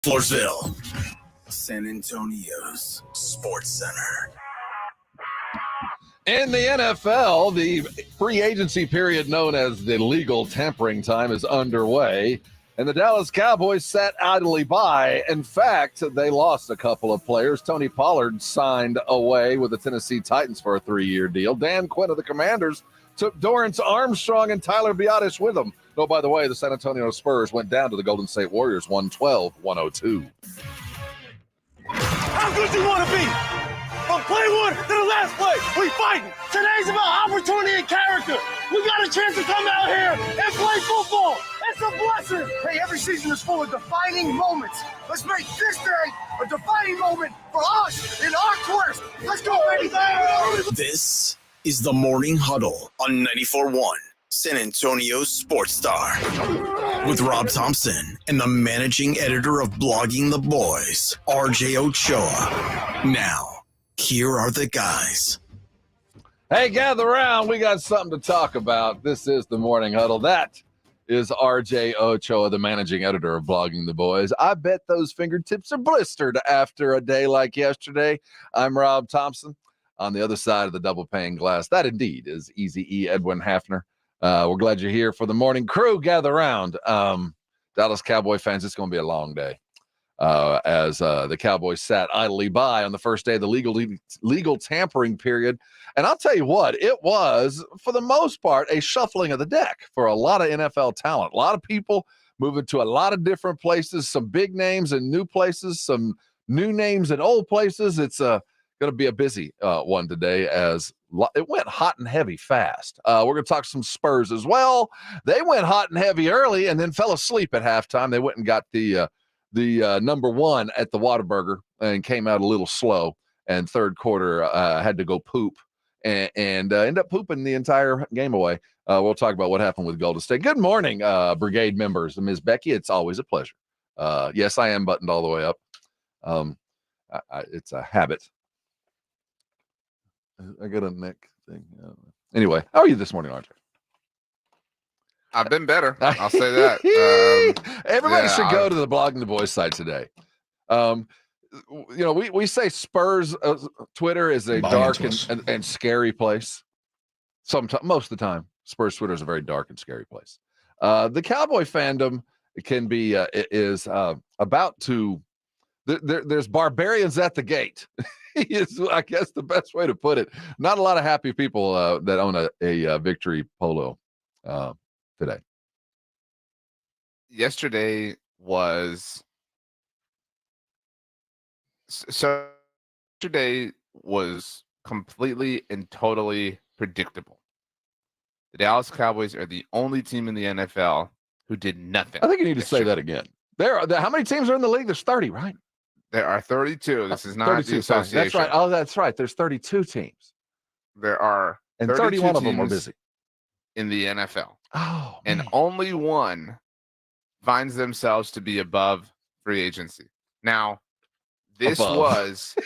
Floresville, San Antonio's Sports Center. In the NFL, the free agency period known as the legal tampering time is underway, and the Dallas Cowboys sat idly by. In fact, they lost a couple of players. Tony Pollard signed away with the Tennessee Titans for a 3-year deal. Dan Quinn of the Commanders took Dorrance Armstrong and Tyler Biadasz with him. Oh, by the way, the San Antonio Spurs went down to the Golden State Warriors 112-102. How good you want to be? From play one to the last play, we fighting. Today's about opportunity and character. We got a chance to come out here and play football. It's a blessing. Hey, every season is full of defining moments. Let's make this day a defining moment for us in our quest. Let's go, baby. This is the Morning Huddle on 94.1 San Antonio Sports Star with Rob Thompson and the managing editor of Blogging the Boys, RJ Ochoa. Now, here are the guys. Hey, gather around. We got something to talk about. This is the Morning Huddle. That is RJ Ochoa, the managing editor of Blogging the Boys. I bet those fingertips are blistered after a day like yesterday. I'm Rob Thompson. On the other side of the double pane glass, that indeed is Easy E. Edwin Hafner. We're glad you're here for the morning crew. Gather around. Dallas Cowboy fans, it's going to be a long day as the Cowboys sat idly by on the first day of the legal tampering period. And I'll tell you what, it was, for the most part, a shuffling of the deck for a lot of NFL talent. A lot of people moving to a lot of different places, some big names in new places, some new names in old places. It's going to be a busy one today as it went hot and heavy fast. We're going to talk some Spurs as well. They went hot and heavy early and then fell asleep at halftime. They went and got the number one at the Whataburger and came out a little slow. And third quarter had to go poop and end up pooping the entire game away. We'll talk about what happened with Golden State. Good morning, brigade members. Ms. Becky, it's always a pleasure. Yes, I am buttoned all the way up. It's a habit. I got a neck thing. Anyway, how are you this morning, RJ? I've been better. I'll say that. Everybody should go to the Blogging the Boys site today. We say Spurs Twitter is a dark and scary place. Most of the time, Spurs Twitter is a very dark and scary place. The Cowboy fandom can be is about to. There's barbarians at the gate. Is, I guess, the best way to put it. Not a lot of happy people that own a victory polo today. Yesterday was completely and totally predictable. The Dallas Cowboys are the only team in the NFL who did nothing. I think you need to say that again. How many teams are in the league? There's 30, right? There are 32. This is not the association. That's right. Oh, that's right. There's 32 teams. There are and 31 of them are busy in the NFL. Oh, and man. Only one finds themselves to be above free agency. Now, this was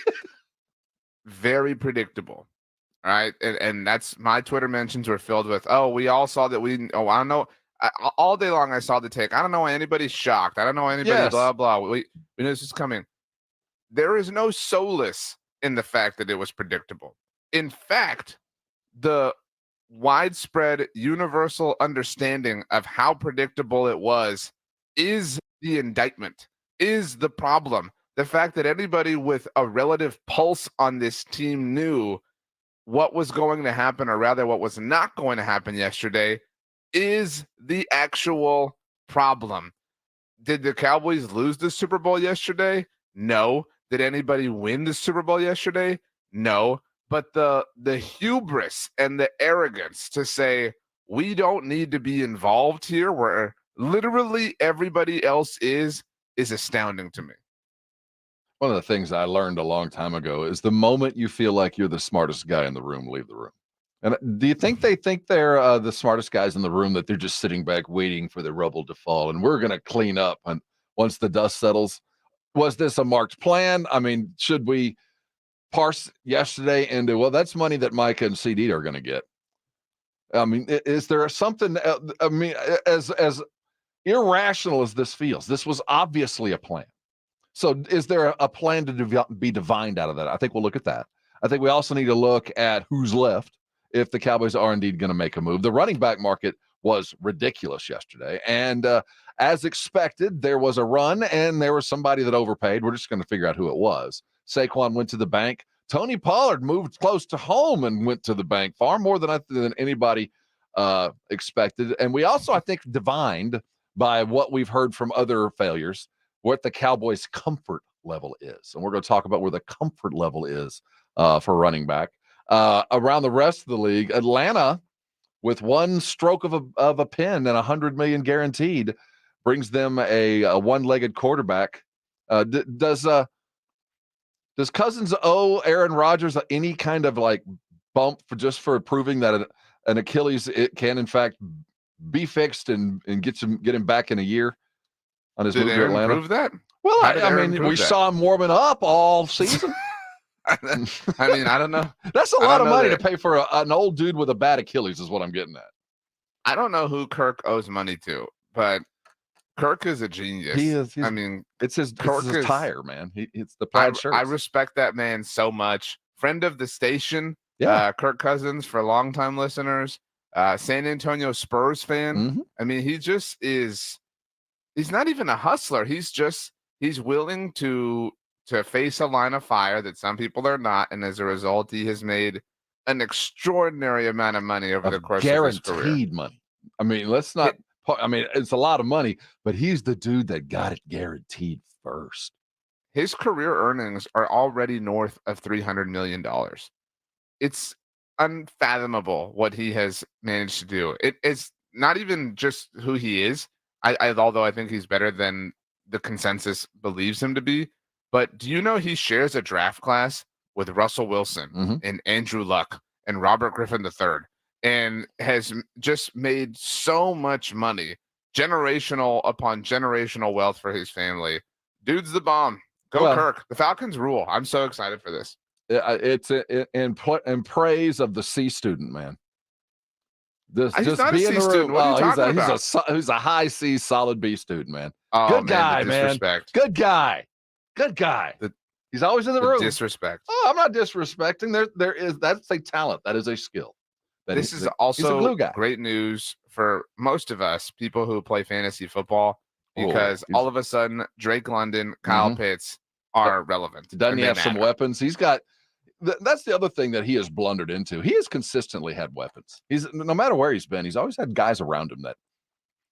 very predictable. All right. And that's my Twitter mentions were filled with, we all saw that I don't know. All day long I saw the take. I don't know why anybody's shocked. I don't know why anybody blah, blah. We know this is coming. There is no solace in the fact that it was predictable. In fact, the widespread universal understanding of how predictable it was is the indictment, is the problem. The fact that anybody with a relative pulse on this team knew what was going to happen, or rather what was not going to happen yesterday, is the actual problem. Did the Cowboys lose the Super Bowl yesterday? No. Did anybody win the Super Bowl yesterday? No. But the hubris and the arrogance to say, we don't need to be involved here where literally everybody else is astounding to me. One of the things I learned a long time ago is the moment you feel like you're the smartest guy in the room, leave the room. And do you think they think they're the smartest guys in the room, that they're just sitting back waiting for the rubble to fall and we're going to clean up and once the dust settles? Was this a marked plan? I mean, should we parse yesterday into, well, that's money that Micah and CD are going to get? I mean, is there something, I mean, as irrational as this feels, this was obviously a plan. So is there a plan to be divined out of that? I think we'll look at that. I think we also need to look at who's left if the Cowboys are indeed going to make a move. The running back market was ridiculous yesterday. And as expected, there was a run and there was somebody that overpaid. We're just going to figure out who it was. Saquon went to the bank. Tony Pollard moved close to home and went to the bank far more than anybody expected. And we also, I think, divined by what we've heard from other failures, what the Cowboys' comfort level is. And we're going to talk about where the comfort level is for running back. Around the rest of the league, Atlanta, with one stroke of a pen and $100 million guaranteed, brings them a one-legged quarterback. Does Cousins owe Aaron Rodgers any kind of like bump for proving that an Achilles it can in fact be fixed and get him back in a year on his move to Atlanta? Prove that? Well, I mean, we saw him warming up all season. I mean, I don't know. That's a lot of money to pay for an old dude with a bad Achilles is what I'm getting at. I don't know who Kirk owes money to, but Kirk is a genius. He is. I mean, it's his tire, man. It's the plaid shirt. I respect that man so much. Friend of the station, Kirk Cousins for longtime listeners, San Antonio Spurs fan. Mm-hmm. I mean, he just is. He's not even a hustler. He's willing to face a line of fire that some people are not, and as a result, he has made an extraordinary amount of money over the course of his career. Guaranteed money. I mean, it's a lot of money, but he's the dude that got it guaranteed first. His career earnings are already north of $300 million. It's unfathomable what he has managed to do. It's not even just who he is. Although I think he's better than the consensus believes him to be. But do you know he shares a draft class with Russell Wilson and Andrew Luck and Robert Griffin III, and has just made so much money, generational upon generational wealth for his family? Dude's the bomb. Go Kirk. The Falcons rule. I'm so excited for this. It's in praise of the C student, man. He's not a C student. What are you talking about? He's a high C, solid B student, man. Oh, good guy, man. Good guy. He's always in the room. Disrespect. Oh, I'm not disrespecting. That's a talent. That is a skill. This is also great news for most of us, people who play fantasy football, because all of a sudden Drake London, Kyle Pitts are relevant. Doesn't he have some weapons? He's got. That's the other thing that he has blundered into. He has consistently had weapons. No matter where he's been, he's always had guys around him that.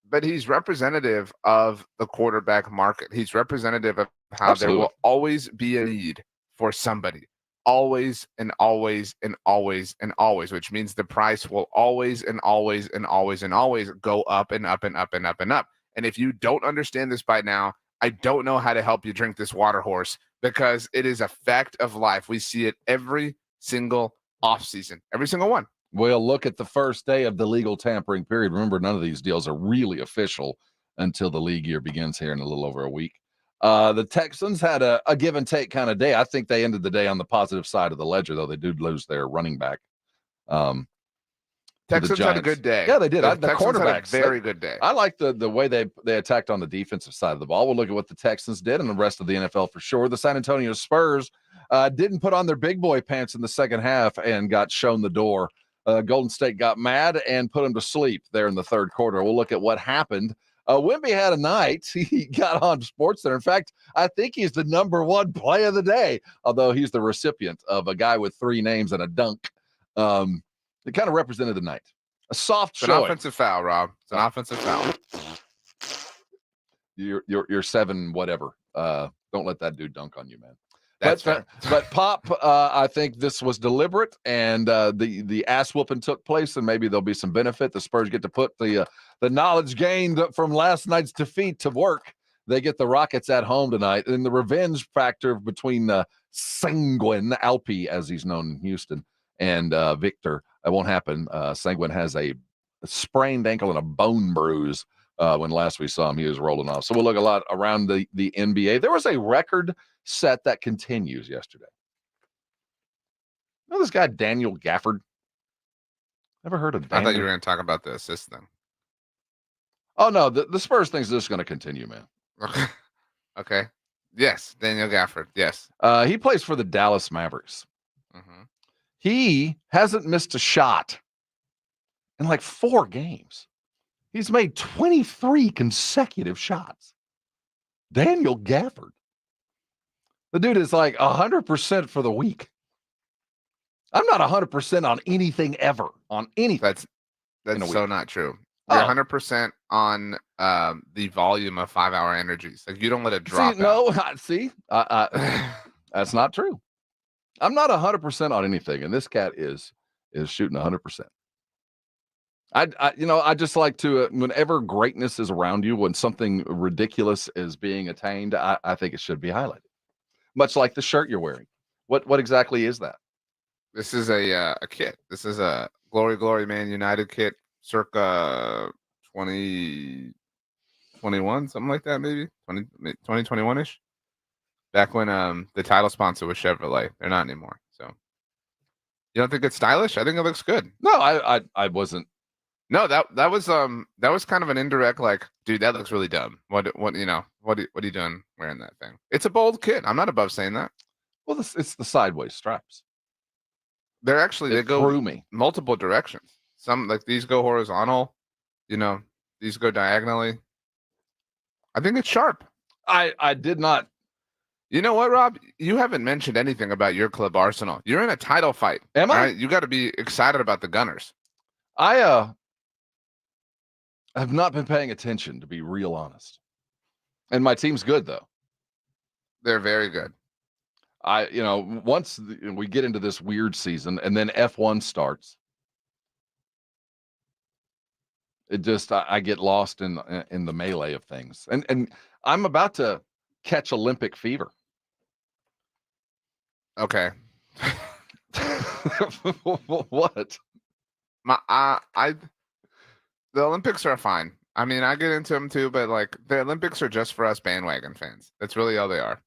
But he's representative of the quarterback market. He's representative of how there will always be a need for somebody. Always and always and always and always, which means the price will always and always and always and always go up and up and up and up and up. And if you don't understand this by now, I don't know how to help you drink this water horse, because it is a fact of life. We see it every single offseason, every single one. We'll look at the first day of the legal tampering period. Remember, none of these deals are really official until the league year begins here in a little over a week. The Texans had a give and take kind of day. I think they ended the day on the positive side of the ledger, though. They did lose their running back. Texans had a good day. Yeah, they did. The quarterbacks had a very good day. I like the way they attacked on the defensive side of the ball. We'll look at what the Texans did and the rest of the NFL for sure. The San Antonio Spurs didn't put on their big boy pants in the second half and got shown the door. Golden State got mad and put them to sleep there in the third quarter. We'll look at what happened. Wemby had a night. He got on SportsCenter. In fact, I think he's the number one play of the day, although he's the recipient of a guy with 3 names and a dunk. It kind of represented the night. A soft showing. It's an offensive foul, Rob. It's an offensive foul. You're 7 whatever. Don't let that dude dunk on you, man. But Pop, I think this was deliberate, and the ass whooping took place, and maybe there'll be some benefit. The Spurs get to put the knowledge gained from last night's defeat to work. They get the Rockets at home tonight, and the revenge factor between Sanguine Alpi, as he's known in Houston, and Victor. It won't happen. Sanguine has a sprained ankle and a bone bruise. When last we saw him, he was rolling off. So we'll look a lot around the NBA. There was a record set that continues yesterday. You know this guy, Daniel Gafford? Ever heard of Daniel? I thought you were going to talk about the assist thing. Oh, no. The Spurs thing's just going to continue, man. Okay. Yes, Daniel Gafford. Yes. He plays for the Dallas Mavericks. Mm-hmm. He hasn't missed a shot in like 4 games. He's made 23 consecutive shots. Daniel Gafford. The dude is like 100% for the week. I'm not 100% on anything ever, on anything. That's so not true. You're 100% on the volume of 5-hour energies. Like you don't let it drop. That's not true. I'm not 100% on anything, and this cat is shooting 100%. I just like to whenever greatness is around you, when something ridiculous is being attained, I think it should be highlighted. Much like the shirt you're wearing. What exactly is that? This is a kit. This is a Glory Man United kit, circa 2021, something like that, maybe 2021-ish. Back when the title sponsor was Chevrolet. They're not anymore. So you don't think it's stylish? I think it looks good. No, I wasn't. No, that was kind of an indirect, like, dude, that looks really dumb. What are you doing wearing that thing? It's a bold kit. I'm not above saying that. Well, it's the sideways stripes. They go threw me multiple directions. Some like these go horizontal, these go diagonally. I think it's sharp. I did not. You know what, Rob? You haven't mentioned anything about your club Arsenal. You're in a title fight. Am I? Right? You got to be excited about the Gunners. I have not been paying attention, to be real honest. And my team's good, though. They're very good. Once we get into this weird season and then F1 starts, it just I get lost in the melee of things. And I'm about to catch Olympic fever. Okay. What? The Olympics are fine. I mean, I get into them too, but like the Olympics are just for us bandwagon fans. That's really all they are.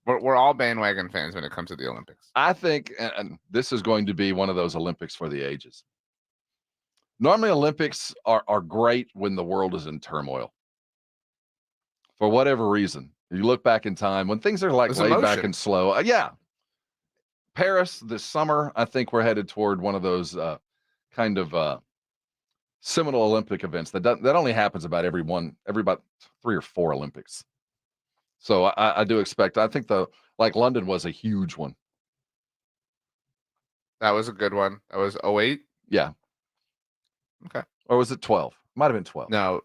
We're all bandwagon fans when it comes to the Olympics. I think, and this is going to be one of those Olympics for the ages. Normally, Olympics are great when the world is in turmoil. For whatever reason, you look back in time when things are like laid back and slow. Paris this summer, I think we're headed toward one of those kind of seminal Olympic events that only happens about every about 3 or 4 Olympics. So I do expect. I think London was a huge one. That was a good one. That was 2008. Yeah. Okay. Or was it 12? Might have been 12. No,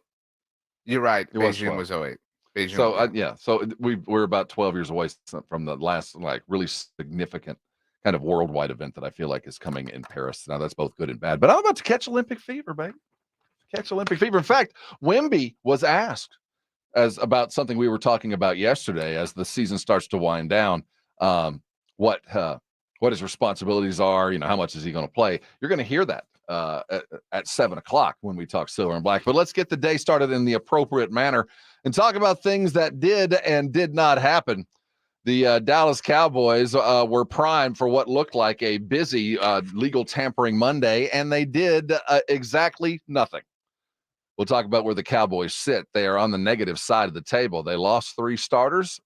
you're right. Beijing was 2008. Beijing. So so we're about 12 years away from the last really significant kind of worldwide event that I feel like is coming in Paris. Now that's both good and bad, but I'm about to catch Olympic fever, baby. Catch Olympic fever. In fact, Wemby was asked about something we were talking about yesterday as the season starts to wind down, what his responsibilities are, how much is he going to play? You're going to hear that at 7:00 when we talk silver and black. But let's get the day started in the appropriate manner and talk about things that did and did not happen. The Dallas Cowboys were primed for what looked like a busy legal tampering Monday, and they did exactly nothing. We'll talk about where the Cowboys sit. They are on the negative side of the table. They lost 4 starters,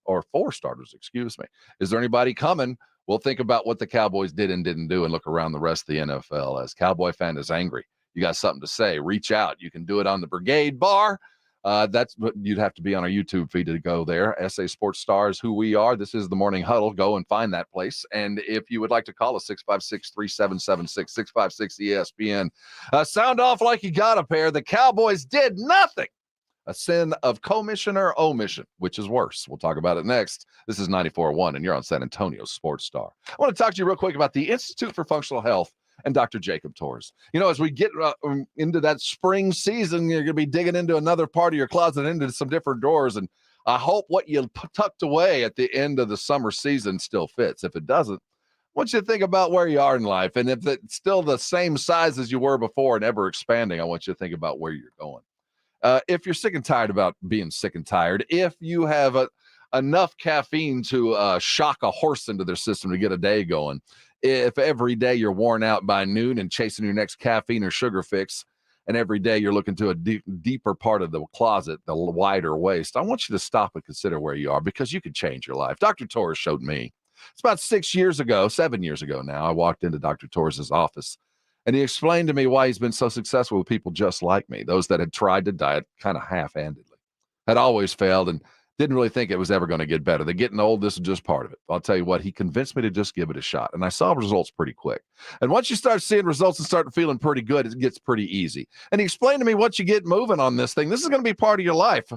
excuse me. Is there anybody coming? We'll think about what the Cowboys did and didn't do and look around the rest of the NFL. As Cowboy fan is angry, you got something to say, reach out. You can do it on the Brigade Bar. That's what you'd have to be on our YouTube feed to go there. SA Sports Stars, who we are. This is the Morning Huddle. Go and find that place. And if you would like to call us, 656-3776, 656-ESPN. Sound off like you got a pair. The Cowboys did nothing. A sin of commission or omission, which is worse. We'll talk about it next. This is 94.1, and you're on San Antonio Sports Star. I want to talk to you real quick about the Institute for Functional Health and Dr. Jacob Torres. As we get into that spring season, you're going to be digging into another part of your closet, into some different drawers, and I hope what you tucked away at the end of the summer season still fits. If it doesn't, I want you to think about where you are in life, and if it's still the same size as you were before and ever expanding, I want you to think about where you're going. If you're sick and tired about being sick and tired, if you have enough caffeine to shock a horse into their system to get a day going, if every day you're worn out by noon and chasing your next caffeine or sugar fix, and every day you're looking to a deeper part of the closet, the wider waist, I want you to stop and consider where you are, because you could change your life. Dr. Torres showed me. It's about 7 years ago now, I walked into Dr. Torres' office, and he explained to me why he's been so successful with people just like me, those that had tried to diet kind of half-handedly, had always failed, and didn't really think it was ever going to get better. They're getting old. This is just part of it. I'll tell you what, he convinced me to just give it a shot. And I saw results pretty quick. And once you start seeing results and start feeling pretty good, it gets pretty easy. And he explained to me, once you get moving on this thing, this is going to be part of your life.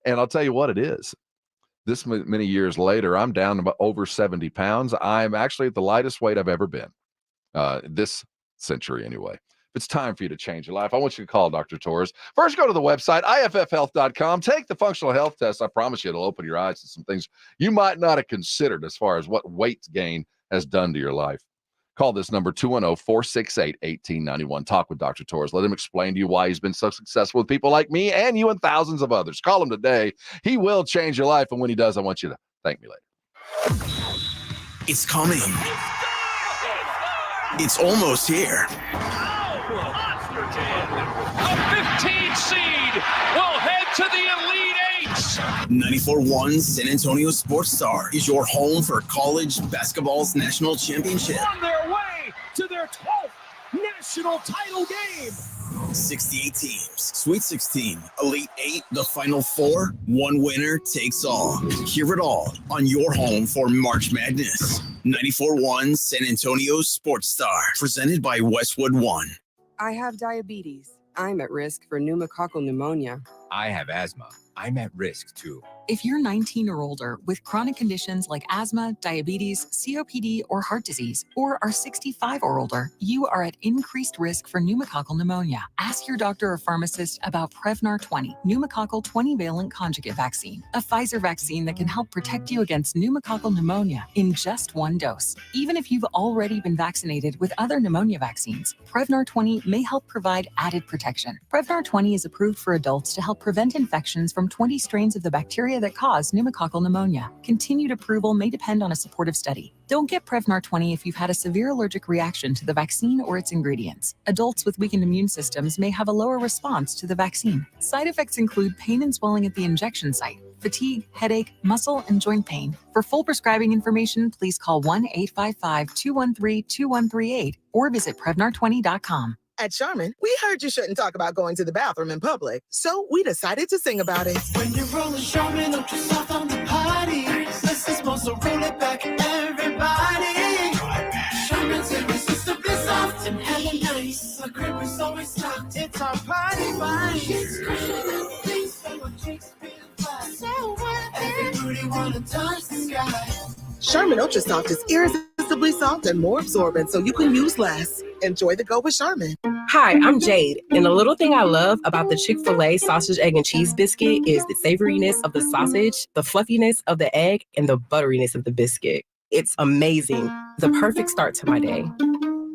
And I'll tell you what it is. This many years later, I'm down about over 70 pounds. I'm actually at the lightest weight I've ever been, this century anyway. It's time for you to change your life. I want you to call Dr. Torres. First, go to the website, iffhealth.com. Take the functional health test. I promise you it'll open your eyes to some things you might not have considered as far as what weight gain has done to your life. Call this number, 210-468-1891. Talk with Dr. Torres. Let him explain to you why he's been so successful with people like me and you and thousands of others. Call him today. He will change your life. And when he does, I want you to thank me later. It's coming. It's almost here. A 15 seed will head to the Elite Eights. 94.1 San Antonio Sports Star is your home for college basketball's national championship. On their way to their 12th national title game. 68 teams, Sweet 16, Elite 8, the Final Four. One winner takes all. Hear it all on your home for March Madness. 94.1 San Antonio Sports Star, presented by Westwood One. I have diabetes. I'm at risk for pneumococcal pneumonia. I have asthma. I'm at risk too. If you're 19 or older with chronic conditions like asthma, diabetes, COPD, or heart disease, or are 65 or older, you are at increased risk for pneumococcal pneumonia. Ask your doctor or pharmacist about Prevnar 20, pneumococcal 20-valent conjugate vaccine, a Pfizer vaccine that can help protect you against pneumococcal pneumonia in just one dose. Even if you've already been vaccinated with other pneumonia vaccines, Prevnar 20 may help provide added protection. Prevnar 20 is approved for adults to help prevent infections from 20 strains of the bacteria that cause pneumococcal pneumonia. Continued approval may depend on a supportive study. Don't get Prevnar 20 if you've had a severe allergic reaction to the vaccine or its ingredients. Adults with weakened immune systems may have a lower response to the vaccine. Side effects include pain and swelling at the injection site, fatigue, headache, muscle, and joint pain. For full prescribing information, please call 1-855-213-2138 or visit Prevnar20.com. At Charmin, we heard you shouldn't talk about going to the bathroom in public, so we decided to sing about it. When you're rolling Charmin, up just off on the party. Let's just also roll it back, everybody. Charmin's irresistibly soft and hella nice. The grip is always stocked. It's our party vibe. It's cushion things so our cheeks feel flat. So worth it. Every booty wanna touch the sky. Charmin Ultra Soft is irresistibly soft and more absorbent, so you can use less. Enjoy the go with Charmin. Hi, I'm Jade, and the little thing I love about the Chick-fil-A sausage, egg, and cheese biscuit is the savoriness of the sausage, the fluffiness of the egg, and the butteriness of the biscuit. It's amazing. The perfect start to my day.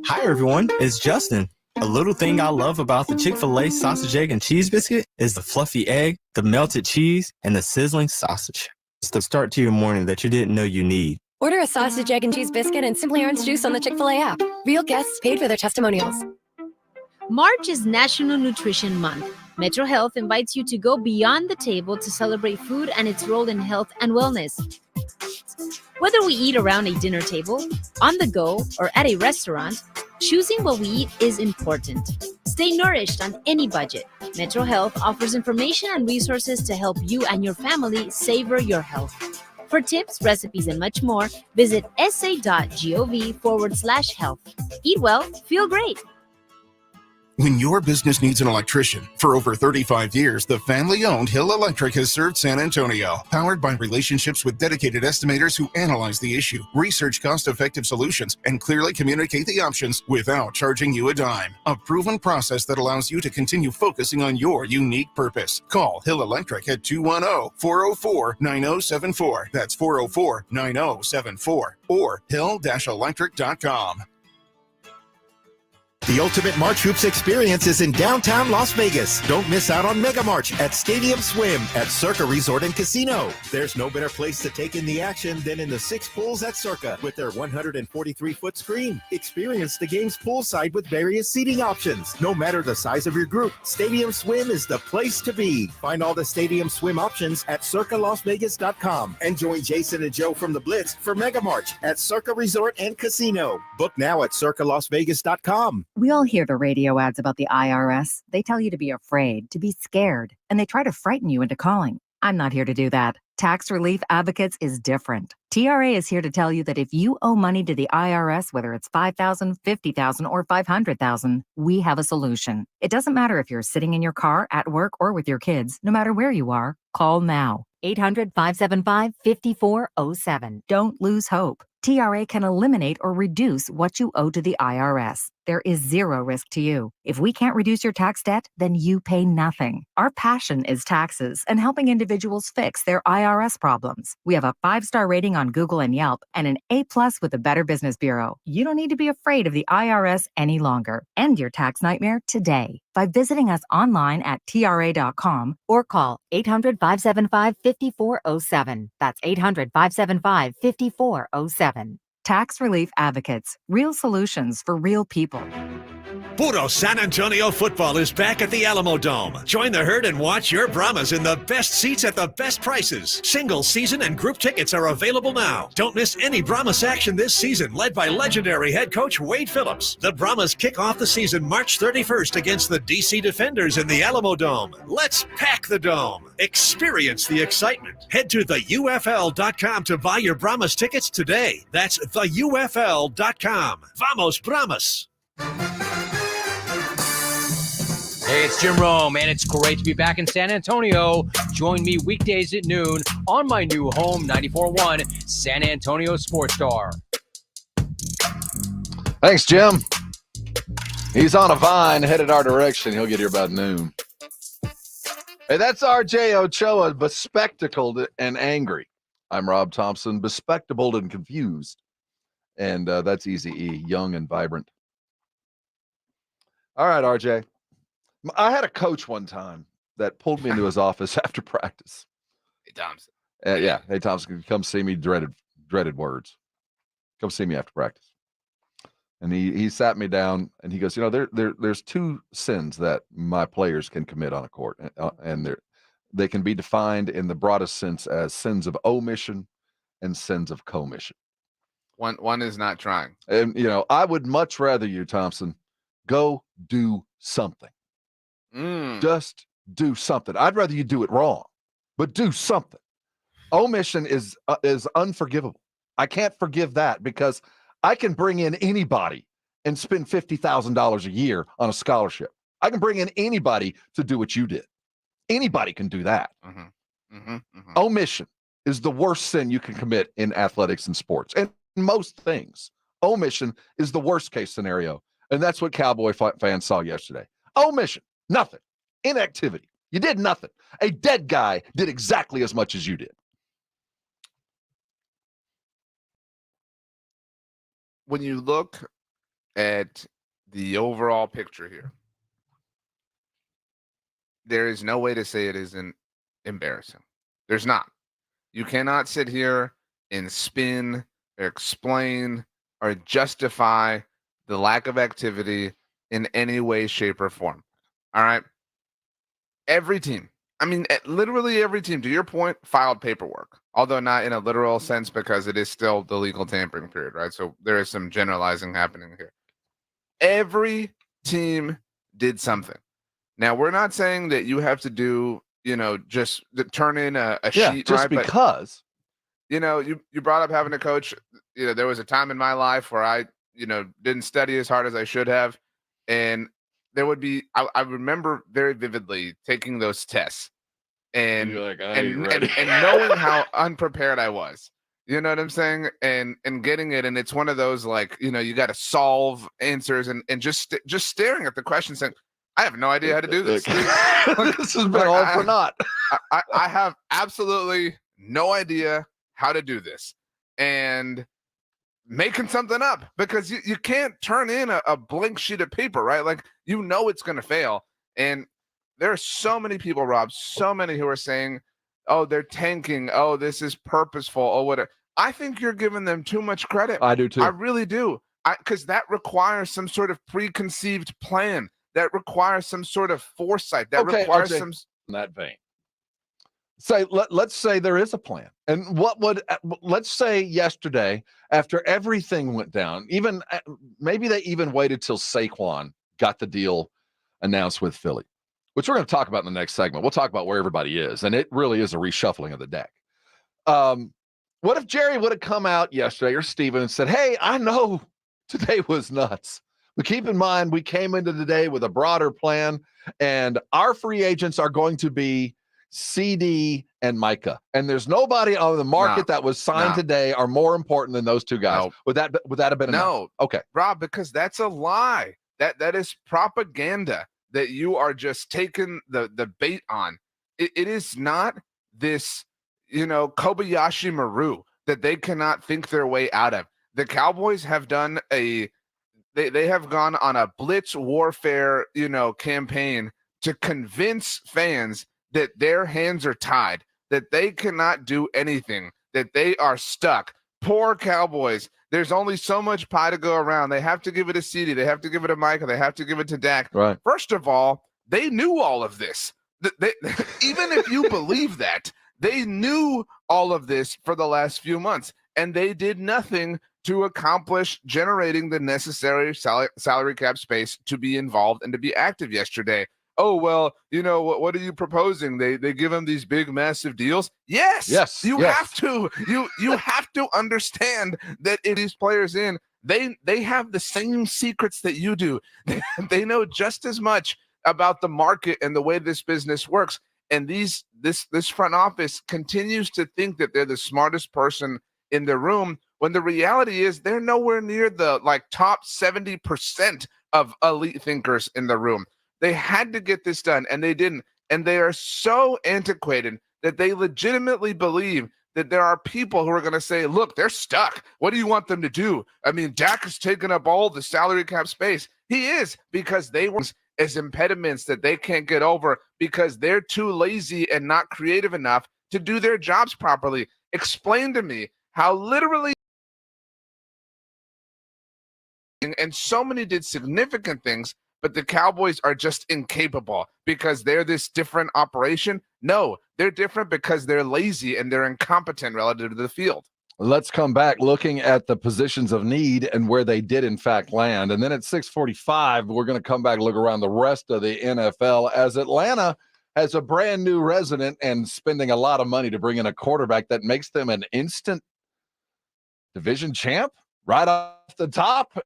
Hi, everyone. It's Justin. A little thing I love about the Chick-fil-A sausage, egg, and cheese biscuit is the fluffy egg, the melted cheese, and the sizzling sausage. It's the start to your morning that you didn't know you need. Order a sausage, egg, and cheese biscuit and Simply Orange Juice on the Chick-fil-A app. Real guests paid for their testimonials. March is National Nutrition Month. Metro Health invites you to go beyond the table to celebrate food and its role in health and wellness. Whether we eat around a dinner table, on the go, or at a restaurant, choosing what we eat is important. Stay nourished on any budget. Metro Health offers information and resources to help you and your family savor your health. For tips, recipes, and much more, visit sa.gov/health. Eat well, feel great. When your business needs an electrician, for over 35 years, the family-owned Hill Electric has served San Antonio. Powered by relationships with dedicated estimators who analyze the issue, research cost-effective solutions, and clearly communicate the options without charging you a dime. A proven process that allows you to continue focusing on your unique purpose. Call Hill Electric at 210-404-9074. That's 404-9074. Or hill-electric.com. The ultimate March Hoops experience is in downtown Las Vegas. Don't miss out on Mega March at Stadium Swim at Circa Resort and Casino. There's no better place to take in the action than in the 6 pools at Circa with their 143-foot screen. Experience the game's poolside with various seating options. No matter the size of your group, Stadium Swim is the place to be. Find all the Stadium Swim options at circalasvegas.com and join Jason and Joe from the Blitz for Mega March at Circa Resort and Casino. Book now at circalasvegas.com. We all hear the radio ads about the IRS. They tell you to be afraid, to be scared, and they try to frighten you into calling. I'm not here to do that. Tax Relief Advocates is different. TRA is here to tell you that if you owe money to the IRS, whether it's $5,000, $50,000, or $500,000, we have a solution. It doesn't matter if you're sitting in your car, at work, or with your kids. No matter where you are, call now. 800-575-5407. Don't lose hope. TRA can eliminate or reduce what you owe to the IRS. There is zero risk to you. If we can't reduce your tax debt, then you pay nothing. Our passion is taxes and helping individuals fix their IRS problems. We have a 5-star rating on Google and Yelp and an A+ with the Better Business Bureau. You don't need to be afraid of the IRS any longer. End your tax nightmare today by visiting us online at TRA.com or call 800-575-5407. That's 800-575-5407. Tax Relief Advocates. Real solutions for real people. Puro San Antonio football is back at the Alamo Dome. Join the herd and watch your Brahmas in the best seats at the best prices. Single, season, and group tickets are available now. Don't miss any Brahmas action this season, led by legendary head coach Wade Phillips. The Brahmas kick off the season March 31st against the DC Defenders in the Alamo Dome. Let's pack the Dome. Experience the excitement. Head to theufl.com to buy your Brahmas tickets today. That's theufl.com. Vamos, Brahmas! Hey, it's Jim Rome, and it's great to be back in San Antonio. Join me weekdays at noon on my new home, 94.1 San Antonio Sports Star. Thanks, Jim. He's on a vine headed our direction. He'll get here about noon. Hey, that's RJ Ochoa, bespectacled and angry. I'm Rob Thompson, bespectacled and confused. And that's Easy E, young and vibrant. All right, RJ. I had a coach one time that pulled me into his office after practice. Hey, Thompson. Yeah. Hey, Thompson, come see me. Dreaded words. Come see me after practice. And he sat me down and he goes, there's 2 sins that my players can commit on a court. And they can be defined in the broadest sense as sins of omission and sins of commission. One is not trying. And, I would much rather you, Thompson, go do something. Just do something. I'd rather you do it wrong, but do something. Omission is unforgivable. I can't forgive that because I can bring in anybody and spend $50,000 a year on a scholarship. I can bring in anybody to do what you did. Anybody can do that. Omission is the worst sin you can commit in athletics and sports and most things. Omission is the worst case scenario. And that's what Cowboy fans saw yesterday. Omission. Nothing. Inactivity. You did nothing. A dead guy did exactly as much as you did. When you look at the overall picture here, there is no way to say it isn't embarrassing. There's not. You cannot sit here and spin or explain or justify the lack of activity in any way, shape, or form. All right. Every team, literally every team, to your point, filed paperwork, although not in a literal sense because it is still the legal tampering period, right? So there is some generalizing happening here. Every team did something. Now, we're not saying that you have to do, just turn in a sheet, just right? Because. But, you brought up having a coach. There was a time in my life where I, didn't study as hard as I should have. And there would be, I remember very vividly taking those tests and, and knowing how unprepared I was, you know what I'm saying? And getting it. And it's one of those, you got to solve answers and just staring at the question saying, I have no idea how to do this. This has been all for naught. I have absolutely no idea how to do this. And making something up, because you can't turn in a blank sheet of paper, right? Like, you know it's going to fail. And there are so many people, Rob, so many who are saying, oh, they're tanking. Oh, this is purposeful. Oh, whatever. I think you're giving them too much credit. I do too. I really do. Because that requires some sort of preconceived plan. That requires some sort of foresight. That requires some. In that vein. Let's say there is a plan. And let's say yesterday, after everything went down, even maybe they even waited till Saquon got the deal announced with Philly, which we're going to talk about in the next segment. We'll talk about where everybody is, and it really is a reshuffling of the deck. What if Jerry would have come out yesterday, or Steven, and said, hey, I know today was nuts, but keep in mind, we came into the day with a broader plan, and our free agents are going to be CD and Micah, and there's nobody on the market that was signed today are more important than those two guys. Would that have been enough? Okay, Rob, because that's a lie. That is propaganda that you are just taking the bait on. It is not this, Kobayashi Maru that they cannot think their way out of. The Cowboys have done they have gone on a blitz warfare, campaign to convince fans that their hands are tied, that they cannot do anything, that they are stuck. Poor Cowboys. There's only so much pie to go around. They have to give it to CD. They have to give it to Micah. They have to give it to Dak. Right. First of all, they knew all of this. Even if you believe that, they knew all of this for the last few months, and they did nothing to accomplish generating the necessary salary cap space to be involved and to be active yesterday. Oh, well, what are you proposing? They give them these big, massive deals? Yes. You have to. You have to understand that it is players in. They have the same secrets that you do. They know just as much about the market and the way this business works. And this front office continues to think that they're the smartest person in the room, when the reality is they're nowhere near the top 70% of elite thinkers in the room. They had to get this done, and they didn't. And they are so antiquated that they legitimately believe that there are people who are going to say, look, they're stuck. What do you want them to do? I mean, Dak has taken up all the salary cap space. He is, because they were as impediments that they can't get over because they're too lazy and not creative enough to do their jobs properly. Explain to me how literally, and so many did significant things, but the Cowboys are just incapable because they're this different operation. No, they're different because they're lazy and they're incompetent relative to the field. Let's come back looking at the positions of need and where they did in fact land. And then at 6:45, we're going to come back and look around the rest of the NFL as Atlanta has a brand new resident and spending a lot of money to bring in a quarterback that makes them an instant division champ right off the top.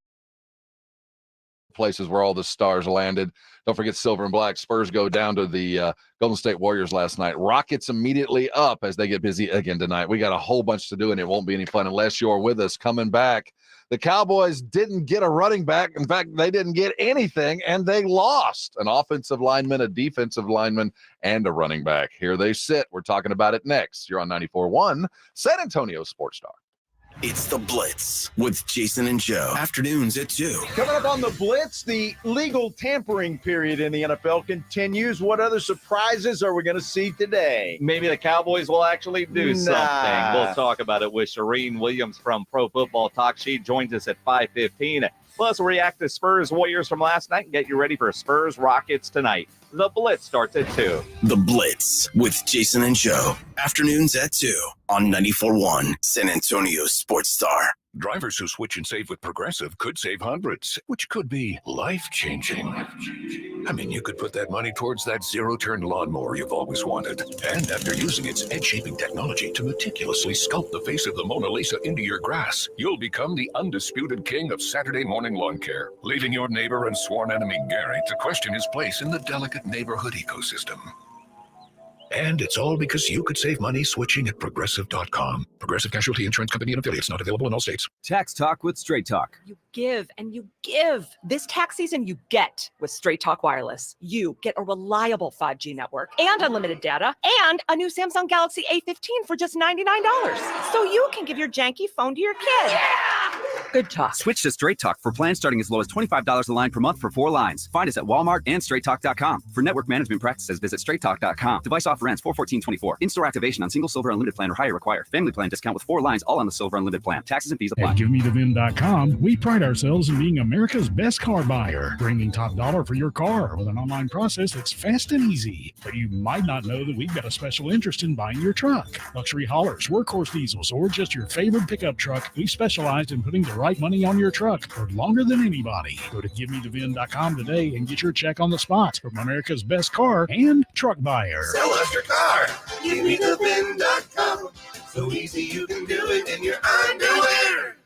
Places where all the stars landed. Don't forget silver and black. Spurs go down to the Golden State Warriors last night. Rockets immediately up as they get busy again tonight. We got a whole bunch to do, and it won't be any fun unless you're with us. Coming back, the Cowboys didn't get a running back. In fact, they didn't get anything, and they lost an offensive lineman, a defensive lineman, and a running back. Here they sit. We're talking about it next. You're on 94.1 San Antonio Sports Star. It's The Blitz with Jason and Joe. Afternoons at 2. Coming up on The Blitz, the legal tampering period in the NFL continues. What other surprises are we going to see today? Maybe the Cowboys will actually do something. We'll talk about it with Shireen Williams from Pro Football Talk. She joins us at 5:15. Plus, we'll react to Spurs Warriors from last night and get you ready for Spurs Rockets tonight. The Blitz starts at 2. The Blitz with Jason and Joe. Afternoons at 2 on 94.1 San Antonio Sports Star. Drivers who switch and save with Progressive could save hundreds, which could be life-changing. I mean, you could put that money towards that zero-turn lawnmower you've always wanted. And after using its edge-shaping technology to meticulously sculpt the face of the Mona Lisa into your grass, you'll become the undisputed king of Saturday morning lawn care, leaving your neighbor and sworn enemy Gary to question his place in the delicate neighborhood ecosystem. And it's all because you could save money switching at Progressive.com. Progressive Casualty Insurance Company and affiliates, not available in all states. Tax Talk with Straight Talk. You give and you give. This tax season, you get with Straight Talk Wireless. You get a reliable 5G network and unlimited data and a new Samsung Galaxy A15 for just $99. So you can give your janky phone to your kid. Yeah! Good talk. Switch to Straight Talk for plans starting as low as $25 a line per month for 4 lines. Find us at Walmart and straighttalk.com. For network management practices, visit straighttalk.com. Device offer ends 4/14/24. In-store activation on single Silver Unlimited plan or higher required. Family plan discount with 4 lines, all on the Silver Unlimited plan. Taxes and fees apply. At GiveMeTheVIN.com, we pride ourselves in being America's best car buyer, bringing top dollar for your car with an online process that's fast and easy. But you might not know that we've got a special interest in buying your truck. Luxury haulers, workhorse diesels, or just your favorite pickup truck, we've specialized in putting the right money on your truck for longer than anybody. Go to GiveMeTheVIN.com today and get your check on the spot from America's best car and truck buyer. Sell us your car. GiveMeTheVIN.com. So easy you can do it in your underwear.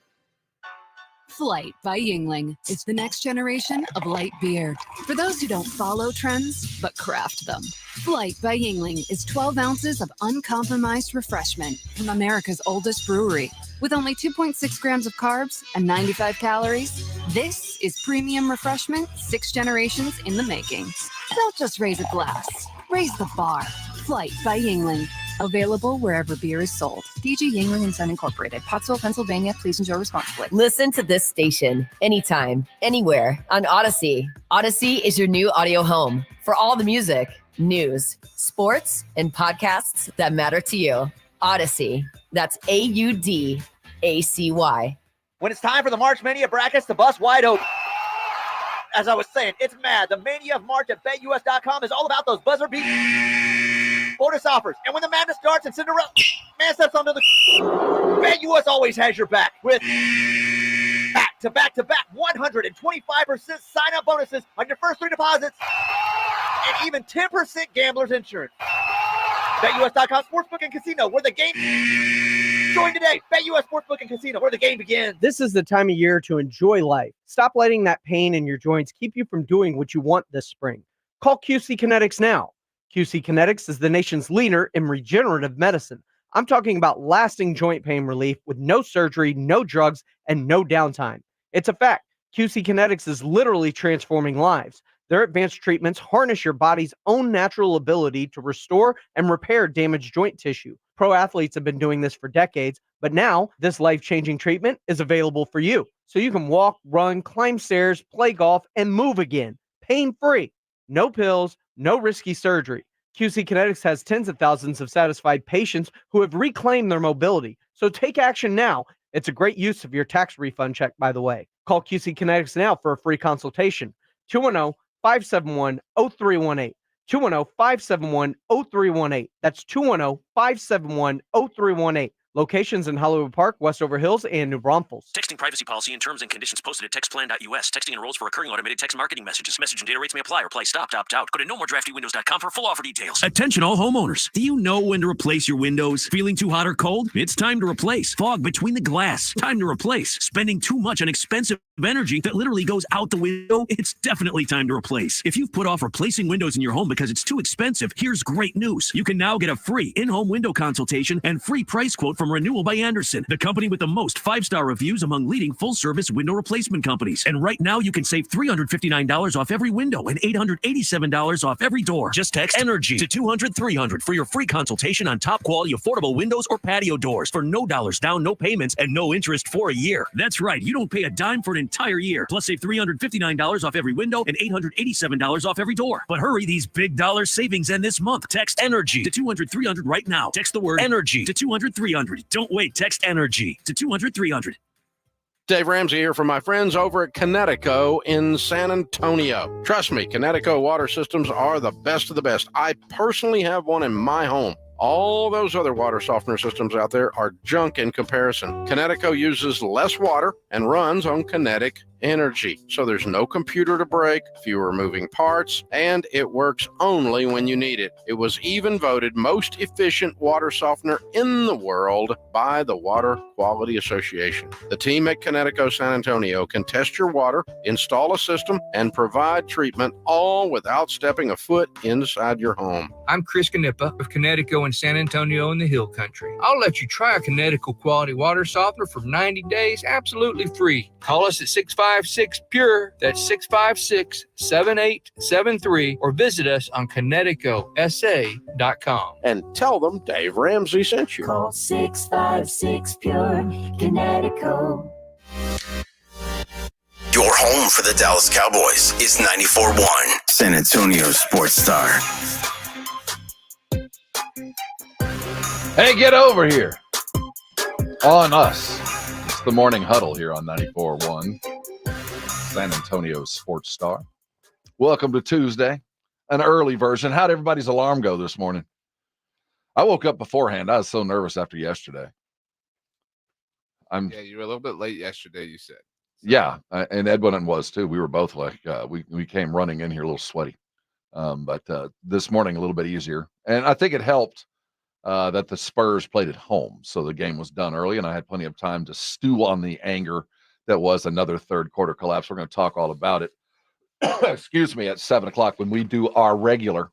Flight by Yingling is the next generation of light beer. For those who don't follow trends, but craft them. Flight by Yingling is 12 ounces of uncompromised refreshment from America's oldest brewery. With only 2.6 grams of carbs and 95 calories, this is premium refreshment 6 generations in the making. Don't just raise a glass, raise the bar. Flight by Yingling. Available wherever beer is sold. DG Yingling & Son Incorporated, Pottsville, Pennsylvania. Please enjoy responsibly. Listen to this station anytime, anywhere on Odyssey. Odyssey is your new audio home for all the music, news, sports, and podcasts that matter to you. Odyssey. That's AUDACY. When it's time for the March Mania brackets to bust wide open. As I was saying, it's mad. The Mania of March at BetUS.com is all about those buzzer beat bonus offers. And when the madness starts and Cinderella man steps onto the BetUS always has your back with back-to-back 125% sign-up bonuses on your first 3 deposits and even 10% gambler's insurance. BetUS.com Sportsbook and Casino, where the game... Join today. BetUS Sportsbook and Casino, where the game begins. This is the time of year to enjoy life. Stop letting that pain in your joints keep you from doing what you want this spring. Call QC Kinetics now. QC Kinetics is the nation's leader in regenerative medicine. I'm talking about lasting joint pain relief with no surgery, no drugs, and no downtime. It's a fact. QC Kinetics is literally transforming lives. Their advanced treatments harness your body's own natural ability to restore and repair damaged joint tissue. Pro athletes have been doing this for decades, but now this life-changing treatment is available for you. So you can walk, run, climb stairs, play golf, and move again, pain-free. No pills, no risky surgery. QC Kinetics has tens of thousands of satisfied patients who have reclaimed their mobility. So take action now. It's a great use of your tax refund check, by the way. Call QC Kinetics now for a free consultation. 210-571-0318. 210-571-0318. That's 210-571-0318. Locations in Hollywood Park, Westover Hills, and New Braunfels. Texting privacy policy and terms and conditions posted at textplan.us. Texting enrolls for recurring automated text marketing messages. Message and data rates may apply. Reply stop, opt out. Go to nomoredraftywindows.com for full offer details. Attention all homeowners. Do you know when to replace your windows? Feeling too hot or cold? It's time to replace. Fog between the glass. Time to replace. Spending too much on expensive energy that literally goes out the window? It's definitely time to replace. If you've put off replacing windows in your home because it's too expensive, here's great news. You can now get a free in-home window consultation and free price quote from Renewal by Andersen, the company with the most 5-star reviews among leading full-service window replacement companies. And right now, you can save $359 off every window and $887 off every door. Just text ENERGY to 200-300 for your free consultation on top-quality affordable windows or patio doors for no dollars down, no payments, and no interest for a year. That's right. You don't pay a dime for an entire year. Plus, save $359 off every window and $887 off every door. But hurry, these big dollar savings end this month. Text ENERGY to 200-300 right now. Text the word ENERGY to 200-300. Don't wait. Text ENERGY to 200-300. Dave Ramsey here from my friends over at Connecticut in San Antonio. Trust me, Connecticut water systems are the best of the best. I personally have one in my home. All those other water softener systems out there are junk in comparison. Connecticut uses less water and runs on kinetic energy. So there's no computer to break, fewer moving parts, and it works only when you need it. It was even voted most efficient water softener in the world by the Water Quality Association. The team at Connecticut San Antonio can test your water, install a system, and provide treatment all without stepping a foot inside your home. I'm Chris Canepa of Connecticut and San Antonio in the Hill Country. I'll let you try a Connecticut quality water softener for 90 days absolutely free. Call us at 656-PURE, that's 656-7873, or visit us on ConnecticutSA.com. And tell them Dave Ramsey sent you. Call 656-PURE, Connecticut. Your home for the Dallas Cowboys is 94.1 San Antonio Sports Star. Hey, get over here. On us. It's the Morning Huddle here on 94.1 San Antonio Sports Star. Welcome to Tuesday, an early version. How'd everybody's alarm go this morning? I woke up beforehand. I was so nervous after yesterday. Yeah, you were a little bit late yesterday, you said. Yeah, and Edwin was too. We were both like, we came running in here a little sweaty. But this morning a little bit easier. And I think it helped that the Spurs played at home. So the game was done early, and I had plenty of time to stew on the anger that was another third quarter collapse. We're going to talk all about it. Excuse me, at 7 o'clock when we do our regular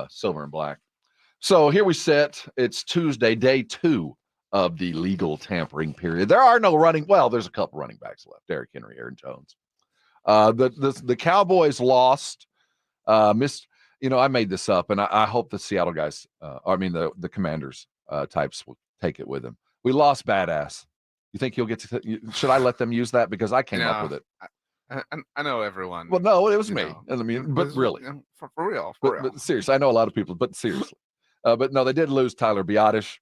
silver and black. So here we sit. It's Tuesday, day 2 of the legal tampering period. There are no there's a couple running backs left. Derrick Henry, Aaron Jones. The Cowboys lost, missed. I made this up, and I hope the Seattle guys, the Commanders types will take it with them. We lost badass. You think he'll get to, should I let them use that? Because I came up with it. I know everyone. Well, no, it was me. But really. For real. But seriously, I know a lot of people, but seriously. But no, they did lose Tyler Biotish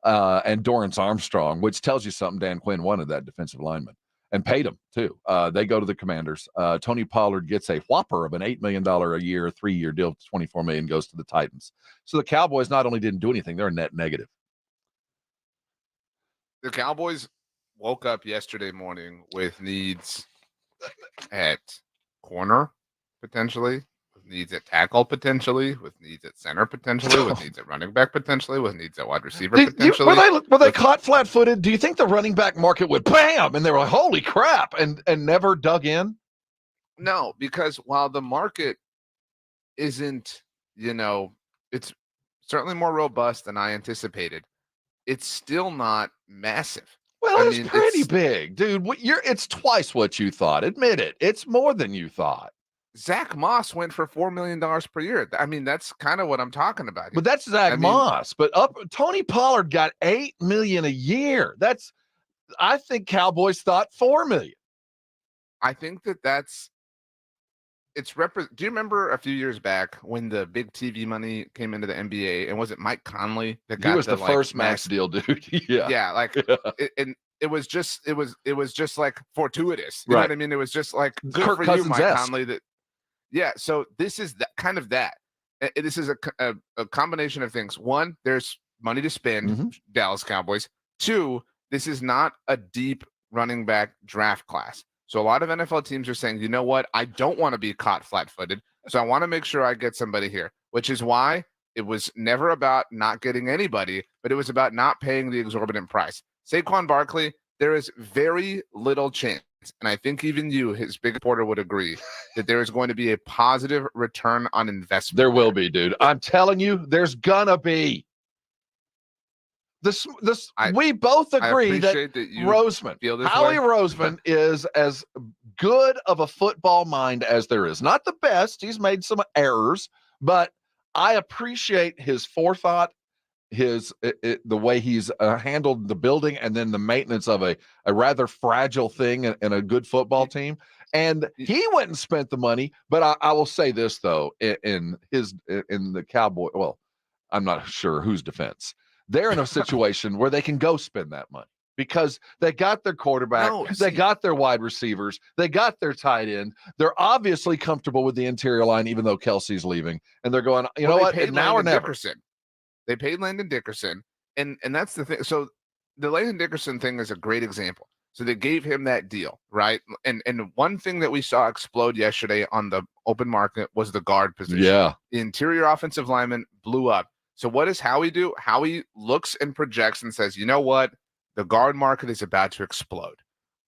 and Dorrance Armstrong, which tells you something. Dan Quinn wanted that defensive lineman and paid him too. They go to the Commanders. Tony Pollard gets a whopper of an $8 million a year, 3-year deal, $24 million goes to the Titans. So the Cowboys not only didn't do anything, they're a net negative. The Cowboys woke up yesterday morning with needs at corner, potentially, with needs at tackle, potentially, with needs at center, potentially, with needs at running back, potentially, with needs at wide receiver, potentially. Were they caught flat-footed? Do you think the running back market would bam, and they were like, holy crap, and never dug in? No, because while the market isn't, it's certainly more robust than I anticipated, it's still not massive. Well, it's pretty big, dude. It's twice what you thought. Admit it. It's more than you thought. Zach Moss went for $4 million per year. I mean, that's kind of what I'm talking about here. But that's Zach Moss. But Tony Pollard got $8 million a year. I think Cowboys thought $4 million. I think that's. Do you remember a few years back when the big TV money came into the NBA, and was it Mike Conley that got? He was the first max deal, dude. Yeah, it was just like fortuitous. You know what I mean? It was just like good Kirk for Cousins-esque. you, Mike Conley. So this is that. This is a combination of things. One, there's money to spend, Dallas Cowboys. 2, this is not a deep running back draft class. So a lot of NFL teams are saying, you know what? I don't want to be caught flat-footed, so I want to make sure I get somebody here, which is why it was never about not getting anybody, but it was about not paying the exorbitant price. Saquon Barkley, there is very little chance, and I think even you, his big reporter, would agree, that there is going to be a positive return on investment. There will be, dude. I'm telling you, there's gonna be. We both agree that Roseman, Howie Roseman, is as good of a football mind as there is. Not the best. He's made some errors, but I appreciate his forethought, the way he's handled the building and then the maintenance of a rather fragile thing and a good football team. And he went and spent the money. But I will say this, though, in the Cowboy, well, I'm not sure whose defense. They're in a situation where they can go spend that money because they got their quarterback, they got their wide receivers, they got their tight end. They're obviously comfortable with the interior line, even though Kelsey's leaving. And they're going, you know what? Now or never. Dickerson. They paid Landon Dickerson. And that's the thing. So the Landon Dickerson thing is a great example. So they gave him that deal, right? And one thing that we saw explode yesterday on the open market was the guard position. Yeah. The interior offensive lineman blew up. So what does Howie do? Howie looks and projects and says, you know what? The guard market is about to explode.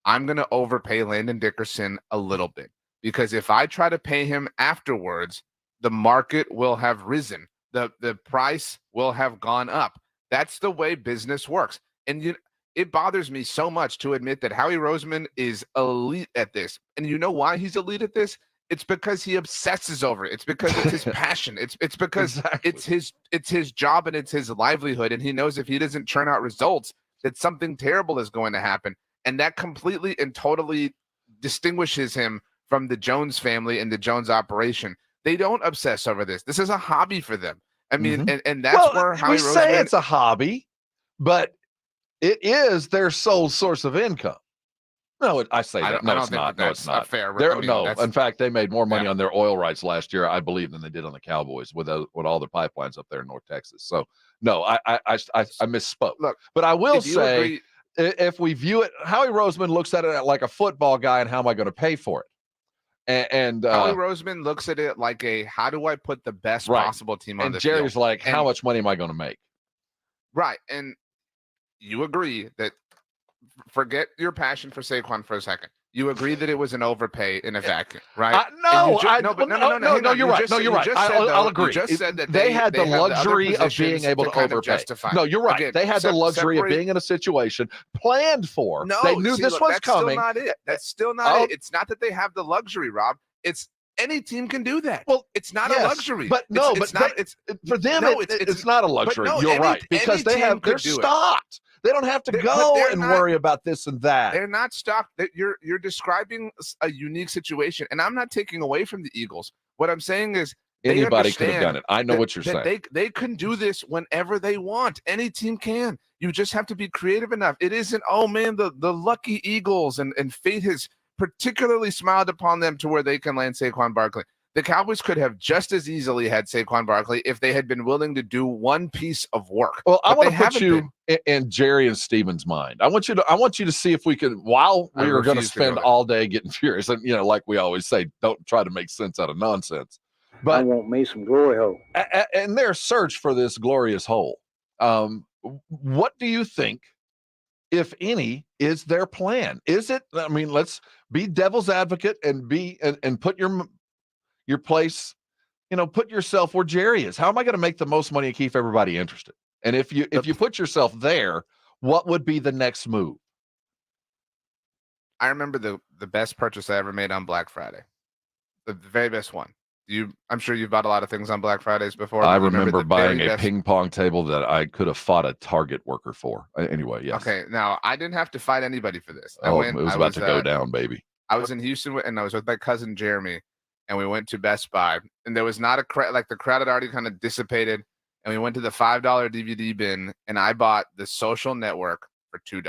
I'm going to overpay Landon Dickerson a little bit because if I try to pay him afterwards, the market will have risen. The price will have gone up. That's the way business works. And it bothers me so much to admit that Howie Roseman is elite at this. And you know why he's elite at this? It's because he obsesses over it. It's because it's his passion. It's because it's his job and it's his livelihood. And he knows if he doesn't churn out results, that something terrible is going to happen. And that completely and totally distinguishes him from the Jones family and the Jones operation. They don't obsess over this. This is a hobby for them. I mean, and that's where Howie we say Roseman, it's a hobby, but it is their sole source of income. No, I say that. No, it's not. No, it's not. Fair. In fact, they made more money on their oil rights last year, I believe, than they did on the Cowboys with all the pipelines up there in North Texas. So, no, I misspoke. Look, but I will if you say, agree- if we view it, Howie Roseman looks at it like a football guy, and how am I going to pay for it? And Howie Roseman looks at it like how do I put the best possible team on the field? And Jerry's like, how much money am I going to make? Right. And you agree that, forget your passion for Saquon for a second. You agree that it was an overpay in a vacuum, right? No, you're right. No, you're right. I'll agree. You just said that they had the luxury of positions being able to kind of overpay. justify. No, you're right. Again, they had the luxury separate- of being in a situation planned for. No, they knew see, this look, was that's coming. Still not it. That's still not it. It's not that they have the luxury, Rob. It's any team can do that. Well, it's not a luxury. But no, it's but not. For them, it's not a luxury. No, You're right, because they're stocked. They don't have to go and worry about this and that. They're not stocked. You're describing a unique situation, and I'm not taking away from the Eagles. What I'm saying is anybody could have done it. I know what you're saying. They can do this whenever they want. Any team can. You just have to be creative enough. It isn't, oh man, the lucky Eagles and fate has particularly smiled upon them to where they can land Saquon Barkley. The Cowboys could have just as easily had Saquon Barkley if they had been willing to do one piece of work. Well, I want to put haven't you in Jerry and Steven's mind. I want you to see if we can, while we are going to spend all day getting furious, and like we always say, don't try to make sense out of nonsense. But I want me some glory hole. And their search for this glorious hole. What do you think, if any, is their plan? Is it? I mean, let's be devil's advocate and put your place, put yourself where Jerry is. How am I going to make the most money and keep everybody interested? And if you put yourself there, what would be the next move? I remember the best purchase I ever made on Black Friday. The very best one. I'm sure you've bought a lot of things on Black Fridays before. I remember buying a ping pong table that I could have fought a Target worker for. Anyway, yes. Okay, now I didn't have to fight anybody for this. It was about to go down, baby. I was in Houston and I was with my cousin Jeremy, and we went to Best Buy, and there was not a crowd. Like the crowd had already kind of dissipated, and we went to the $5 DVD bin, and I bought The Social Network for $2.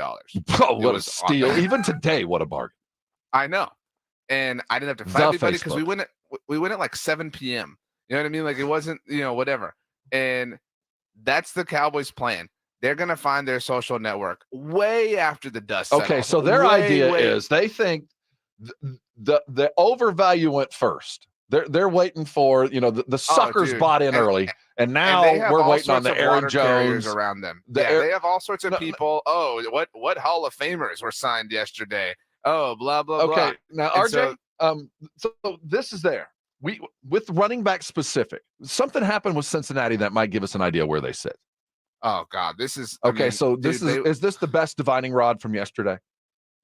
Oh, what a steal! Even today, what a bargain! I know, and I didn't have to fight anybody because we went at like 7 p.m. You know what I mean? Like it wasn't, whatever. And that's the Cowboys' plan. They're gonna find their social network way after the dust settles. Okay, so their idea is they think the overvalue went first. They're waiting for the suckers bought in early, and now we're waiting on the Aaron Jones around them. They have all sorts of people. Oh, what Hall of Famers were signed yesterday? Oh, blah blah blah. Okay, now RJ. So this is there. With running back specific, something happened with Cincinnati that might give us an idea where they sit. Oh God, this is okay. Is this the best dividing rod from yesterday?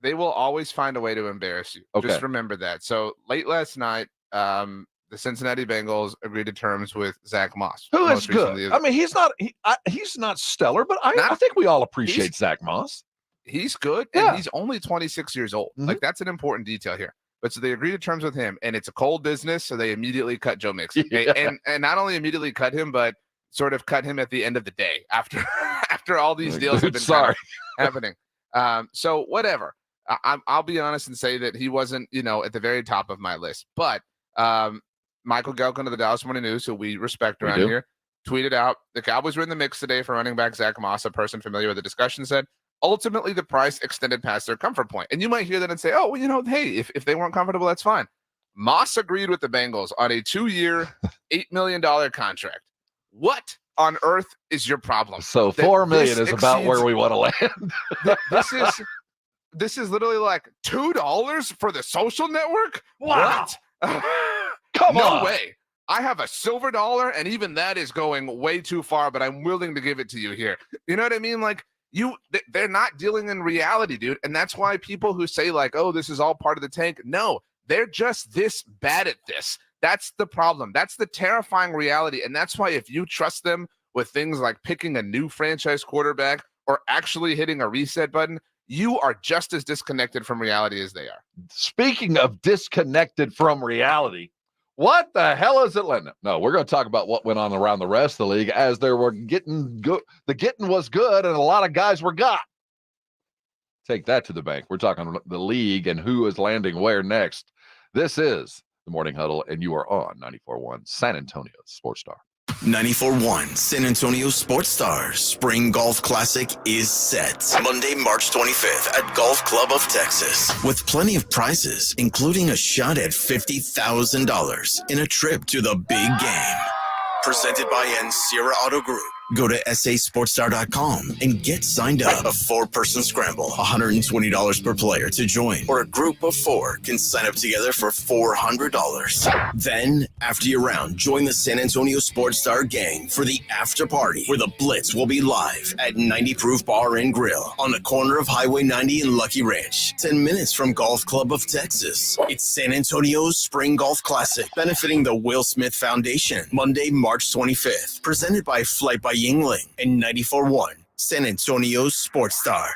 They will always find a way to embarrass you. Okay. Just remember that. So late last night, the Cincinnati Bengals agreed to terms with Zach Moss, who is good. I mean, he's not stellar, but I think we all appreciate Zach Moss. He's good, and he's only 26 years old. Like that's an important detail here. But so they agreed to terms with him, and it's a cold business, so they immediately cut Joe Mixon. Okay? And not only immediately cut him, but sort of cut him at the end of the day after all these deals have been happening. So whatever. I'll be honest and say that he wasn't, at the very top of my list. But Michael Gelkin of the Dallas Morning News, who we respect around here, tweeted out, the Cowboys were in the mix today for running back Zach Moss. A person familiar with the discussion said, ultimately, the price extended past their comfort point. And you might hear that and say, oh, well, hey, if they weren't comfortable, that's fine. Moss agreed with the Bengals on a 2-year, $8 million contract. What on earth is your problem? So $4 million is about where we want to land. This is literally like $2 for the social network? Wow. What? Come on. No way. I have a silver dollar, and even that is going way too far, but I'm willing to give it to you here. You know what I mean? Like, they're not dealing in reality, dude. And that's why people who say like, oh, this is all part of the tank. No, they're just this bad at this. That's the problem. That's the terrifying reality. And that's why if you trust them with things like picking a new franchise quarterback or actually hitting a reset button, you are just as disconnected from reality as they are. Speaking of disconnected from reality, what the hell is Atlanta? No, we're going to talk about what went on around the rest of the league as there were getting good. The getting was good, and a lot of guys were got. Take that to the bank. We're talking the league and who is landing where next. This is the Morning Huddle, and you are on 94.1 San Antonio Sports Star. 94.1 San Antonio Sports Star Spring Golf Classic is set Monday, March 25th at Golf Club of Texas with plenty of prizes, including a shot at $50,000 in a trip to the big game. Presented by Sierra Auto Group. Go to sasportstar.com and get signed up. A 4-person scramble, $120 per player to join, or a group of 4 can sign up together for $400. Then, after your round, join the San Antonio Sports Star gang for the after party, where the Blitz will be live at 90 Proof Bar and Grill on the corner of Highway 90 and Lucky Ranch, 10 minutes from Golf Club of Texas. It's San Antonio's Spring Golf Classic, benefiting the Will Smith Foundation, Monday, March 25th, presented by Flight by Yingling and 94.1 San Antonio's Sports Star.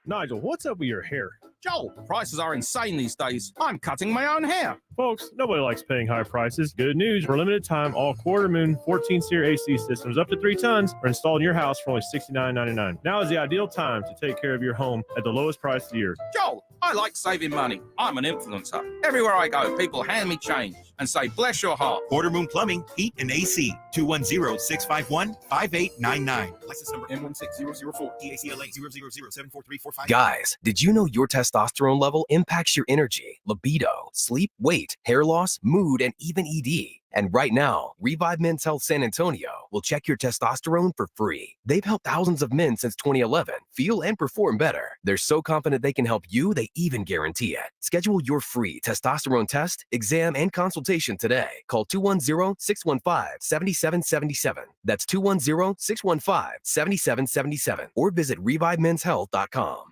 Nigel, what's up with your hair? Joel, prices are insane these days. I'm cutting my own hair. Folks, nobody likes paying high prices. Good news, for a limited time, all quarter moon 14-seer AC systems up to 3 tons are installed in your house for only $69.99. Now is the ideal time to take care of your home at the lowest price of the year. Joel, I like saving money. I'm an influencer. Everywhere I go, people hand me change and say, bless your heart. Quarter Moon Plumbing, Heat, and AC. 210-651-5899. License number M16004. DACLA 000743445. Guys, did you know your testosterone level impacts your energy, libido, sleep, weight, hair loss, mood, and even ED? And right now, Revive Men's Health San Antonio will check your testosterone for free. They've helped thousands of men since 2011 feel and perform better. They're so confident they can help you, they even guarantee it. Schedule your free testosterone test, exam, and consultation today. Call 210-615-7777. That's 210-615-7777. Or visit ReviveMen'sHealth.com.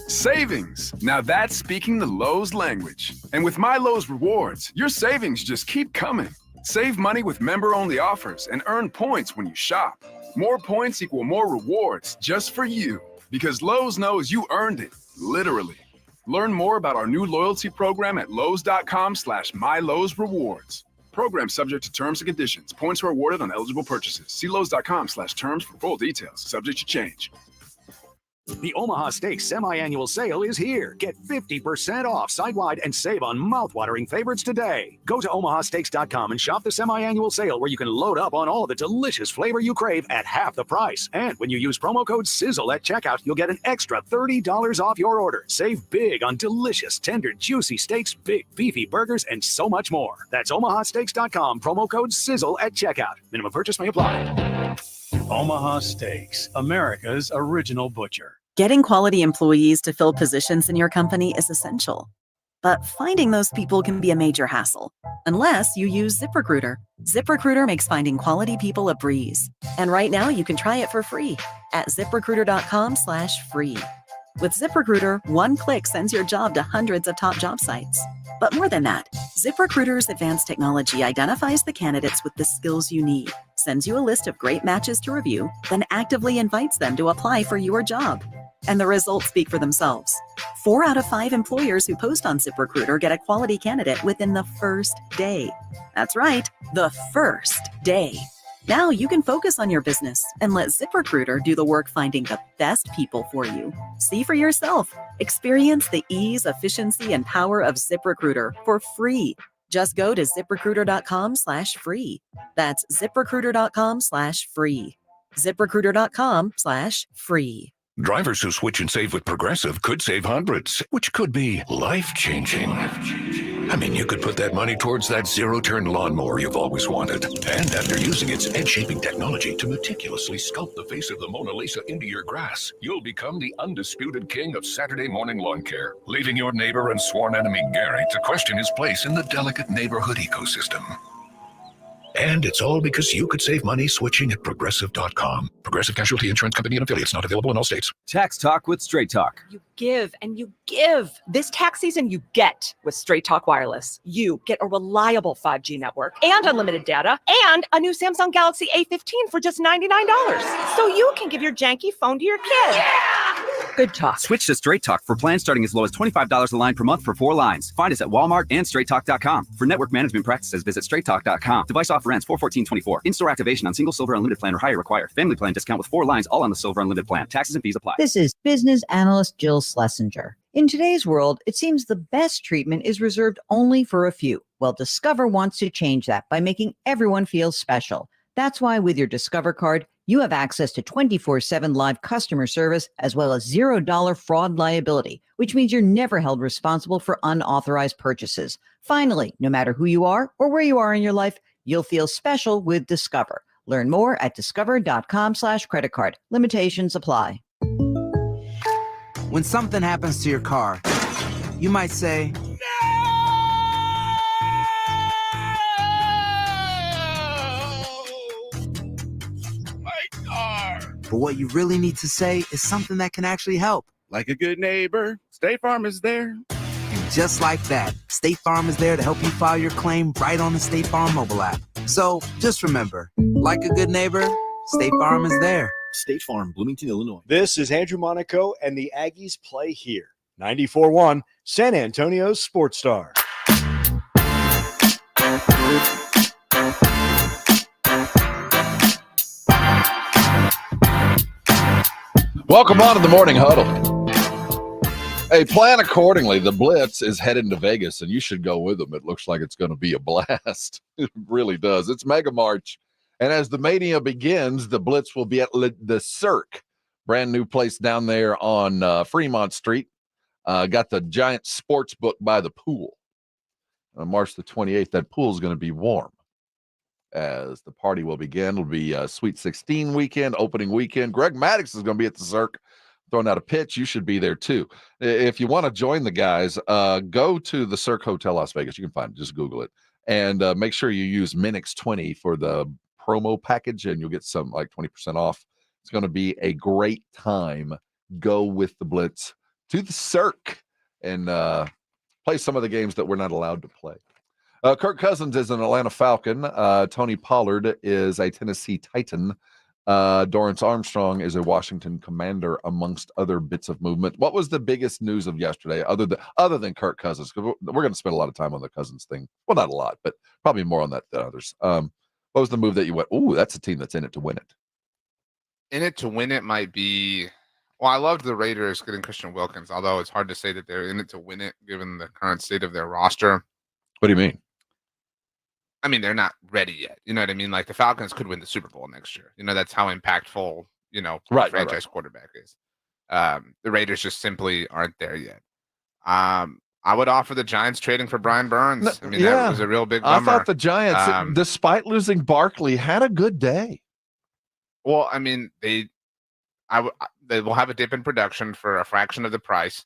Savings. Now that's speaking the Lowe's language. And with my Lowe's rewards, your savings just keep coming. Save money with member-only offers and earn points when you shop. More points equal more rewards just for you. Because Lowe's knows you earned it, literally. Learn more about our new loyalty program at Lowe's.com/MyLowe'sRewards. Program subject to terms and conditions. Points are awarded on eligible purchases. See Lowe's.com/terms for full details. Subject to change. The Omaha Steaks semi-annual sale is here. Get 50% off site-wide and save on mouth-watering favorites today. Go to omahasteaks.com and shop the semi-annual sale where you can load up on all the delicious flavor you crave at half the price. And when you use promo code SIZZLE at checkout, you'll get an extra $30 off your order. Save big on delicious, tender, juicy steaks, big, beefy burgers, and so much more. That's omahasteaks.com, promo code SIZZLE at checkout. Minimum purchase may apply. Omaha Steaks, America's original butcher. Getting quality employees to fill positions in your company is essential. But finding those people can be a major hassle, unless you use ZipRecruiter. ZipRecruiter makes finding quality people a breeze. And right now you can try it for free at ZipRecruiter.com/free. With ZipRecruiter, one click sends your job to hundreds of top job sites. But more than that, ZipRecruiter's advanced technology identifies the candidates with the skills you need, sends you a list of great matches to review, then actively invites them to apply for your job. And the results speak for themselves. 4 out of 5 employers who post on ZipRecruiter get a quality candidate within the first day. That's right, the first day. Now you can focus on your business and let ZipRecruiter do the work finding the best people for you. See for yourself. Experience the ease, efficiency, and power of ZipRecruiter for free. Just go to ZipRecruiter.com/free. That's ZipRecruiter.com/free. ZipRecruiter.com/free. Drivers who switch and save with Progressive could save hundreds, which could be life-changing. I mean, you could put that money towards that zero-turn lawnmower you've always wanted. And after using its edge-shaping technology to meticulously sculpt the face of the Mona Lisa into your grass, you'll become the undisputed king of Saturday morning lawn care, leaving your neighbor and sworn enemy Gary to question his place in the delicate neighborhood ecosystem. And it's all because you could save money switching at Progressive.com. Progressive Casualty Insurance Company and affiliates, not available in all states. Tax Talk with Straight Talk. You give and you give. This tax season, you get with Straight Talk Wireless. You get a reliable 5G network and unlimited data and a new Samsung Galaxy A15 for just $99. So you can give your janky phone to your kid. Yeah! Good talk. Switch to Straight Talk for plans starting as low as $25 a line per month for 4 lines. Find us at Walmart and straighttalk.com. For network management practices, visit straighttalk.com. Device offer ends 4/14/24. In-store activation on single Silver Unlimited plan or higher required. Family plan discount with 4 lines all on the Silver Unlimited plan. Taxes and fees apply. This is business analyst Jill Schlesinger. In today's world, it seems the best treatment is reserved only for a few. Well, Discover wants to change that by making everyone feel special. That's why with your Discover card, you have access to 24/7 live customer service as well as $0 fraud liability, which means you're never held responsible for unauthorized purchases. Finally, no matter who you are or where you are in your life, you'll feel special with Discover. Learn more at discover.com/credit card. Limitations apply. When something happens to your car, you might say, but what you really need to say is something that can actually help. Like a good neighbor, State Farm is there. And just like that, State Farm is there to help you file your claim right on the State Farm mobile app. So just remember, like a good neighbor, State Farm is there. State Farm, Bloomington, Illinois. This is Andrew Monaco, and the Aggies play here. 94.1, San Antonio's Sports Star. Welcome on to the Morning Huddle. Hey, plan accordingly. The Blitz is heading to Vegas, and you should go with them. It looks like it's going to be a blast. It really does. It's Mega March. And as the mania begins, the Blitz will be at the Cirque, brand new place down there on Fremont Street. Got the giant sports book by the pool. On March the 28th, that pool is going to be warm as the party will begin. It'll be Sweet 16 weekend, opening weekend. Greg Maddux is going to be at the Cirque throwing out a pitch. You should be there too. If you want to join the guys, go to the Cirque Hotel Las Vegas. You can find it. Just Google it. And make sure you use Minix20 for the promo package, and you'll get some like 20% off. It's going to be a great time. Go with the Blitz to the Cirque and play some of the games that we're not allowed to play. Kirk Cousins is an Atlanta Falcon. Tony Pollard is a Tennessee Titan. Dorrance Armstrong is a Washington Commander, amongst other bits of movement. What was the biggest news of yesterday, other than Kirk Cousins? Because we're going to spend a lot of time on the Cousins thing. Well, not a lot, but probably more on that than others. What was the move that you went, ooh, that's a team that's in it to win it? In it to win it might be, well, I loved the Raiders getting Christian Wilkins, although it's hard to say that they're in it to win it given the current state of their roster. What do you mean? I mean, they're not ready yet. You know what I mean? Like the Falcons could win the Super Bowl next year. You know, that's how impactful, franchise quarterback is. The Raiders just simply aren't there yet. I would offer the Giants trading for Brian Burns. I mean, that was a real big bummer. I thought the Giants, despite losing Barkley, had a good day. Well, I mean, they will have a dip in production for a fraction of the price.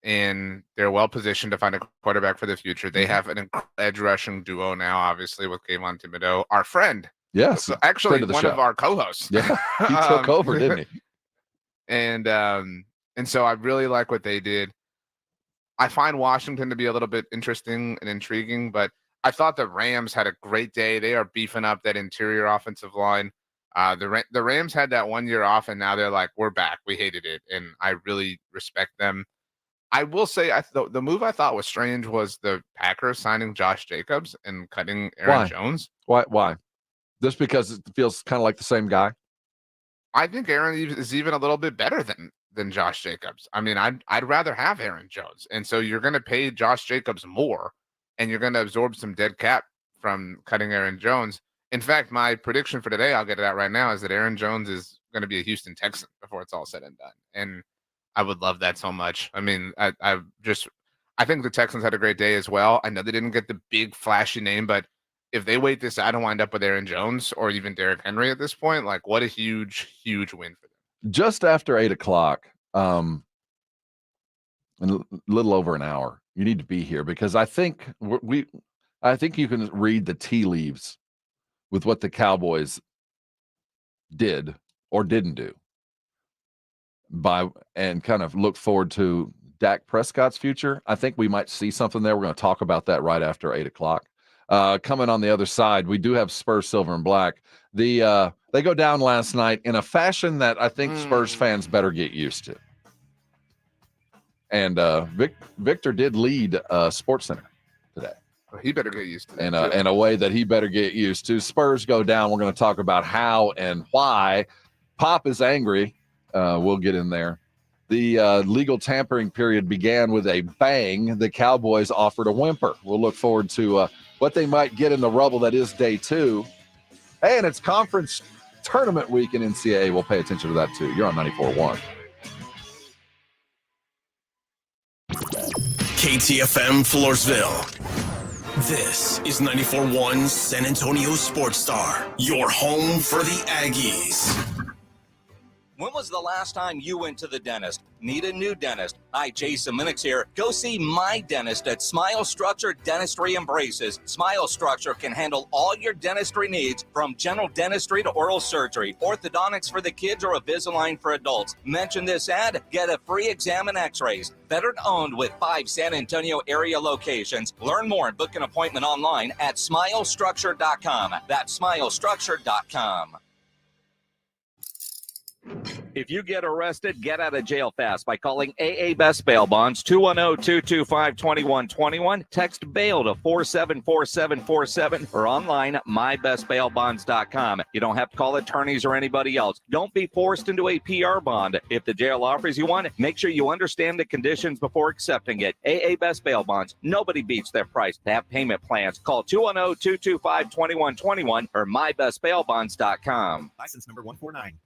And they're well positioned to find a quarterback for the future. They have an edge rushing duo now, obviously, with Kayvon Thibodeau, our friend. Yes. So actually, one of our co-hosts. Yeah. He took over, didn't he? And so I really like what they did. I find Washington to be a little bit interesting and intriguing, but I thought the Rams had a great day. They are beefing up that interior offensive line. The Rams had that 1 year off, and now they're like, we're back. We hated it. And I really respect them. I will say the move I thought was strange was the Packers signing Josh Jacobs and cutting Aaron Jones. Why? Just because it feels kind of like the same guy? I think Aaron is even a little bit better than Josh Jacobs. I mean, I'd rather have Aaron Jones. And so you're going to pay Josh Jacobs more, and you're going to absorb some dead cap from cutting Aaron Jones. In fact, my prediction for today, I'll get it out right now, is that Aaron Jones is going to be a Houston Texan before it's all said and done. And I would love that so much. I mean, I think the Texans had a great day as well. I know they didn't get the big flashy name, but if they wait this out and wind up with Aaron Jones or even Derrick Henry at this point, like what a huge, huge win for them. Just after 8:00, a little over an hour, you need to be here because I think you can read the tea leaves with what the Cowboys did or didn't do. And kind of look forward to Dak Prescott's future. I think we might see something there. We're going to talk about that right after 8:00. Coming on the other side, we do have Spurs Silver and Black. They go down last night in a fashion that I think Spurs fans better get used to. And Victor did lead Sports Center today. Well, he better get used to it. In a way that he better get used to. Spurs go down. We're going to talk about how and why. Pop is angry. We'll get in there. The legal tampering period began with a bang. The Cowboys offered a whimper. We'll look forward to what they might get in the rubble that is day 2. Hey, and it's conference tournament week in NCAA. We'll pay attention to that too. You're on 94.1. KTFM Floresville. This is 94.1 San Antonio Sports Star, your home for the Aggies. When was the last time you went to the dentist? Need a new dentist? Hi, Jason Minix here. Go see my dentist at Smile Structure Dentistry and Braces. Smile Structure can handle all your dentistry needs, from general dentistry to oral surgery, orthodontics for the kids, or Invisalign for adults. Mention this ad, get a free exam and x-rays. Veteran owned with 5 San Antonio area locations. Learn more and book an appointment online at smilestructure.com. That's smilestructure.com. If you get arrested, get out of jail fast by calling AA Best Bail Bonds, 210-225-2121. Text bail to 474747 or online mybestbailbonds.com. You don't have to call attorneys or anybody else. Don't be forced into a PR bond. If the jail offers you one, make sure you understand the conditions before accepting it. AA Best Bail Bonds. Nobody beats their price to have payment plans. Call 210-225-2121 or mybestbailbonds.com. License number 149.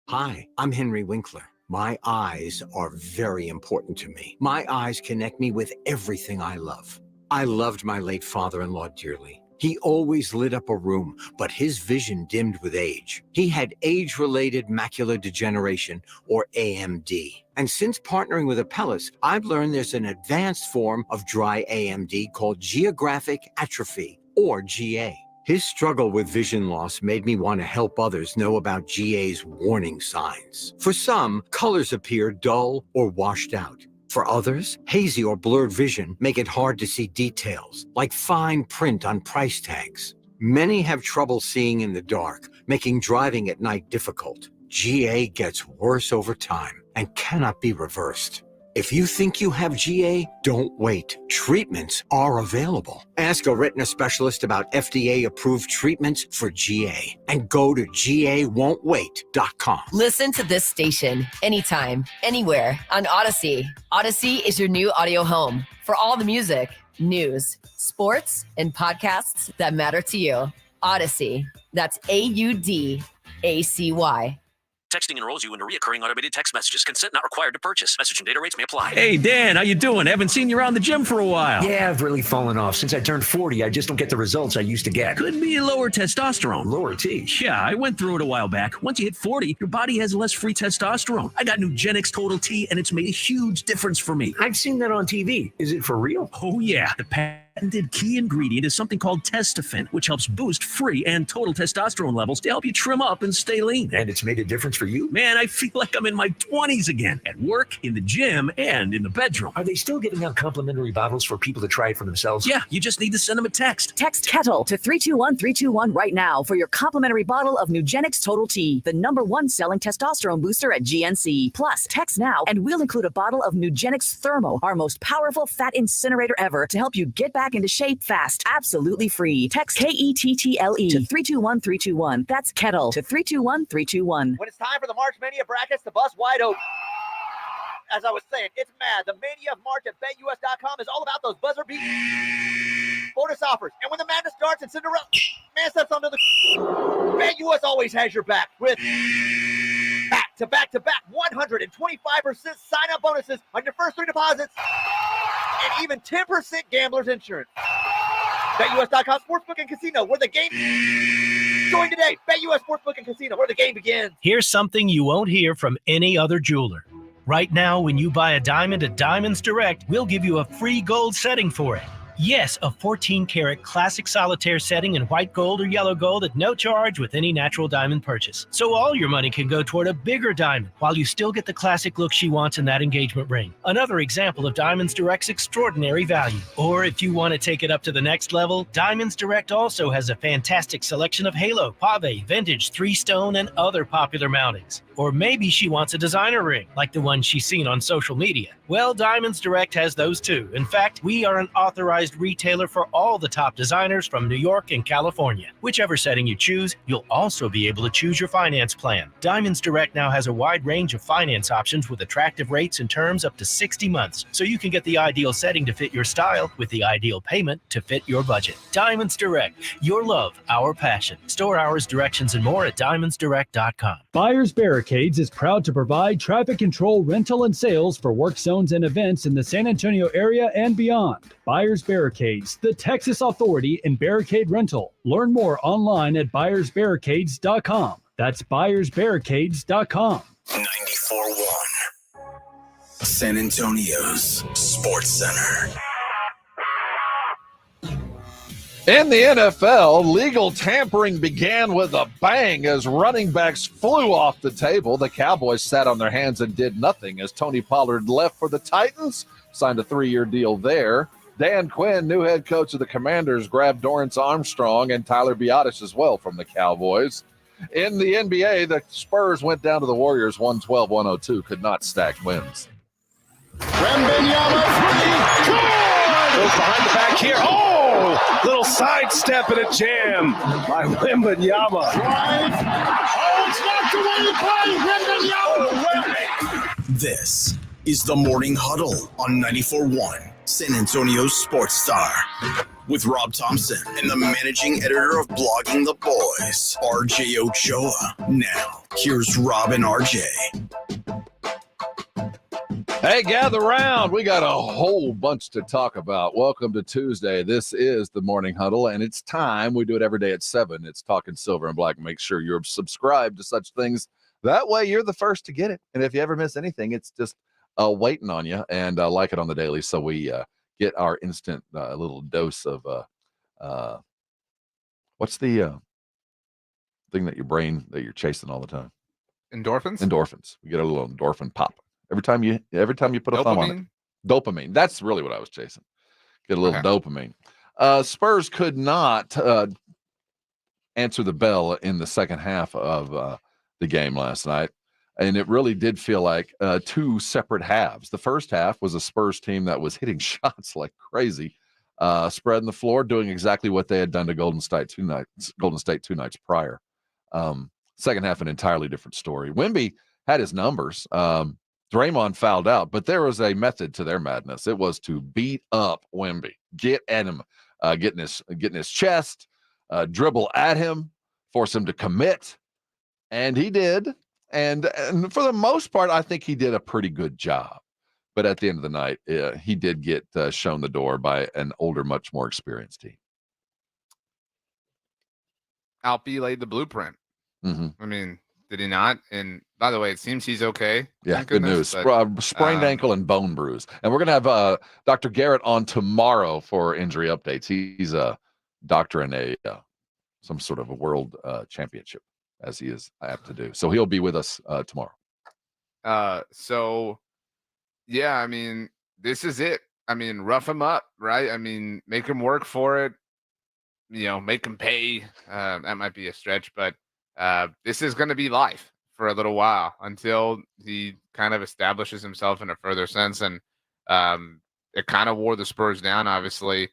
Hi, I'm Henry Winkler. My eyes are very important to me. My eyes connect me with everything I love. I loved my late father-in-law dearly. He always lit up a room, but his vision dimmed with age. He had age-related macular degeneration, or AMD. And since partnering with Apellis, I've learned there's an advanced form of dry AMD called geographic atrophy, or GA. His struggle with vision loss made me want to help others know about GA's warning signs. For some, colors appear dull or washed out. For others, hazy or blurred vision make it hard to see details, like fine print on price tags. Many have trouble seeing in the dark, making driving at night difficult. GA gets worse over time and cannot be reversed. If you think you have GA, don't wait. Treatments are available. Ask a retina specialist about FDA-approved treatments for GA and go to GAWon'tWait.com. Listen to this station anytime, anywhere on Odyssey. Odyssey is your new audio home for all the music, news, sports, and podcasts that matter to you. Odyssey. That's AUDACY. Texting enrolls you into recurring automated text messages. Consent not required to purchase. Message and data rates may apply. Hey, Dan, how you doing? Haven't seen you around the gym for a while. Yeah, I've really fallen off. Since I turned 40, I just don't get the results I used to get. Could be lower testosterone. Lower T? Yeah, I went through it a while back. Once you hit 40, your body has less free testosterone. I got Nugenix Total T, and it's made a huge difference for me. I've seen that on TV. Is it for real? Oh, yeah. The patented key ingredient is something called Testofen, which helps boost free and total testosterone levels to help you trim up and stay lean. And it's made a difference for you? Man, I feel like I'm in my 20s again, at work, in the gym, and in the bedroom. Are they still giving out complimentary bottles for people to try it for themselves? Yeah, you just need to send them a text. Text KETTLE to 321-321 right now for your complimentary bottle of Nugenix Total T, the #1 selling testosterone booster at GNC. Plus, text now and we'll include a bottle of Nugenix Thermo, our most powerful fat incinerator ever, to help you get back into shape fast, absolutely free. Text KETTLE to 321-321. That's KETTLE to 321-321. When it's time for the March Mania brackets to bust wide open. As I was saying, it's mad. The Mania of March at BetUS.com is all about those buzzer beat bonus offers. And when the madness starts and Cinderella man steps onto the BetUS always has your back with back-to-back 125% sign-up bonuses on your first 3 deposits and even 10% gambler's insurance. BetUS.com Sportsbook and Casino, where the game... Join today. BetUS Sportsbook and Casino, where the game begins. Here's something you won't hear from any other jeweler. Right now, when you buy a diamond at Diamonds Direct, we'll give you a free gold setting for it. Yes, a 14-karat classic solitaire setting in white gold or yellow gold at no charge with any natural diamond purchase. So all your money can go toward a bigger diamond while you still get the classic look she wants in that engagement ring. Another example of Diamonds Direct's extraordinary value. Or if you want to take it up to the next level, Diamonds Direct also has a fantastic selection of halo, pave, vintage, 3-stone, and other popular mountings. Or maybe she wants a designer ring, like the one she's seen on social media. Well, Diamonds Direct has those too. In fact, we are an authorized retailer for all the top designers from New York and California. Whichever setting you choose, you'll also be able to choose your finance plan. Diamonds Direct now has a wide range of finance options with attractive rates and terms up to 60 months, so you can get the ideal setting to fit your style with the ideal payment to fit your budget. Diamonds Direct, your love, our passion. Store hours, directions, and more at diamondsdirect.com. Buyers Barricades is proud to provide traffic control, rental, and sales for work zones and events in the San Antonio area and beyond. Buyers Barricades, the Texas authority in barricade rental. Learn more online at buyersbarricades.com. That's buyersbarricades.com. 94.1 San Antonio's Sports Center. In the NFL, legal tampering began with a bang as running backs flew off the table. The Cowboys sat on their hands and did nothing as Tony Pollard left for the Titans, signed a 3-year deal there. Dan Quinn, new head coach of the Commanders, grabbed Dorrance Armstrong and Tyler Biadasz as well from the Cowboys. In the NBA, the Spurs went down to the Warriors 112-102, could not stack wins. Wembanyama three, good! Goes behind the back here. Oh, little sidestep and a jam by Wembanyama. Drive. Oh, it's knocked away by Wembanyama. This is the Morning Huddle on 94.1 San Antonio Sports Star with Rob Thompson and the managing editor of Blogging the Boys, RJ Ochoa. Now, here's Rob and RJ. Hey, gather round. We got a whole bunch to talk about. Welcome to Tuesday. This is the Morning Huddle, and it's time. We do it every day at 7. It's Talking Silver and Black. Make sure you're subscribed to such things. That way, you're the first to get it. And if you ever miss anything, it's just waiting on you. And like it on the daily, so we get our instant little dose of what's the thing that your brain that you're chasing all the time? Endorphins. Endorphins. We get a little endorphin pop. Every time you put a thumb on it. Dopamine. That's really what I was chasing. Get a little dopamine. Spurs could not answer the bell in the second half of the game last night. And it really did feel like two separate halves. The first half was a Spurs team that was hitting shots like crazy, spreading the floor, doing exactly what they had done to Golden State 2 nights prior. Second half, an entirely different story. Wemby had his numbers. Draymond fouled out, but there was a method to their madness. It was to beat up Wemby, get at him, get in his chest, dribble at him, force him to commit, and he did. And for the most part, I think he did a pretty good job. But at the end of the night, he did get shown the door by an older, much more experienced team. Alpi laid the blueprint. Mm-hmm. I mean, did he not? And by the way, it seems he's okay. Yeah, good news. Sprained ankle and bone bruise. And we're going to have Dr. Garrett on tomorrow for injury updates. He's a doctor in some sort of a world championship, as he is apt to do. So he'll be with us tomorrow. So, yeah, I mean, this is it. I mean, rough him up, right? I mean, make him work for it. Make him pay. That might be a stretch, but this is going to be life for a little while until he kind of establishes himself in a further sense. And it kind of wore the Spurs down, obviously.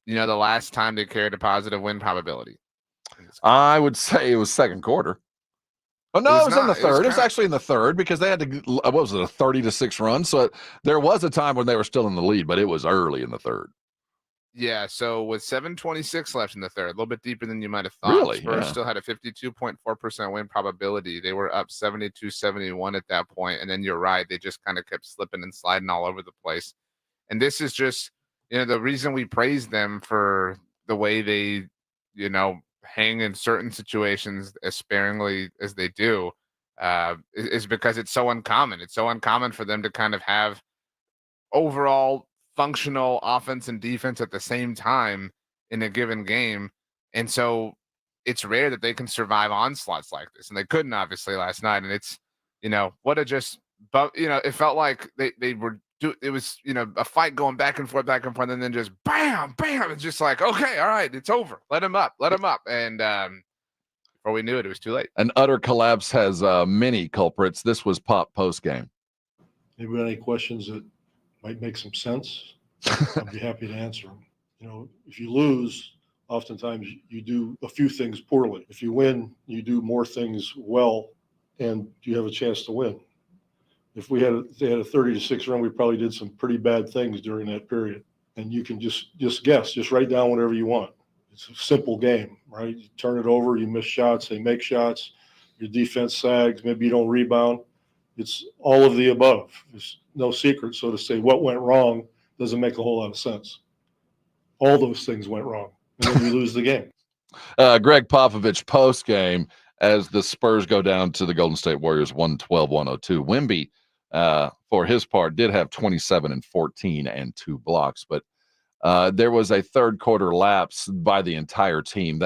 The last time they carried a positive win probability. I would say it was second quarter. Oh, no, it was in the third. It was actually in the third because they had to, what was it, a 30-6 run? So there was a time when they were still in the lead, but it was early in the third. Yeah, so with 7:26 left in the third, a little bit deeper than you might have thought. Really? Spurs still had a 52.4% win probability. They were up 72-71 at that point, and then you're right, they just kind of kept slipping and sliding all over the place. And this is just, the reason we praise them for the way they, hang in certain situations as sparingly as they do, is because it's so uncommon. It's so uncommon for them to kind of have overall functional offense and defense at the same time in a given game. And so it's rare that they can survive onslaughts like this. And they couldn't, obviously, last night. And it's, it felt like they were it was, a fight going back and forth, and then just bam, bam. It's just like, okay, all right, it's over. Let him up. And before we knew it, it was too late. An utter collapse has many culprits. This was Pop post game. Anybody have any questions that might make some sense? I'd be happy to answer them. You know, if you lose, oftentimes you do a few things poorly. If you win, you do more things well, and you have a chance to win. If they had a 30-6 run, we probably did some pretty bad things during that period. And you can just guess, just write down whatever you want. It's a simple game, right? You turn it over, you miss shots, they make shots, your defense sags, maybe you don't rebound. It's all of the above. There's no secret. So to say what went wrong doesn't make a whole lot of sense. All those things went wrong, and then you lose the game. Greg Popovich post game as the Spurs go down to the Golden State Warriors 112-102. Wemby, for his part, did have 27 and 14 and 2 blocks, but there was a third quarter lapse by the entire team.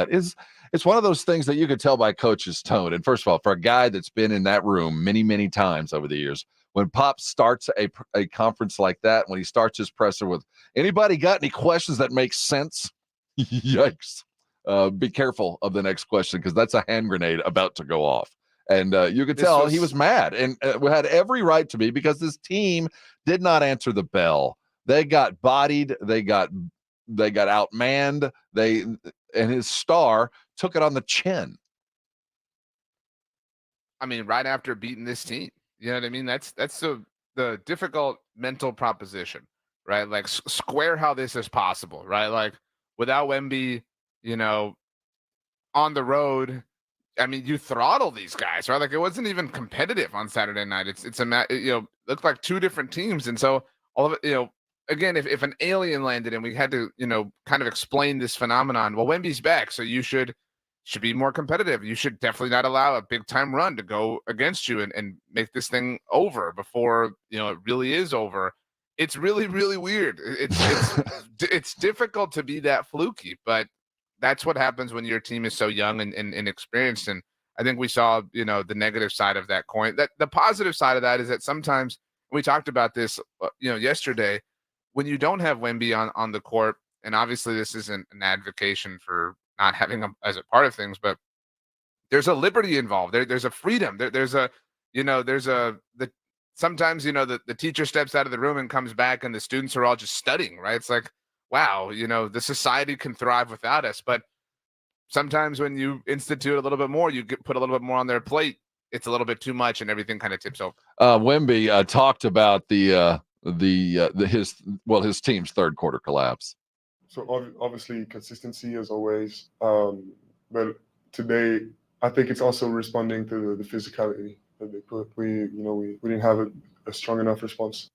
It's one of those things that you could tell by coach's tone. And first of all, for a guy that's been in that room many, many times over the years, when Pop starts a conference like that, when he starts his presser with, anybody got any questions that make sense? Yikes. Be careful of the next question, because that's a hand grenade about to go off. And you could tell he was mad, and had every right to be, because this team did not answer the bell. They got bodied. They got outmanned. And his star took it on the chin. I mean, right after beating this team, you know what I mean? That's the difficult mental proposition, right? Like square how this is possible, right? Like without Wemby, you know, on the road, I mean, you throttle these guys, right? Like it wasn't even competitive on Saturday night. Looked like two different teams, and so all of it, you know. Again, if an alien landed and we had to, you know, kind of explain this phenomenon, well, Wemby's back, so you should be more competitive. You should definitely not allow a big time run to go against you and make this thing over before, you know, it really is over. It's really, really weird. It's difficult to be that fluky, but that's what happens when your team is so young and inexperienced. And I think we saw, you know, the negative side of that coin. That the positive side of that is that sometimes, we talked about this, you know, yesterday, when you don't have Wemby on the court, and obviously this isn't an advocation for not having him as a part of things, but there's a liberty involved. There's a freedom. Sometimes, you know, the teacher steps out of the room and comes back and the students are all just studying, right? It's like, wow, you know, the society can thrive without us. But sometimes when you institute a little bit more, put a little bit more on their plate, it's a little bit too much and everything kind of tips over. Wemby talked about his team's third quarter collapse. So obviously consistency as always, but today I think it's also responding to the physicality that they put. We didn't have a strong enough response.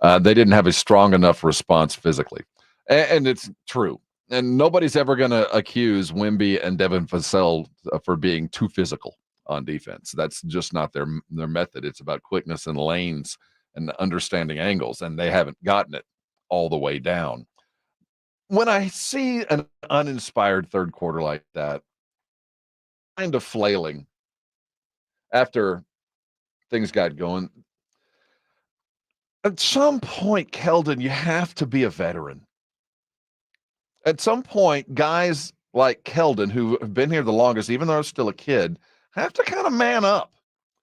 They didn't have a strong enough response physically, and it's true. And nobody's ever going to accuse Wemby and Devin Vassell for being too physical on defense. That's just not their method. It's about quickness and lanes and understanding angles, and they haven't gotten it all the way down. When I see an uninspired third quarter like that, kind of flailing after things got going, at some point, Keldon, you have to be a veteran. At some point, guys like Keldon, who have been here the longest, even though they're still a kid, have to kind of man up.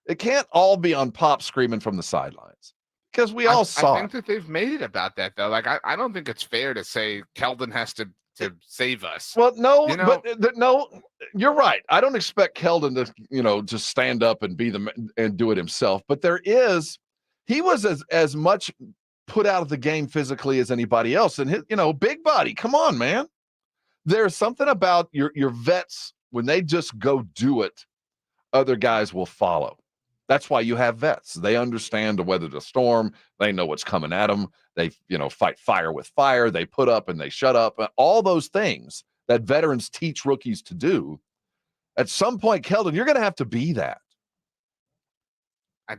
It can't all be on Pop screaming from the sidelines, because we all saw I think that they've made it about that, though. Like, I don't think it's fair to say Keldon has to save us. Well, no, you know? but no, you're right. I don't expect Keldon to, just stand up and and do it himself. But he was as much put out of the game physically as anybody else. And big body. Come on, man. There's something about your vets, when they just go do it, other guys will follow. That's why you have vets. They understand to weather the storm. They know what's coming at them. They, fight fire with fire. They put up and they shut up. All those things that veterans teach rookies to do. At some point, Keldon, you're going to have to be that. I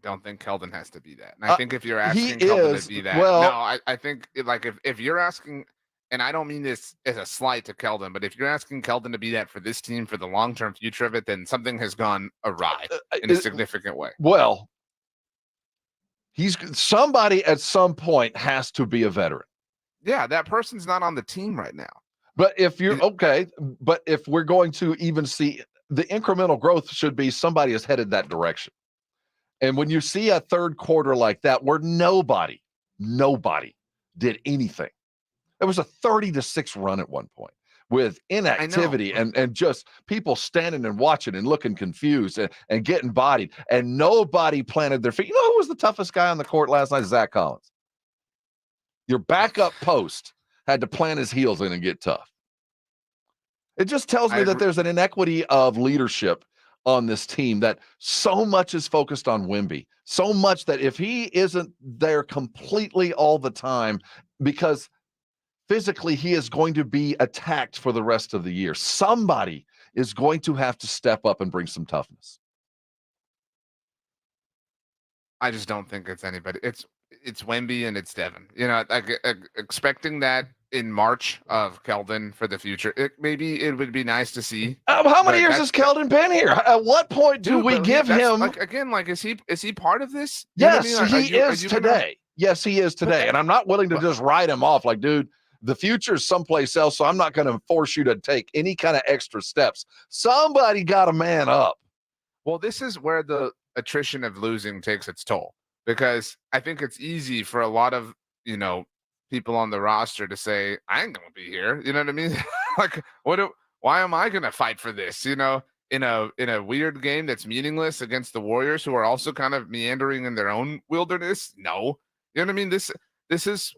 don't think Keldon has to be that. And I think if you're asking Keldon to be that, I think if you're asking, and I don't mean this as a slight to Keldon, but if you're asking Keldon to be that for this team for the long-term future of it, then something has gone awry in a significant way. Well, somebody at some point has to be a veteran. Yeah, that person's not on the team right now. But if you're but if we're going to even see the incremental growth should be somebody is headed that direction. And when you see a third quarter like that, where nobody did anything, it was a 30-6 run at one point with inactivity and just people standing and watching and looking confused and getting bodied, and nobody planted their feet. You know who was the toughest guy on the court last night? Zach Collins. Your backup post had to plant his heels in and get tough. It just tells me that there's an inequity of leadership on this team, that so much is focused on Wemby, so much that if he isn't there completely all the time, because physically he is going to be attacked for the rest of the year, somebody is going to have to step up and bring some toughness. I just don't think it's anybody. It's Wemby and it's Devin. You know, like expecting that in March of Keldon for the future. Maybe it would be nice to see. How many years has Keldon been here? At what point do we give him? Like, again, like is he part of this? Yes, he is today. Yes, he is today. And I'm not willing to just write him off like, dude, the future is someplace else, so I'm not going to force you to take any kind of extra steps. Somebody got to man up. Well, this is where the attrition of losing takes its toll, because I think it's easy for a lot of, people on the roster to say, I ain't going to be here. You know what I mean? Like, why am I going to fight for this? In a weird game that's meaningless against the Warriors, who are also kind of meandering in their own wilderness. No, you know what I mean? This is,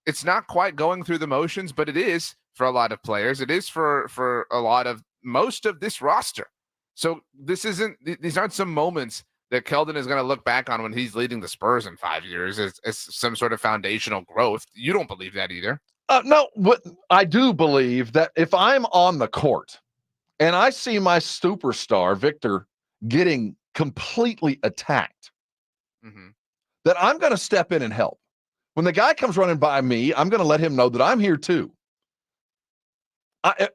it's not quite going through the motions, but it is for a lot of players. It is for a lot of most of this roster. So these aren't some moments that Keldon is going to look back on when he's leading the Spurs in 5 years as some sort of foundational growth. You don't believe that either. No, I do believe that if I'm on the court and I see my superstar, Victor, getting completely attacked, that I'm going to step in and help. When the guy comes running by me, I'm going to let him know that I'm here too.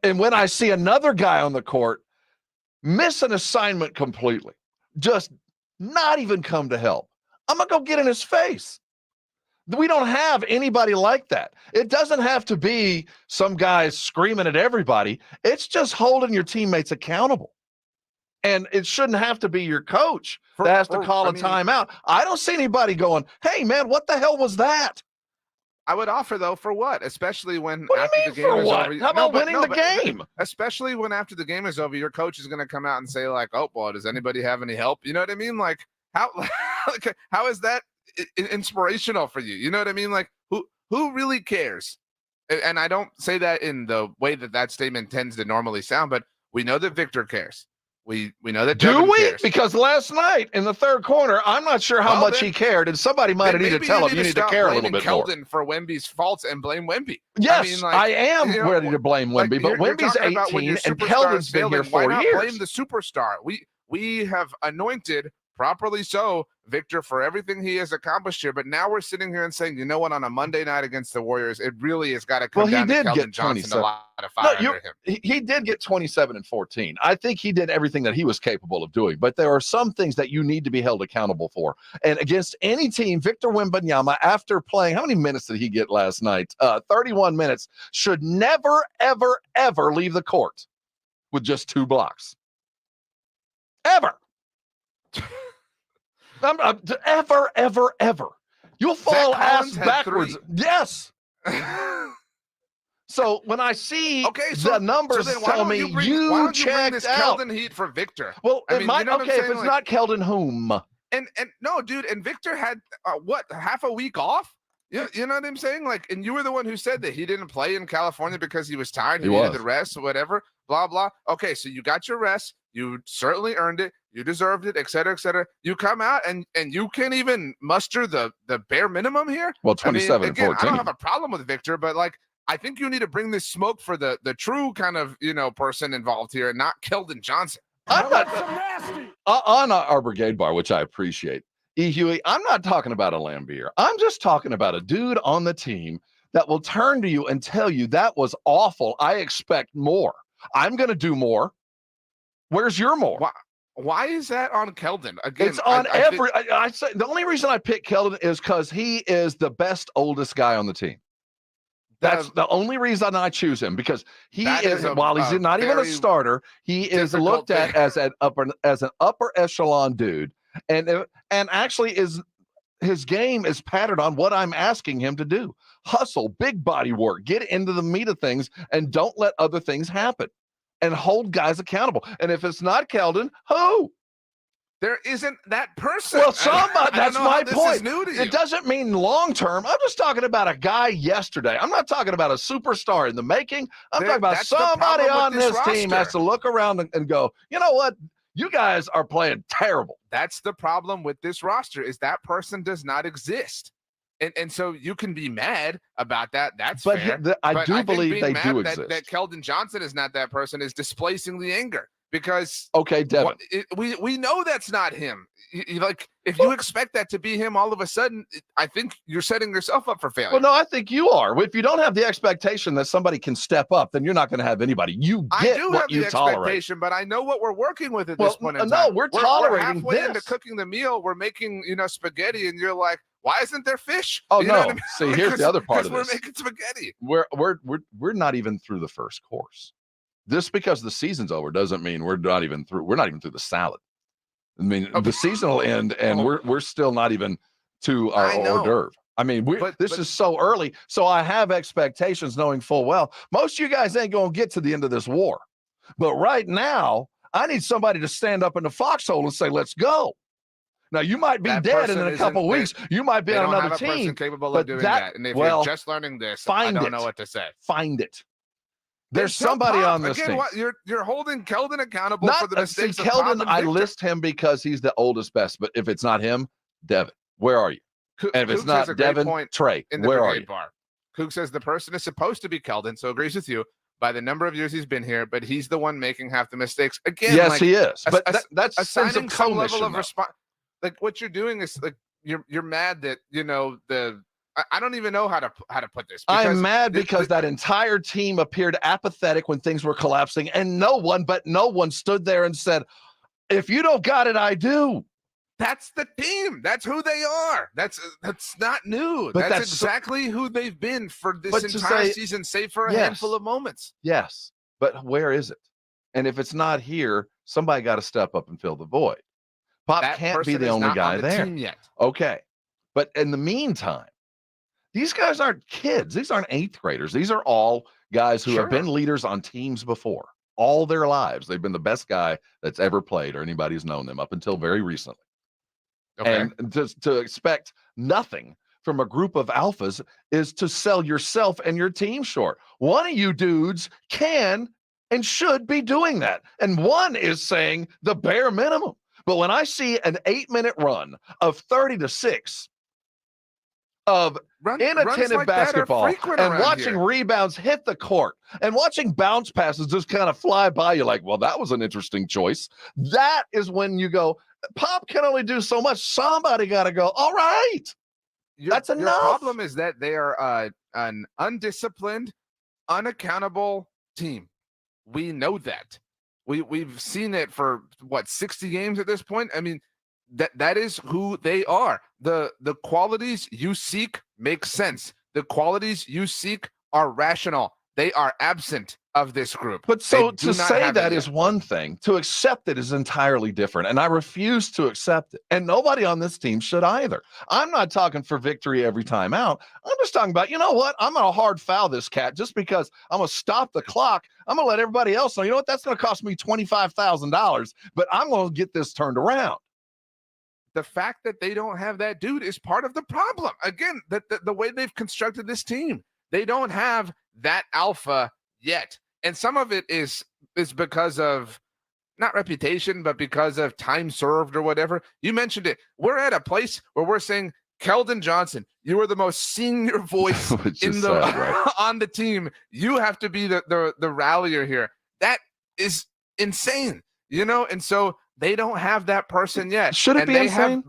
And when I see another guy on the court miss an assignment completely, just not even come to help, I'm going to go get in his face. We don't have anybody like that. It doesn't have to be some guys screaming at everybody. It's just holding your teammates accountable. And it shouldn't have to be your coach that has to call a timeout. I don't see anybody going, hey, man, what the hell was that? I would offer, though, for what? Especially when what after do you mean the game for is what? over. How about winning the game? Especially when after the game is over, your coach is going to come out and say, like, oh, well, does anybody have any help? You know what I mean? Like, how is that inspirational for you? You know what I mean? Like, who really cares? And I don't say that in the way that statement tends to normally sound, but we know that Victor cares. We know that Devin cares. Because last night in the third quarter, I'm not sure how much he cared, and somebody might have needed to tell him you need to care a little bit more. Keldon for Wemby's faults and blame Wemby. Yes, I am ready to blame Wemby, but Wemby's 18 and Keldon's been here 4 years. Why not blame the superstar? We have anointed, properly so, Victor for everything he has accomplished here, but now we're sitting here and saying, you know what, on a Monday night against the Warriors, it really has got to come down to Keldon Johnson to light a fire under him. He did get 27 and 14. I think he did everything that he was capable of doing, but there are some things that you need to be held accountable for. And against any team, Victor Wembanyama, after playing, how many minutes did he get last night? 31 minutes, should never, ever, ever leave the court with just 2 blocks. Ever. Ever. You'll fall ass backwards. 3. Yes. So when I see the numbers tell me you checked this out. Keldon heat for Victor. Well, it might, if it's not Keldon, whom? And no, dude, and Victor had half a week off? You know what I'm saying? Like, and you were the one who said that he didn't play in California because he was tired. He needed the rest or whatever, blah, blah. Okay, so you got your rest. You certainly earned it. You deserved it, et cetera, et cetera. You come out and you can't even muster the bare minimum here. Well, 27 and 14. I don't have a problem with Victor, but like, I think you need to bring this smoke for the true kind of, person involved here and not Keldon Johnson. I'm not on our brigade bar, which I appreciate. E. Huey, I'm not talking about a Lambeer. I'm just talking about a dude on the team that will turn to you and tell you that was awful. I expect more. I'm going to do more. Where's your more? Why is that on Keldon? Again, it's on I say the only reason I pick Keldon is because he is the best oldest guy on the team. That's the only reason I choose him, because he is while he's not even a starter, he is looked at as an upper echelon dude, and actually his game is patterned on what I'm asking him to do: hustle, big body work, get into the meat of things, and don't let other things happen, and hold guys accountable. And if it's not Keldon, who? There isn't that person. Well, somebody. That's my point. It doesn't mean long term. I'm just talking about a guy yesterday. I'm not talking about a superstar in the making. I'm talking about somebody on this team has to look around and go, you know what? You guys are playing terrible. That's the problem with this roster, is that person does not exist. And so you can be mad about that. That's fair. I do believe they do exist. That Keldon Johnson is not that person is displacing the anger. Because Devin, we know that's not him. Like, if you expect that to be him all of a sudden, I think you're setting yourself up for failure. Well, no, I think you are. If you don't have the expectation that somebody can step up, then you're not going to have anybody. You get what you tolerate. But I know what we're working with at this point in time. No, we're tolerating halfway this. into cooking the meal. We're making spaghetti, and you're like, why isn't there fish? Oh, you know no. what I mean? See, here's the other part of this. We're making spaghetti. We're not even through the first course. Just because the season's over doesn't mean we're not even through the salad. I mean, the season will end, and we're still not even to our hors d'oeuvre. I mean, this is so early, so I have expectations, knowing full well most of you guys ain't gonna get to the end of this war. But right now, I need somebody to stand up in the foxhole and say, "Let's go." Now, you might be dead, and in a couple of weeks, you might be on another team. Person capable of doing that. And if you're just learning this, I don't know what to say. Find it. There's somebody on this team. You're holding Keldon accountable for the mistakes of Keldon. I list him because he's the oldest best. But if it's not him, Devin, where are you? And if it's not Devin, Trey, where are you? Cook says the person is supposed to be Keldon, so agrees with you by the number of years he's been here, but he's the one making half the mistakes. Again, yes, he is. But that's assigning some level of response. Like, what you're doing is, like, you're mad that I don't even know how to put this. I'm mad because that entire team appeared apathetic when things were collapsing, and no one stood there and said, "If you don't got it, I do." That's the team. That's who they are. That's not new. But that's exactly who they've been for this entire season, save for a handful of moments. Yes, but where is it? And if it's not here, somebody got to step up and fill the void. Pop can't be the only guy there. Yet. Okay, but in the meantime, these guys aren't kids. These aren't eighth graders. These are all guys who have been leaders on teams before. All their lives, they've been the best guy that's ever played, or anybody who's known them up until very recently. Okay. And to expect nothing from a group of alphas is to sell yourself and your team short. One of you dudes can and should be doing that, and one is saying the bare minimum. But when I see an 8-minute run of 30-6 of inattentive basketball and watching rebounds hit the court and watching bounce passes just kind of fly by, you're like, well, that was an interesting choice. That is when you go, Pop can only do so much. Somebody got to go, all right, that's enough. Your problem is that they are an undisciplined, unaccountable team. We know that. We've seen it for 60 games at this point. I mean, that is who they are. The qualities you seek make sense. The qualities you seek are rational. They are absent of this group. But so to say that is one thing. To accept it is entirely different. And I refuse to accept it. And nobody on this team should either. I'm not talking for victory every time out. I'm just talking about, you know what? I'm going to hard foul this cat just because I'm going to stop the clock. I'm going to let everybody else know, you know what? That's going to cost me $25,000, but I'm going to get this turned around. The fact that they don't have that dude is part of the problem. Again, the way they've constructed this team, they don't have that alpha yet. And some of it is because of not reputation, but because of time served or whatever. You mentioned it. We're at a place where we're saying, Keldon Johnson, you are the most senior voice on the team. You have to be the rallier here. That is insane, and so they don't have that person yet. Should it be insane?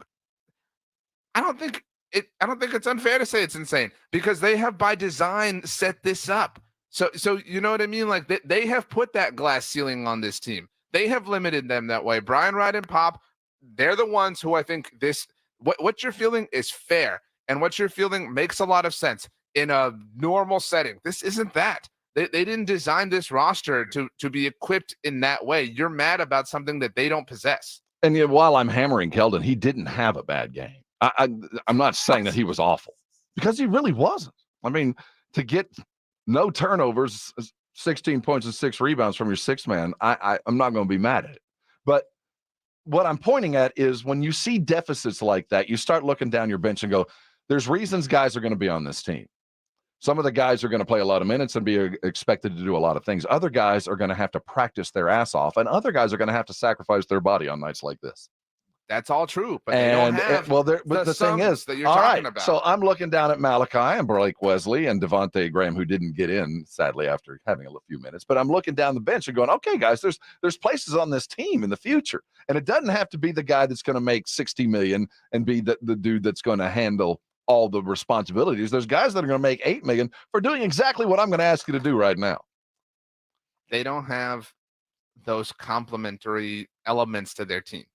I don't think it's unfair to say it's insane, because they have by design set this up. So you know what I mean? Like they have put that glass ceiling on this team. They have limited them that way. Brian Wright and Pop, they're the ones who I think what you're feeling is fair, and what you're feeling makes a lot of sense. in a normal setting. This isn't that. They didn't design this roster to be equipped in that way. You're mad about something that they don't possess. And yet, while I'm hammering Keldon, he didn't have a bad game. I'm not saying that he was awful, because he really wasn't. I mean, to get no turnovers, 16 points and 6 rebounds from your sixth man, I'm not going to be mad at it. But what I'm pointing at is when you see deficits like that, you start looking down your bench and go, there's reasons guys are going to be on this team. Some of the guys are going to play a lot of minutes and be expected to do a lot of things. Other guys are going to have to practice their ass off, and other guys are going to have to sacrifice their body on nights like this. That's all true, but they don't have but the thing is, that you're all talking right, about. so I'm looking down at Malachi and Blake Wesley and Devontae Graham, who didn't get in, sadly, after having a few minutes. But I'm looking down the bench and going, okay, guys, there's places on this team in the future. And it doesn't have to be the guy that's going to make $60 million and be the dude that's going to handle all the responsibilities. There's guys that are going to make $8 million for doing exactly what I'm going to ask you to do right now. They don't have those complementary elements to their team.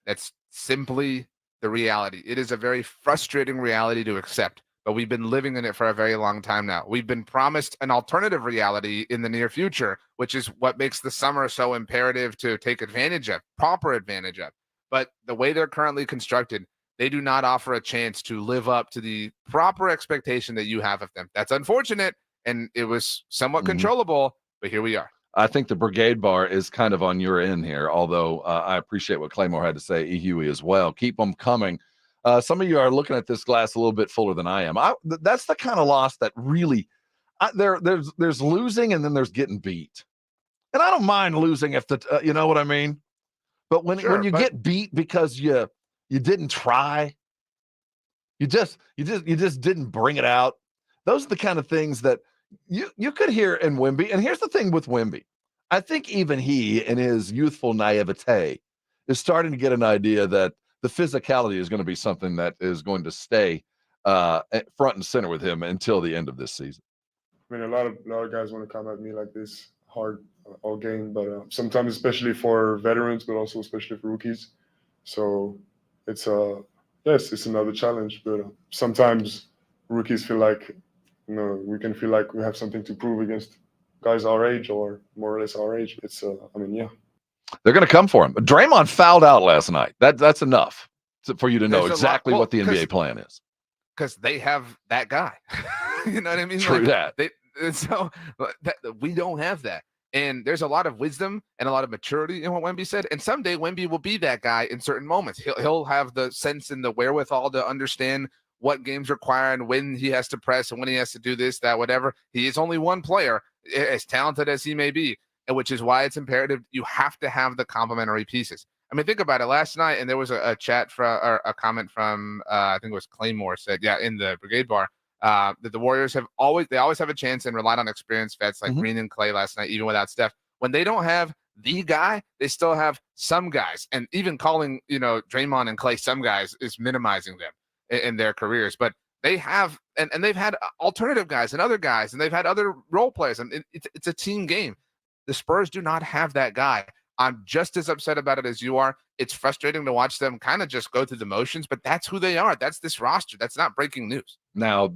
That's simply the reality. It is a very frustrating reality to accept, but we've been living in it for a very long time now. We've been promised an alternative reality in the near future, which is what makes the summer so imperative to take advantage of, proper advantage of. But the way they're currently constructed, they do not offer a chance to live up to the proper expectation that you have of them. That's unfortunate, and it was somewhat controllable, but here we are. I think the brigade bar is kind of on your end here, although I appreciate what Claymore had to say, E. Huey as well. Keep them coming. Some of you are looking at this glass a little bit fuller than I am. That's the kind of loss that really there's losing and then there's getting beat. And I don't mind losing if you know what I mean? But when you get beat because you didn't try, you just didn't bring it out. Those are the kind of things that you could hear in Wemby. And here's the thing with Wemby. I think even he, in his youthful naivete, is starting to get an idea that the physicality is going to be something that is going to stay front and center with him until the end of this season. I mean, a lot of guys want to come at me like this hard all game, but sometimes, especially for veterans, but also especially for rookies. So it's it's another challenge. But sometimes rookies feel like, we can feel like we have something to prove against guys our age or more or less our age. It's, They're going to come for him. Draymond fouled out last night. That's enough for you to know exactly what the NBA plan is. Because they have that guy. You know what I mean? True that. So we don't have that. And there's a lot of wisdom and a lot of maturity in what Wemby said. And someday Wemby will be that guy in certain moments. He'll have the sense and the wherewithal to understand what games require and when he has to press and when he has to do this, that, whatever. He is only one player, as talented as he may be, and which is why it's imperative you have to have the complementary pieces. I mean, think about it. Last night, and there was a chat or a comment from I think it was Claymore said, in the brigade bar, that the Warriors always have a chance and relied on experienced vets like Green and Clay last night, even without Steph. When they don't have the guy, they still have some guys, and even calling Draymond and Clay some guys is minimizing them in their careers. But they have and they've had alternative guys and other guys, and they've had other role players, and it's a team game. The Spurs do not have that guy. I'm just as upset about it as you are. It's frustrating to watch them kind of just go through the motions, but that's who they are. That's this roster. That's not breaking news. Now,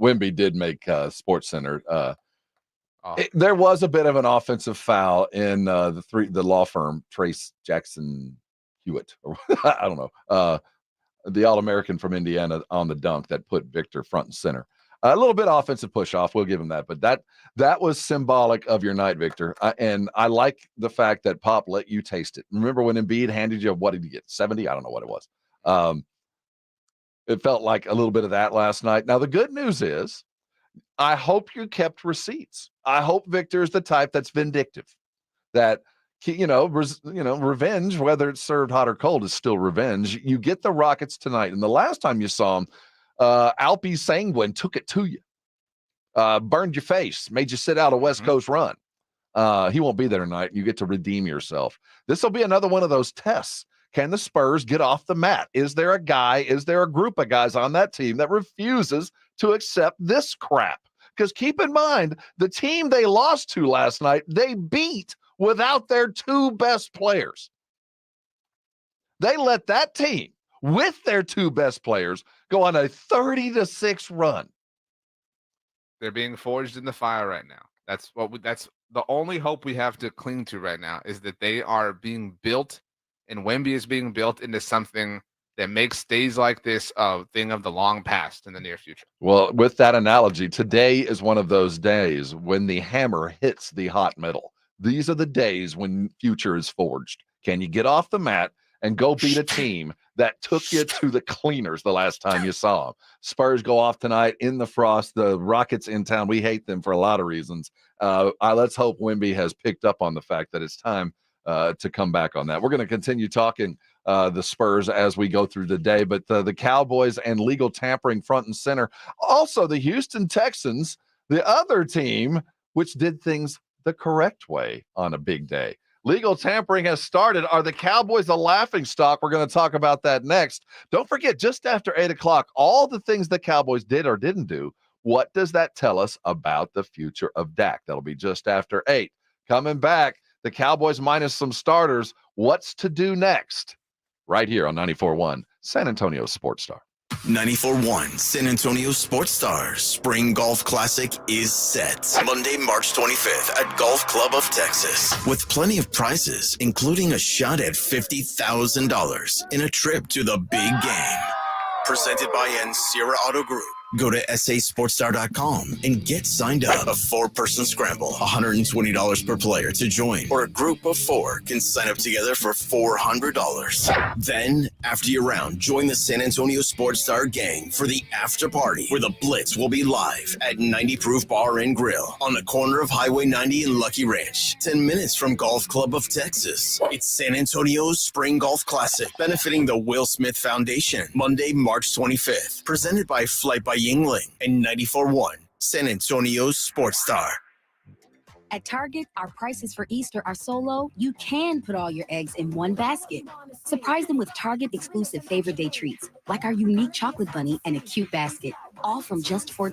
Wemby did make Sports Center. There was a bit of an offensive foul in the law firm Trace Jackson Hewitt. I don't know. The All-American from Indiana on the dunk that put Victor front and center. A little bit offensive push off. We'll give him that. But that was symbolic of your night, Victor. And I like the fact that Pop let you taste it. Remember when Embiid handed you, what did you get? 70? I don't know what it was. It felt like a little bit of that last night. Now, the good news is I hope you kept receipts. I hope Victor is the type that's vindictive, that, revenge, whether it's served hot or cold, is still revenge. You get the Rockets tonight. And the last time you saw him, Alpi Sanguine took it to you, burned your face, made you sit out a West Coast run. He won't be there tonight. You get to redeem yourself. This will be another one of those tests. Can the Spurs get off the mat? Is there a group of guys on that team that refuses to accept this crap? Because keep in mind, the team they lost to last night, they beat without their two best players. They let that team, with their two best players, go on a 30-6 run. They're being forged in the fire right now. That's the only hope we have to cling to right now, is that they are being built, and Wemby is being built into something that makes days like this a thing of the long past in the near future. Well, with that analogy, today is one of those days when the hammer hits the hot metal. These are the days when future is forged. Can you get off the mat and go beat a team that took you to the cleaners the last time you saw them? Spurs go off tonight in the frost. The Rockets in town. We hate them for a lot of reasons. Let's hope Wemby has picked up on the fact that it's time to come back on that. We're going to continue talking the Spurs as we go through the day, but the Cowboys and legal tampering front and center. Also, the Houston Texans, the other team, which did things the correct way on a big day. Legal tampering has started. Are the Cowboys a laughingstock? We're going to talk about that next. Don't forget, just after 8 o'clock, all the things the Cowboys did or didn't do. What does that tell us about the future of Dak? That'll be just after 8. Coming back, the Cowboys minus some starters. What's to do next? Right here on 94.1 San Antonio Sports Star. 94.1 San Antonio Sports Star Spring Golf Classic is set. Monday, March 25th at Golf Club of Texas. With plenty of prizes, including a shot at $50,000 in a trip to the big game. Presented by Sierra Auto Group. Go to sasportstar.com and get signed up. A 4-person scramble, $120 per player to join, or a group of 4 can sign up together for $400. Then, after your round, join the San Antonio Sports Star gang for the after party, where the Blitz will be live at 90 Proof Bar and Grill on the corner of Highway 90 and Lucky Ranch, 10 minutes from Golf Club of Texas. It's San Antonio's Spring Golf Classic, benefiting the Will Smith Foundation. Monday, March 25th, presented by Flight by Yingling and 94.1 San Antonio Sports Star. At Target, our prices for Easter are so low, you can put all your eggs in one basket. Surprise them with Target exclusive favorite day treats, like our unique chocolate bunny and a cute basket, all from just $4.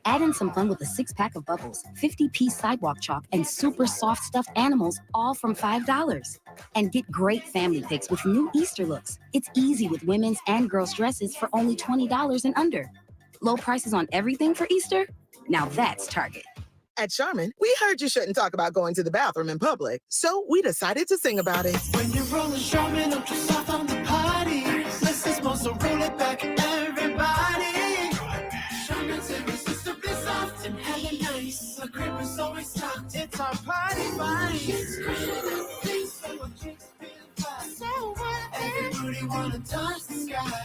Add in some fun with a 6-pack of bubbles, 50-piece sidewalk chalk, and super soft stuffed animals, all from $5. And get great family picks with new Easter looks. It's easy with women's and girls' dresses for only $20 and under. Low prices on everything for Easter? Now that's Target. At Charmin, we heard you shouldn't talk about going to the bathroom in public, so we decided to sing about it. When you're rolling Charmin, don't you stop on the party. Let's just so roll it back, everybody. Charmin's irresistibly soft and hella nice. The grip is always stocked. It's our party vibe. It's great, so a kicks feel fine. So everybody wanna touch the sky.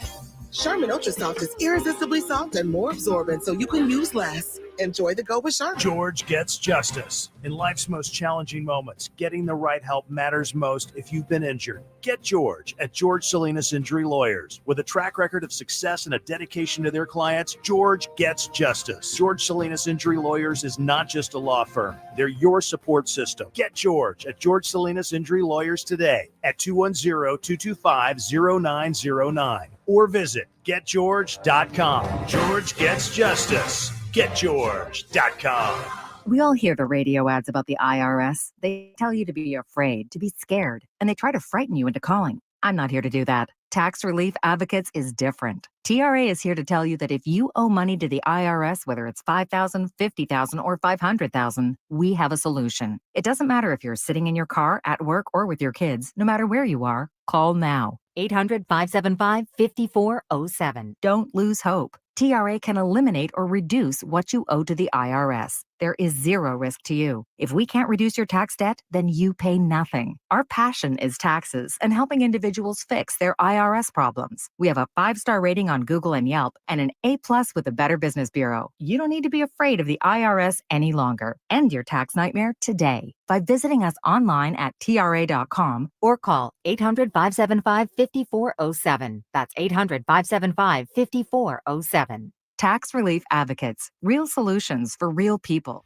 Charmin Ultra Soft is irresistibly soft and more absorbent, so you can use less. Enjoy the go with Charmin. George gets justice. In life's most challenging moments, getting the right help matters most if you've been injured. Get George at George Salinas Injury Lawyers. With a track record of success and a dedication to their clients, George gets justice. George Salinas Injury Lawyers is not just a law firm. They're your support system. Get George at George Salinas Injury Lawyers today at 210-225-0909 or visit getgeorge.com. George gets justice. GetGeorge.com. We all hear the radio ads about the IRS. They tell you to be afraid, to be scared, and they try to frighten you into calling. I'm not here to do that. Tax Relief Advocates is different. TRA is here to tell you that if you owe money to the IRS, whether it's $5,000, $50,000, or $500,000, we have a solution. It doesn't matter if you're sitting in your car, at work, or with your kids. No matter where you are, call now. 800-575-5407. Don't lose hope. TRA can eliminate or reduce what you owe to the IRS. There is zero risk to you. If we can't reduce your tax debt, then you pay nothing. Our passion is taxes and helping individuals fix their IRS problems. We have a 5-star rating on Google and Yelp and an A+ with the Better Business Bureau. You don't need to be afraid of the IRS any longer. End your tax nightmare today by visiting us online at TRA.com or call 800-575-5407. That's 800-575-5407. Tax Relief Advocates. Real solutions for real people.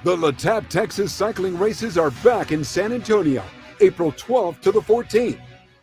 The LaTappe, Texas cycling races are back in San Antonio, April 12th to the 14th.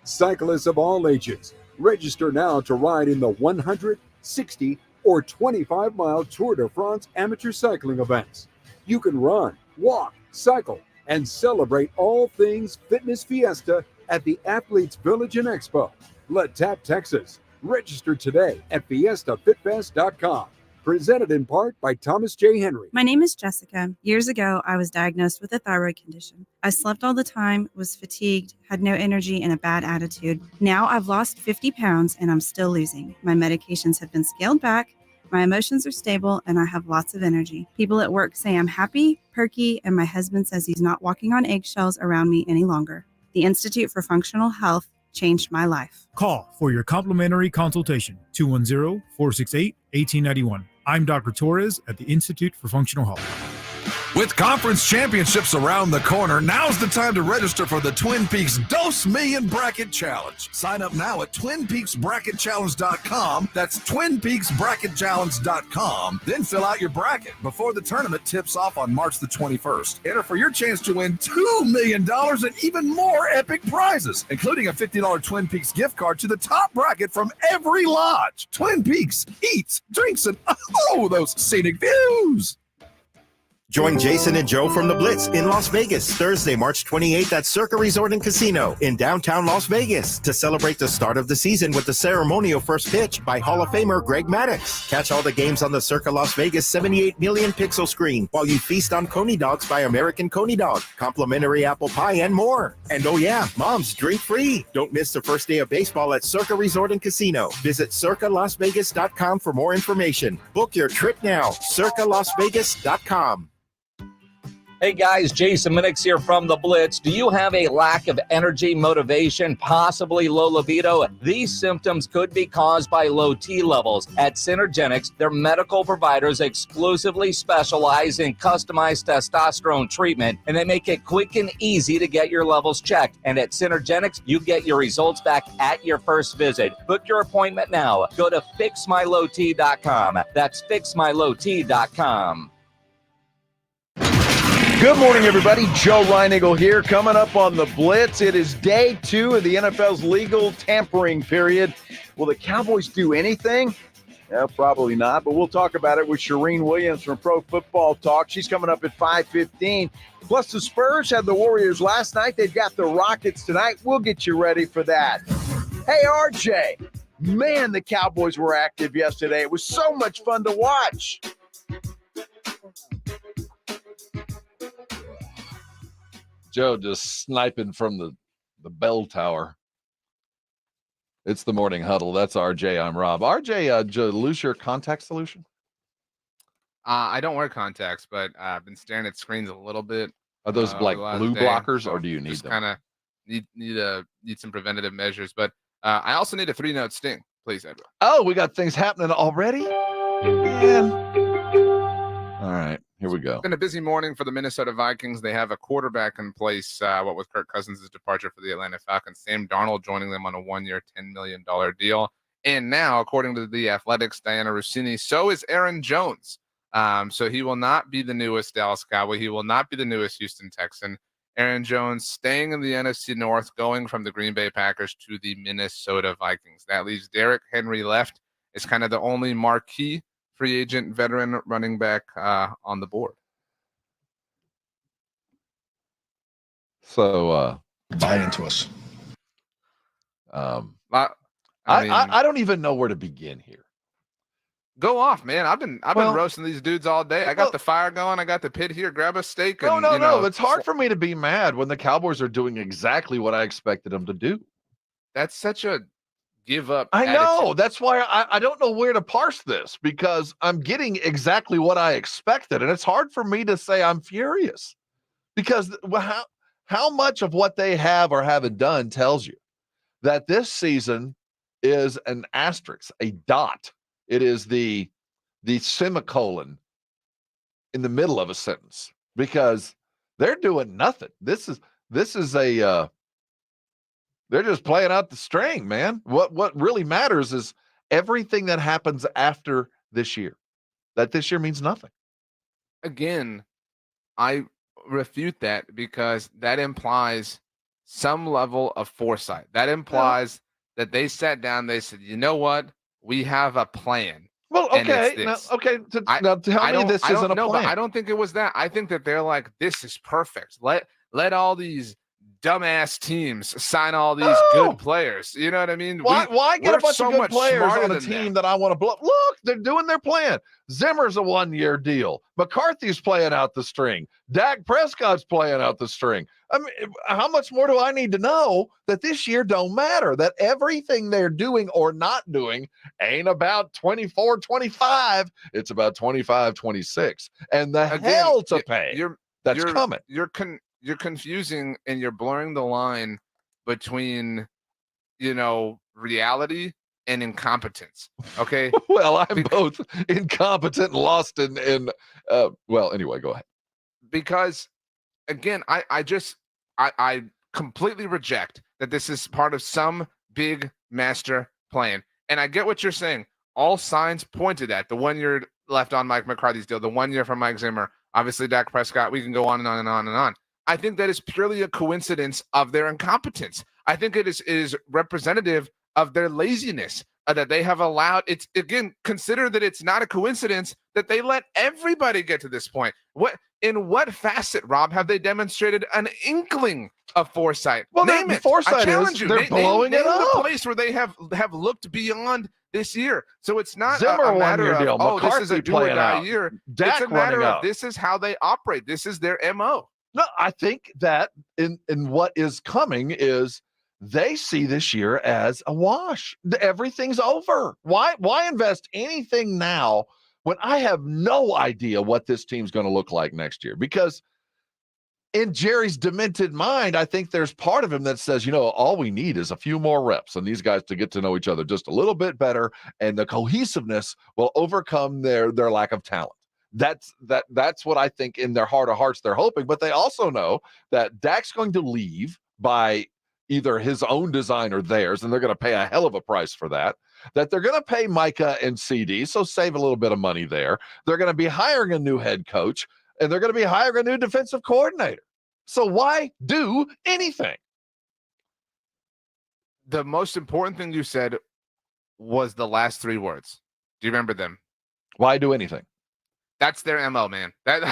Cyclists of all ages, register now to ride in the 100, 60, or 25-mile Tour de France amateur cycling events. You can run, walk, cycle, and celebrate all things Fitness Fiesta at the Athletes Village and Expo, LaTappe, Texas. Register today at fiestafitfest.com. Presented in part by Thomas J. Henry. My name is Jessica. Years ago, I was diagnosed with a thyroid condition. I slept all the time, was fatigued, had no energy, and a bad attitude. Now I've lost 50 pounds and I'm still losing. My medications have been scaled back. My emotions are stable and I have lots of energy. People at work say I'm happy, perky, and my husband says he's not walking on eggshells around me any longer. The Institute for Functional Health changed my life. Call for your complimentary consultation, 210-468-1891. I'm Dr. Torres at the Institute for Functional Health. With conference championships around the corner, now's the time to register for the Twin Peaks Dos Million Bracket Challenge. Sign up now at TwinPeaksBracketChallenge.com. That's TwinPeaksBracketChallenge.com. Then fill out your bracket before the tournament tips off on March the 21st. Enter for your chance to win $2 million and even more epic prizes, including a $50 Twin Peaks gift card to the top bracket from every lodge. Twin Peaks eats, drinks, and those scenic views. Join Jason and Joe from The Blitz in Las Vegas Thursday, March 28th at Circa Resort and Casino in downtown Las Vegas to celebrate the start of the season with the ceremonial first pitch by Hall of Famer Greg Maddux. Catch all the games on the Circa Las Vegas 78 million pixel screen while you feast on Coney Dogs by American Coney Dog, complimentary apple pie, and more. And oh yeah, moms, drink free. Don't miss the first day of baseball at Circa Resort and Casino. Visit circalasvegas.com for more information. Book your trip now, circalasvegas.com. Hey guys, Jason Minix here from The Blitz. Do you have a lack of energy, motivation, possibly low libido? These symptoms could be caused by low T levels. At Synergenics, their medical providers exclusively specialize in customized testosterone treatment, and they make it quick and easy to get your levels checked. And at Synergenics, you get your results back at your first visit. Book your appointment now. Go to fixmylowt.com. That's fixmylowt.com. Good morning, everybody. Joe Reinagle here. Coming up on The Blitz, it is day 2 of the NFL's legal tampering period. Will the Cowboys do anything? Probably not, but we'll talk about it with Shireen Williams from Pro Football Talk. She's coming up at 5:15. Plus, the Spurs had the Warriors last night. They've got the Rockets tonight. We'll get you ready for that. Hey, RJ. Man, the Cowboys were active yesterday. It was so much fun to watch. Joe just sniping from the bell tower. It's the Morning Huddle. That's RJ. I'm Rob. RJ, did you lose your contact solution? I don't wear contacts, but I've been staring at screens a little bit. Are those like blue blockers, or do you need them? Kind of need some preventative measures, but I also need a 3-note sting, please, Edward. Oh, we got things happening already? Man. All right. Here we go. It's been a busy morning for the Minnesota Vikings. They have a quarterback in place, what with Kirk Cousins' departure for the Atlanta Falcons. Sam Darnold joining them on a 1-year, $10 million deal. And now, according to the Athletics, Diana Rossini, so is Aaron Jones. So he will not be the newest Dallas Cowboy. He will not be the newest Houston Texan. Aaron Jones staying in the NFC North, going from the Green Bay Packers to the Minnesota Vikings. That leaves Derrick Henry left. It's kind of the only marquee free agent veteran running back on the board. So buy into us. I don't even know where to begin here. Go off, man. I've been roasting these dudes all day. I got the fire going. I got the pit here. Grab a steak. No. It's hard for me to be mad when the Cowboys are doing exactly what I expected them to do. That's such a give up. I know. That's why I don't know where to parse this, because I'm getting exactly what I expected. And it's hard for me to say I'm furious, because how much of what they have or haven't done tells you that this season is an asterisk, a dot. It is the semicolon in the middle of a sentence, because they're doing nothing. This is they're just playing out the string, man. What really matters is everything that happens after this year. That this year means nothing. Again, I refute that, because that implies some level of foresight. That implies that they sat down, they said, you know what? We have a plan. Well, okay. Now tell me this isn't a plan. But I don't think it was that. I think that they're like, this is perfect. Let all these dumbass teams sign all these good players. You know what I mean? Why get a bunch of good players on a team them. that I want to blow? Look, they're doing their plan. Zimmer's a 1-year deal. McCarthy's playing out the string. Dak Prescott's playing out the string. I mean, how much more do I need to know that this year don't matter, that everything they're doing or not doing ain't about 24, 25. It's about 25, 26. And the hell to pay that's coming. You're confusing and you're blurring the line between, reality and incompetence. Okay. Well, I'm both incompetent and lost in well, anyway, go ahead. Because again, I completely reject that this is part of some big master plan. And I get what you're saying. All signs pointed at the 1 year left on Mike McCarthy's deal, the 1 year from Mike Zimmer, obviously Dak Prescott. We can go on and on and on and on. I think that is purely a coincidence of their incompetence. I think it is representative of their laziness that they have allowed. It's, again, consider that it's not a coincidence that they let everybody get to this point. In what facet, Rob, have they demonstrated an inkling of foresight? Well, name it. Foresight I challenge is you. they're blowing it up. The place where they have looked beyond this year. So it's not Zimmer a matter 1-year of, deal. this is a McCarthy do or playing die out. year. Dak It's a matter running of out. this is how they operate. This is their MO. No, I think that in what is coming is they see this year as a wash. Everything's over. Why invest anything now when I have no idea what this team's going to look like next year? Because in Jerry's demented mind, I think there's part of him that says, all we need is a few more reps and these guys to get to know each other just a little bit better, and the cohesiveness will overcome their lack of talent. That's what I think in their heart of hearts they're hoping, but they also know that Dak's going to leave by either his own design or theirs, and they're going to pay a hell of a price for that. That they're going to pay Micah and CD, so save a little bit of money there. They're going to be hiring a new head coach, and they're going to be hiring a new defensive coordinator. So why do anything? The most important thing you said was the last 3 words. Do you remember them? Why do anything? That's their MO, man. But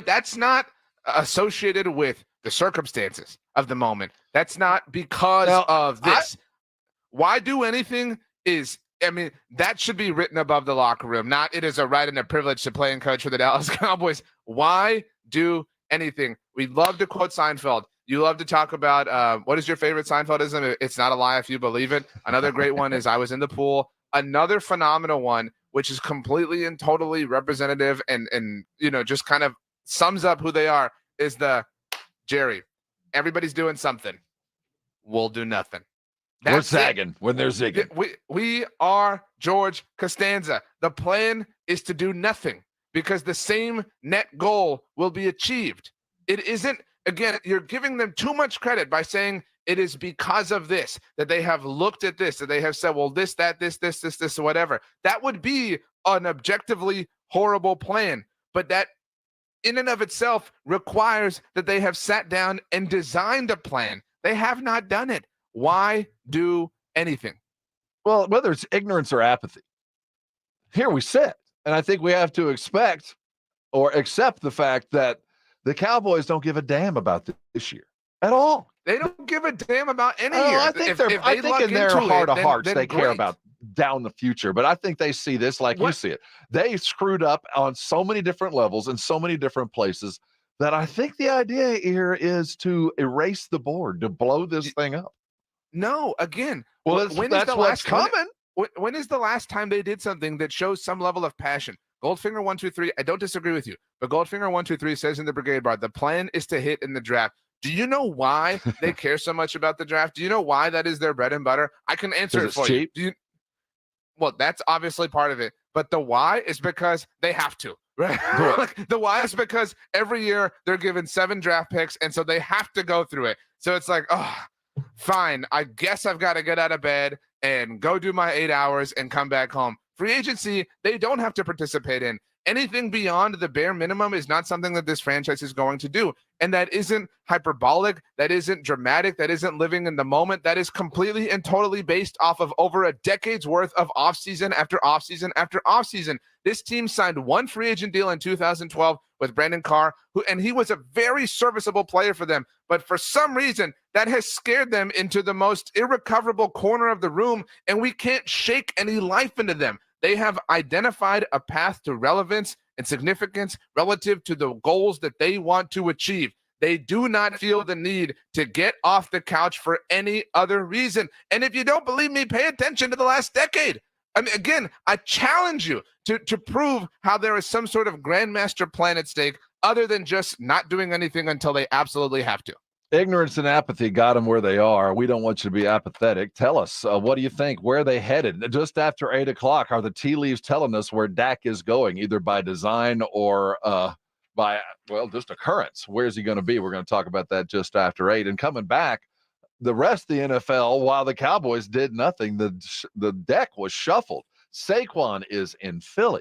that's not associated with the circumstances of the moment. That's not because of this. Why do anything is, that should be written above the locker room. Not it is a right and a privilege to play and coach for the Dallas Cowboys. Why do anything? We love to quote Seinfeld. You love to talk about what is your favorite Seinfeldism? It's not a lie if you believe it. Another great one is I was in the pool. Another phenomenal one, which is completely and totally representative and just kind of sums up who they are, is the Jerry. Everybody's doing something. We'll do nothing. We're zagging when they're zigging. We are George Costanza. The plan is to do nothing because the same net goal will be achieved. It isn't, again, you're giving them too much credit by saying it is because of this, that they have looked at this, that they have said, well, this, that, this, whatever. That would be an objectively horrible plan. But that in and of itself requires that they have sat down and designed a plan. They have not done it. Why do anything? Well, whether it's ignorance or apathy, here we sit. And I think we have to expect or accept the fact that the Cowboys don't give a damn about this year at all. They don't give a damn about any year. I think in their heart of hearts, they care about down the future. But I think they see this like you see it. They screwed up on so many different levels in so many different places that I think the idea here is to erase the board, to blow this thing up. No, again. Well, that's what's coming. When is the last time they did something that shows some level of passion? Goldfinger 123, I don't disagree with you, but Goldfinger 123 says in the Brigade Bar, the plan is to hit in the draft. Do you know why they care so much about the draft? Do you know why that is their bread and butter? I can answer it for cheap. you. Well, that's obviously part of it, but the why is because they have to. Right? The why is because every year they're given 7 draft picks, and so they have to go through it. So it's like, oh, fine, I guess I've got to get out of bed and go do my 8 hours and come back home. Free agency, they don't have to participate in. Anything beyond the bare minimum is not something that this franchise is going to do. And that isn't hyperbolic. That isn't dramatic. That isn't living in the moment. That is completely and totally based off of over a decade's worth of offseason after offseason after offseason. This team signed one free agent deal in 2012 with Brandon Carr, and he was a very serviceable player for them. But for some reason, that has scared them into the most irrecoverable corner of the room, and we can't shake any life into them. They have identified a path to relevance and significance relative to the goals that they want to achieve. They do not feel the need to get off the couch for any other reason. And if you don't believe me, pay attention to the last decade. I mean, again, I challenge you to prove how there is some sort of grandmaster plan at stake other than just not doing anything until they absolutely have to. Ignorance and apathy got them where they are. We don't want you to be apathetic. Tell us, what do you think? Where are they headed? Just after 8 o'clock, are the tea leaves telling us where Dak is going, either by design or by, well, just occurrence? Where's he going to be? We're going to talk about that just after 8. And coming back, the rest of the NFL, while the Cowboys did nothing, the deck was shuffled. Saquon is in Philly.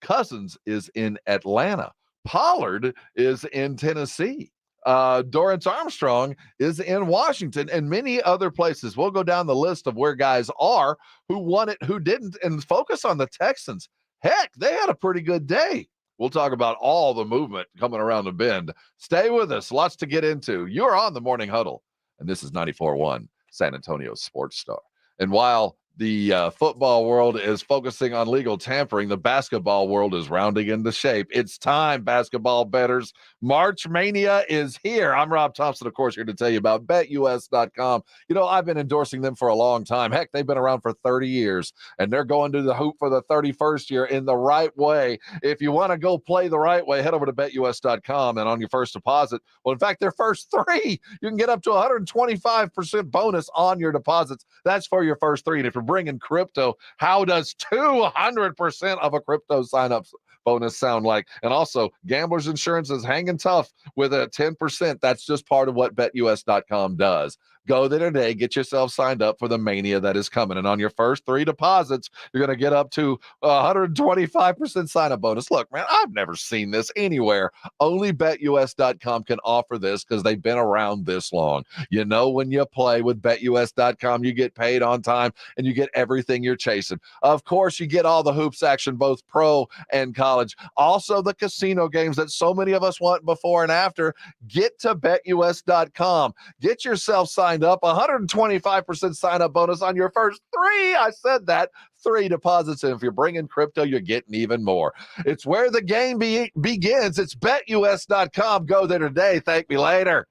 Cousins is in Atlanta. Pollard is in Tennessee. Dorrance Armstrong is in Washington and many other places. We'll go down the list of where guys are, who won it, who didn't, and focus on the Texans. Heck, they had a pretty good day. We'll talk about all the movement coming around the bend. Stay with us. Lots to get into. You're on the Morning Huddle, and this is 94.1 San Antonio Sports Star. And while the football world is focusing on legal tampering, the basketball world is rounding into shape. It's time, basketball bettors. March Mania is here. I'm Rob Thompson, of course, here to tell you about BetUS.com. You know, I've been endorsing them for a long time. Heck, they've been around for 30 years, and they're going to the hoop for the 31st year in the right way. If you want to go play the right way, head over to BetUS.com, and on your first deposit, well, in fact, their first 3, you can get up to 125% bonus on your deposits. That's for your first 3. And if you're bringing crypto, how does 200% of a crypto sign-up bonus sound like? And also, Gambler's Insurance is hanging tough with a 10%. That's just part of what BetUS.com does. Go there today, get yourself signed up for the mania that is coming. And on your first 3 deposits, you're going to get up to 125% sign-up bonus. Look, man, I've never seen this anywhere. Only BetUS.com can offer this because they've been around this long. You know, when you play with BetUS.com, you get paid on time and you get everything you're chasing. Of course, you get all the hoops action, both pro and college. Also, the casino games that so many of us want before and after. Get to BetUS.com. Get yourself signed up, 125% sign-up bonus on your first 3. I said that. 3 deposits, and if you're bringing crypto, you're getting even more. It's where the game begins. It's BetUS.com. Go there today. Thank me later.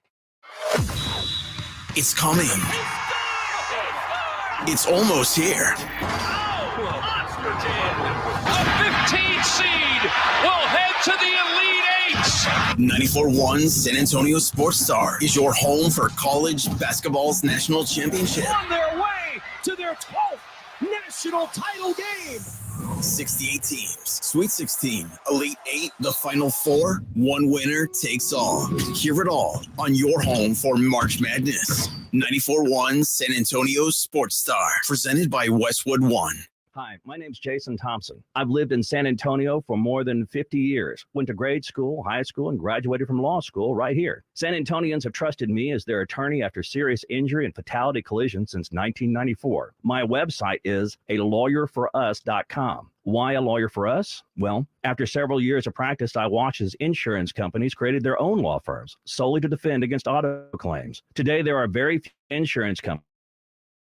It's coming. It's almost here. A 15 seed will head to the Elite Eights. 94.1 San Antonio Sports Star is your home for college basketball's national championship. On their way to their 12th national title game. 68 teams, Sweet 16, Elite 8, the Final 4, one winner takes all. Hear it all on your home for March Madness. 94.1 San Antonio Sports Star, presented by Westwood One. Hi, my name's Jason Thompson. I've lived in San Antonio for more than 50 years. Went to grade school, high school, and graduated from law school right here. San Antonians have trusted me as their attorney after serious injury and fatality collision since 1994. My website is alawyerforus.com. Why a lawyer for us? Well, after several years of practice, I watched as insurance companies created their own law firms solely to defend against auto claims. Today, there are very few insurance companies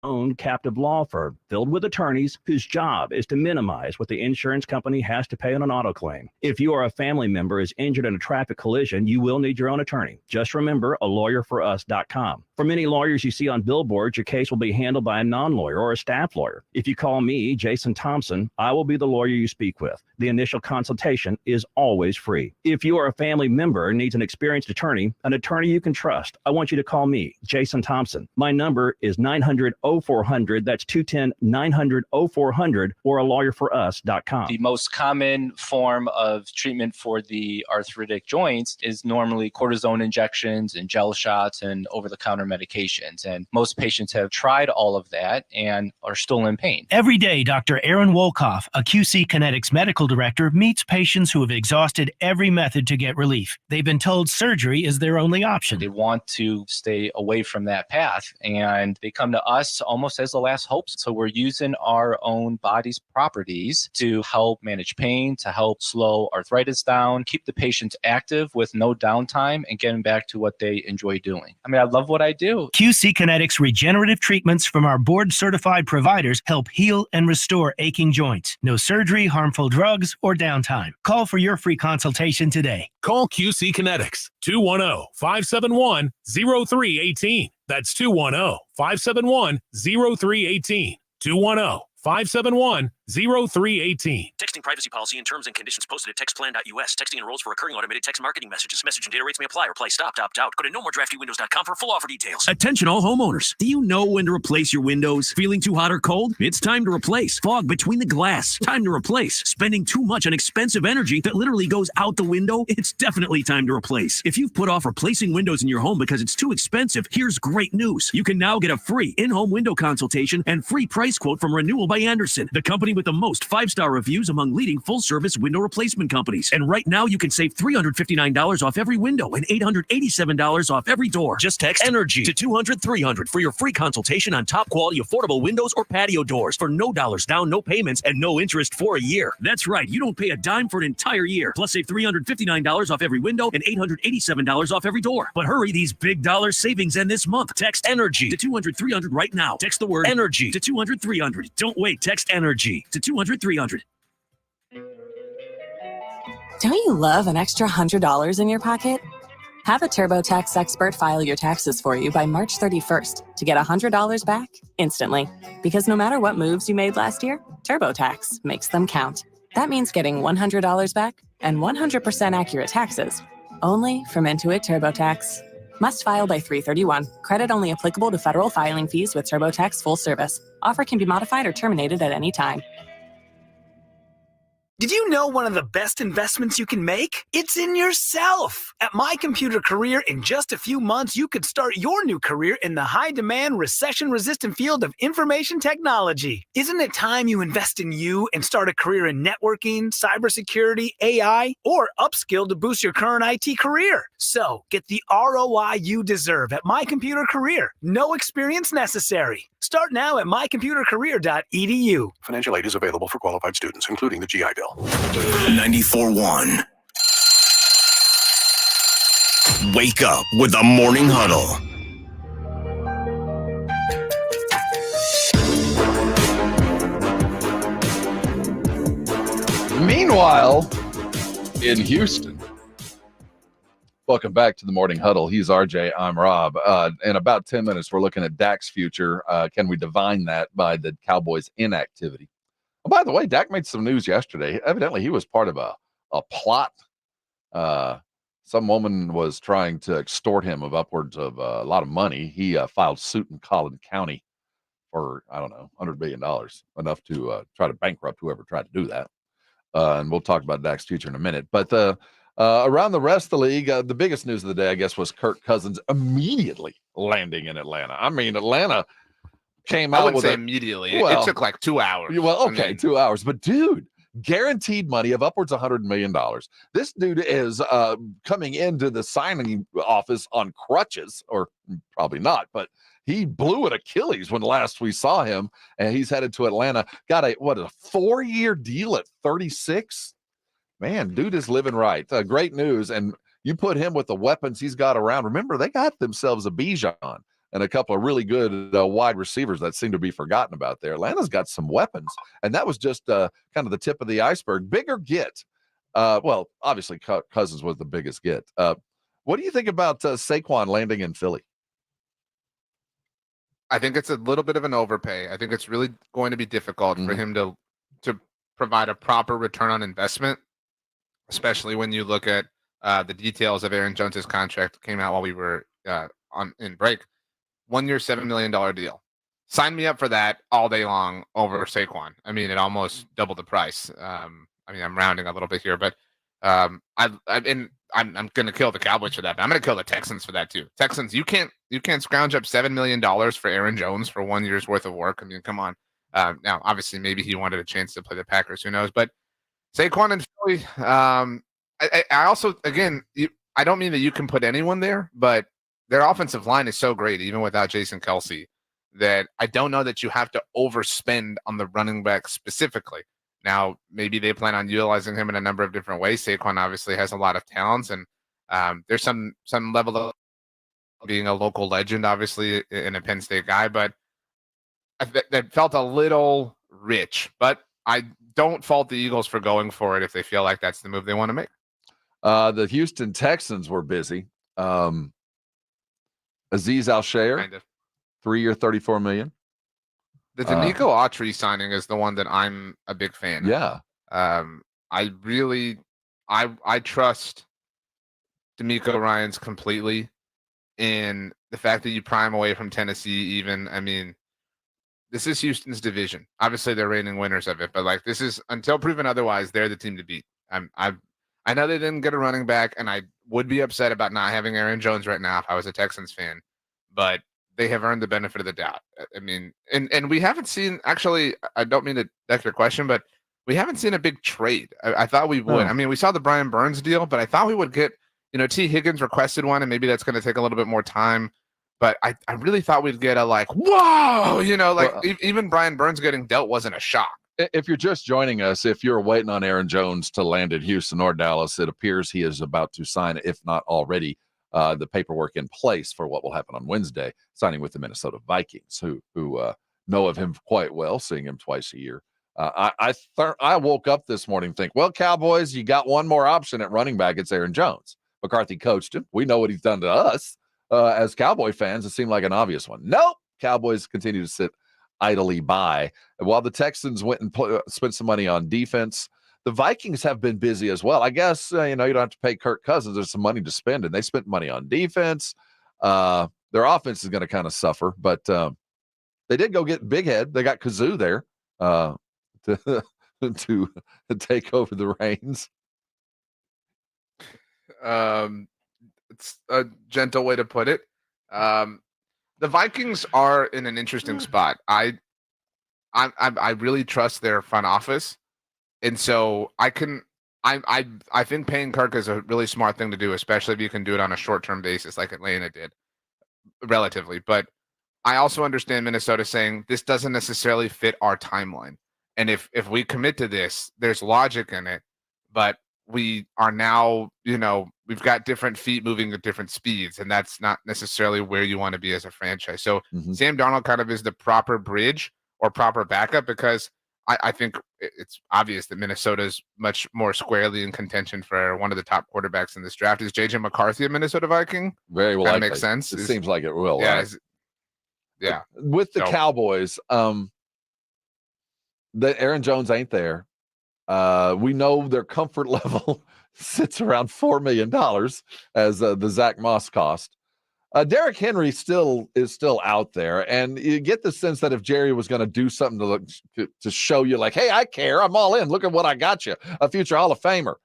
own captive law firm filled with attorneys whose job is to minimize what the insurance company has to pay on an auto claim. If you or a family member is injured in a traffic collision, you will need your own attorney. Just remember alawyerforus.com. For many lawyers you see on billboards, your case will be handled by a non-lawyer or a staff lawyer. If you call me, Jason Thompson, I will be the lawyer you speak with. The initial consultation is always free. If you or a family member needs an experienced attorney you can trust, I want you to call me, Jason Thompson. My number is 900 900-0400. That's 210-900-0400 or alawyer4us.com. The most common form of treatment for the arthritic joints is normally cortisone injections and gel shots and over-the-counter medications. And most patients have tried all of that and are still in pain. Every day, Dr. Aaron Wolkoff, a QC Kinetics medical director, meets patients who have exhausted every method to get relief. They've been told surgery is their only option. They want to stay away from that path, and they come to us almost as the last hope. So we're using our own body's properties to help manage pain, to help slow arthritis down, keep the patients active with no downtime, and getting back to what they enjoy doing. I mean, I love what I do. QC Kinetics regenerative treatments from our board-certified providers help heal and restore aching joints. No surgery, harmful drugs, or downtime. Call for your free consultation today. Call QC Kinetics, 210-571-0318. That's 210-571-0318. 210-571-0318. Texting privacy policy and terms and conditions posted at textplan.us. Texting enrolls for recurring automated text marketing messages. Message and data rates may apply. Reply stop, opt out. Go to nomoredraftywindows.com for full offer details. Attention all homeowners. Do you know when to replace your windows? Feeling too hot or cold? It's time to replace. Fog between the glass. Time to replace. Spending too much on expensive energy that literally goes out the window? It's definitely time to replace. If you've put off replacing windows in your home because it's too expensive, here's great news. You can now get a free in-home window consultation and free price quote from Renewal by Andersen, the company with the most 5-star reviews among leading full-service window replacement companies. And right now, you can save $359 off every window and $887 off every door. Just text ENERGY to 200-300 for your free consultation on top-quality affordable windows or patio doors for no dollars down, no payments, and no interest for a year. That's right. You don't pay a dime for an entire year. Plus, save $359 off every window and $887 off every door. But hurry, these big dollar savings end this month. Text ENERGY to 200-300 right now. Text the word ENERGY to 200-300. Don't wait. Text ENERGY to 200-300. Don't you love an extra $100 in your pocket? Have a TurboTax expert file your taxes for you by March 31st to get $100 back instantly. Because no matter what moves you made last year, TurboTax makes them count. That means getting $100 back and 100% accurate taxes, only from Intuit TurboTax. Must file by 3/31. Credit only applicable to federal filing fees with TurboTax full service. Offer can be modified or terminated at any time. Did you know one of the best investments you can make? It's in yourself. At My Computer Career, in just a few months, you could start your new career in the high-demand, recession-resistant field of information technology. Isn't it time you invest in you and start a career in networking, cybersecurity, AI, or upskill to boost your current IT career? So, get the ROI you deserve at My Computer Career. No experience necessary. Start now at mycomputercareer.edu. Financial aid is available for qualified students, including the GI Bill. 94.1. Wake up with the Morning Huddle. Meanwhile, in Houston, welcome back to the Morning Huddle. He's RJ. I'm Rob. In about 10 minutes, we're looking at Dak's future. Can we divine that by the Cowboys' inactivity? Oh, by the way, Dak made some news yesterday. Evidently, he was part of a plot. Some woman was trying to extort him of upwards of a lot of money. He filed suit in Collin County for, I don't know, $100 billion, enough to try to bankrupt whoever tried to do that. And we'll talk about Dak's future in a minute. But around the rest of the league, the biggest news of the day, I guess, was Kirk Cousins immediately landing in Atlanta. I mean, Atlanta came out I wouldn't with say immediately. It took like 2 hours. Well, okay, 2 hours. But, dude, guaranteed money of upwards of $100 million. This dude is coming into the signing office on crutches, or probably not, but he blew an Achilles when last we saw him, and he's headed to Atlanta. Got a 4-year deal at 36? Man, dude is living right. Great news. And you put him with the weapons he's got around. Remember, they got themselves a Bijan and a couple of really good wide receivers that seem to be forgotten about there. Atlanta's got some weapons, and that was just kind of the tip of the iceberg. Bigger get. Well, obviously, Cousins was the biggest get. What do you think about Saquon landing in Philly? I think it's a little bit of an overpay. I think it's really going to be difficult for him to provide a proper return on investment, especially when you look at the details of Aaron Jones's contract came out while we were in break. 1 year, $7 million deal. sign me up for that all day long over Saquon. I mean, it almost doubled the price. I mean, I'm rounding a little bit here, but I'm going to kill the Cowboys for that. But I'm going to kill the Texans for that too. Texans, you can't scrounge up $7 million for Aaron Jones for 1 year's worth of work. I mean, come on. Now, obviously, maybe he wanted a chance to play the Packers. Who knows? But Saquon and Philly. I also, again, I don't mean that you can put anyone there, but their offensive line is so great, even without Jason Kelce, that I don't know that you have to overspend on the running back specifically. Now, maybe they plan on utilizing him in a number of different ways. Saquon obviously has a lot of talents, and there's some level of being a local legend, obviously, in a Penn State guy, but that felt a little rich. But I don't fault the Eagles for going for it if they feel like that's the move they want to make. The Houston Texans were busy. Azeez Al-Shaair, Kind of. 3-year, $34 million. The Danico Autry signing is the one that I'm a big fan of. Yeah. I trust D'Amico Ryans completely in the fact that you prime away from Tennessee even. I mean, this is Houston's division. Obviously, they're reigning winners of it, but like this is, until proven otherwise, they're the team to beat. I know they didn't get a running back, and I would be upset about not having Aaron Jones right now if I was a Texans fan, but they have earned the benefit of the doubt. I mean, and we haven't seen, actually, I don't mean to duck your question, but we haven't seen a big trade. I thought we would. I mean, we saw the Brian Burns deal, but I thought we would get, T. Higgins requested one, and maybe that's going to take a little bit more time. But I really thought we'd get a whoa, even Brian Burns getting dealt wasn't a shock. If you're just joining us, if you're waiting on Aaron Jones to land at Houston or Dallas, it appears he is about to sign, if not already, the paperwork in place for what will happen on Wednesday, signing with the Minnesota Vikings, who know of him quite well, seeing him twice a year. I woke up this morning thinking, well, Cowboys, you got one more option at running back. It's Aaron Jones. McCarthy coached him. We know what he's done to us. As Cowboy fans, it seemed like an obvious one. Nope. Cowboys continue to sit idly by. And while the Texans went and spent some money on defense, the Vikings have been busy as well. I guess, you don't have to pay Kirk Cousins. There's some money to spend, and they spent money on defense. Their offense is going to kind of suffer, but they did go get Big Head. They got Kazoo there to take over the reins. It's a gentle way to put it. The Vikings are in an interesting spot. I really trust their front office, and so I think paying Kirk is a really smart thing to do, especially if you can do it on a short-term basis like Atlanta did, relatively. But I also understand Minnesota saying this doesn't necessarily fit our timeline, and if we commit to this, there's logic in it, but we are now, we've got different feet moving at different speeds, and that's not necessarily where you want to be as a franchise. So Sam Darnold kind of is the proper bridge or proper backup, because I think it's obvious that Minnesota is much more squarely in contention for one of the top quarterbacks in this draft. Is J.J. McCarthy a Minnesota Viking? Very well. That makes sense. It seems like it will. Yeah. Right? Yeah. With the Cowboys, that Aaron Jones ain't there. We know their comfort level sits around $4 million as the Zach Moss cost. Derrick Henry is still out there, and you get the sense that if Jerry was going to do something to show you, like, hey, I care, I'm all in. Look at what I got you, a future Hall of Famer.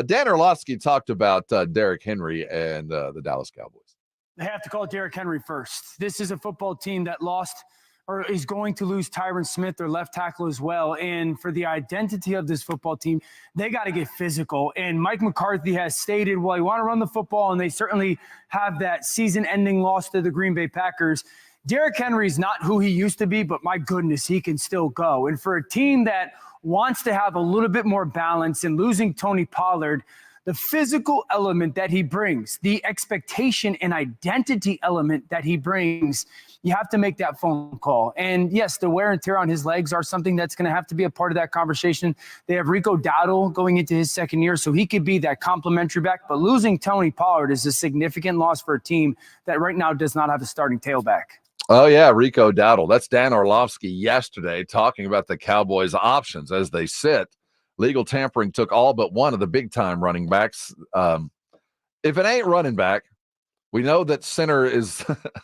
Dan Orlovsky talked about Derrick Henry and the Dallas Cowboys. They have to call Derrick Henry first. This is a football team that lost or is going to lose Tyron Smith, their left tackle, as well. And for the identity of this football team, they got to get physical. And Mike McCarthy has stated, well, you want to run the football, and they certainly have that season-ending loss to the Green Bay Packers. Derrick Henry is not who he used to be, but my goodness, he can still go. And for a team that wants to have a little bit more balance, and losing Tony Pollard, the physical element that he brings, the expectation and identity element that he brings, you have to make that phone call. And yes, the wear and tear on his legs are something that's going to have to be a part of that conversation. They have Rico Dowdle going into his second year, so he could be that complimentary back. But losing Tony Pollard is a significant loss for a team that right now does not have a starting tailback. Oh, yeah, Rico Dowdle. That's Dan Orlovsky yesterday talking about the Cowboys' options as they sit. Legal tampering took all but one of the big-time running backs. If it ain't running back, we know that center is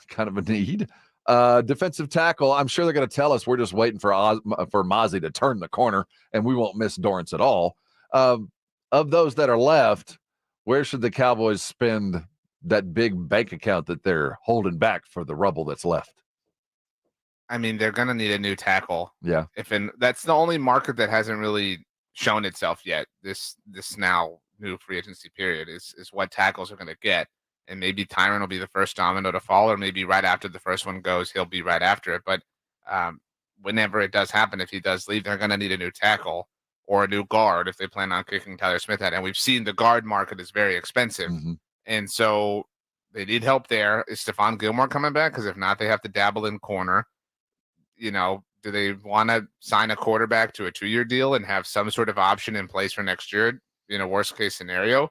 kind of a need. Defensive tackle, I'm sure they're going to tell us we're just waiting for Mozzie to turn the corner, and we won't miss Dorrance at all. Of those that are left, where should the Cowboys spend that big bank account that they're holding back for the rubble that's left? I mean, they're going to need a new tackle. Yeah. That's the only market that hasn't really shown itself yet. This now new free agency period is what tackles are going to get. And maybe Tyron will be the first domino to fall, or maybe right after the first one goes, he'll be right after it. But whenever it does happen, if he does leave, they're going to need a new tackle or a new guard if they plan on kicking Tyler Smith out. And we've seen the guard market is very expensive. Mm-hmm. And so they need help there. Is Stephon Gilmore coming back? Because if not, they have to dabble in corner. You know, do they want to sign a quarterback to a 2-year deal and have some sort of option in place for next year? In a worst case scenario,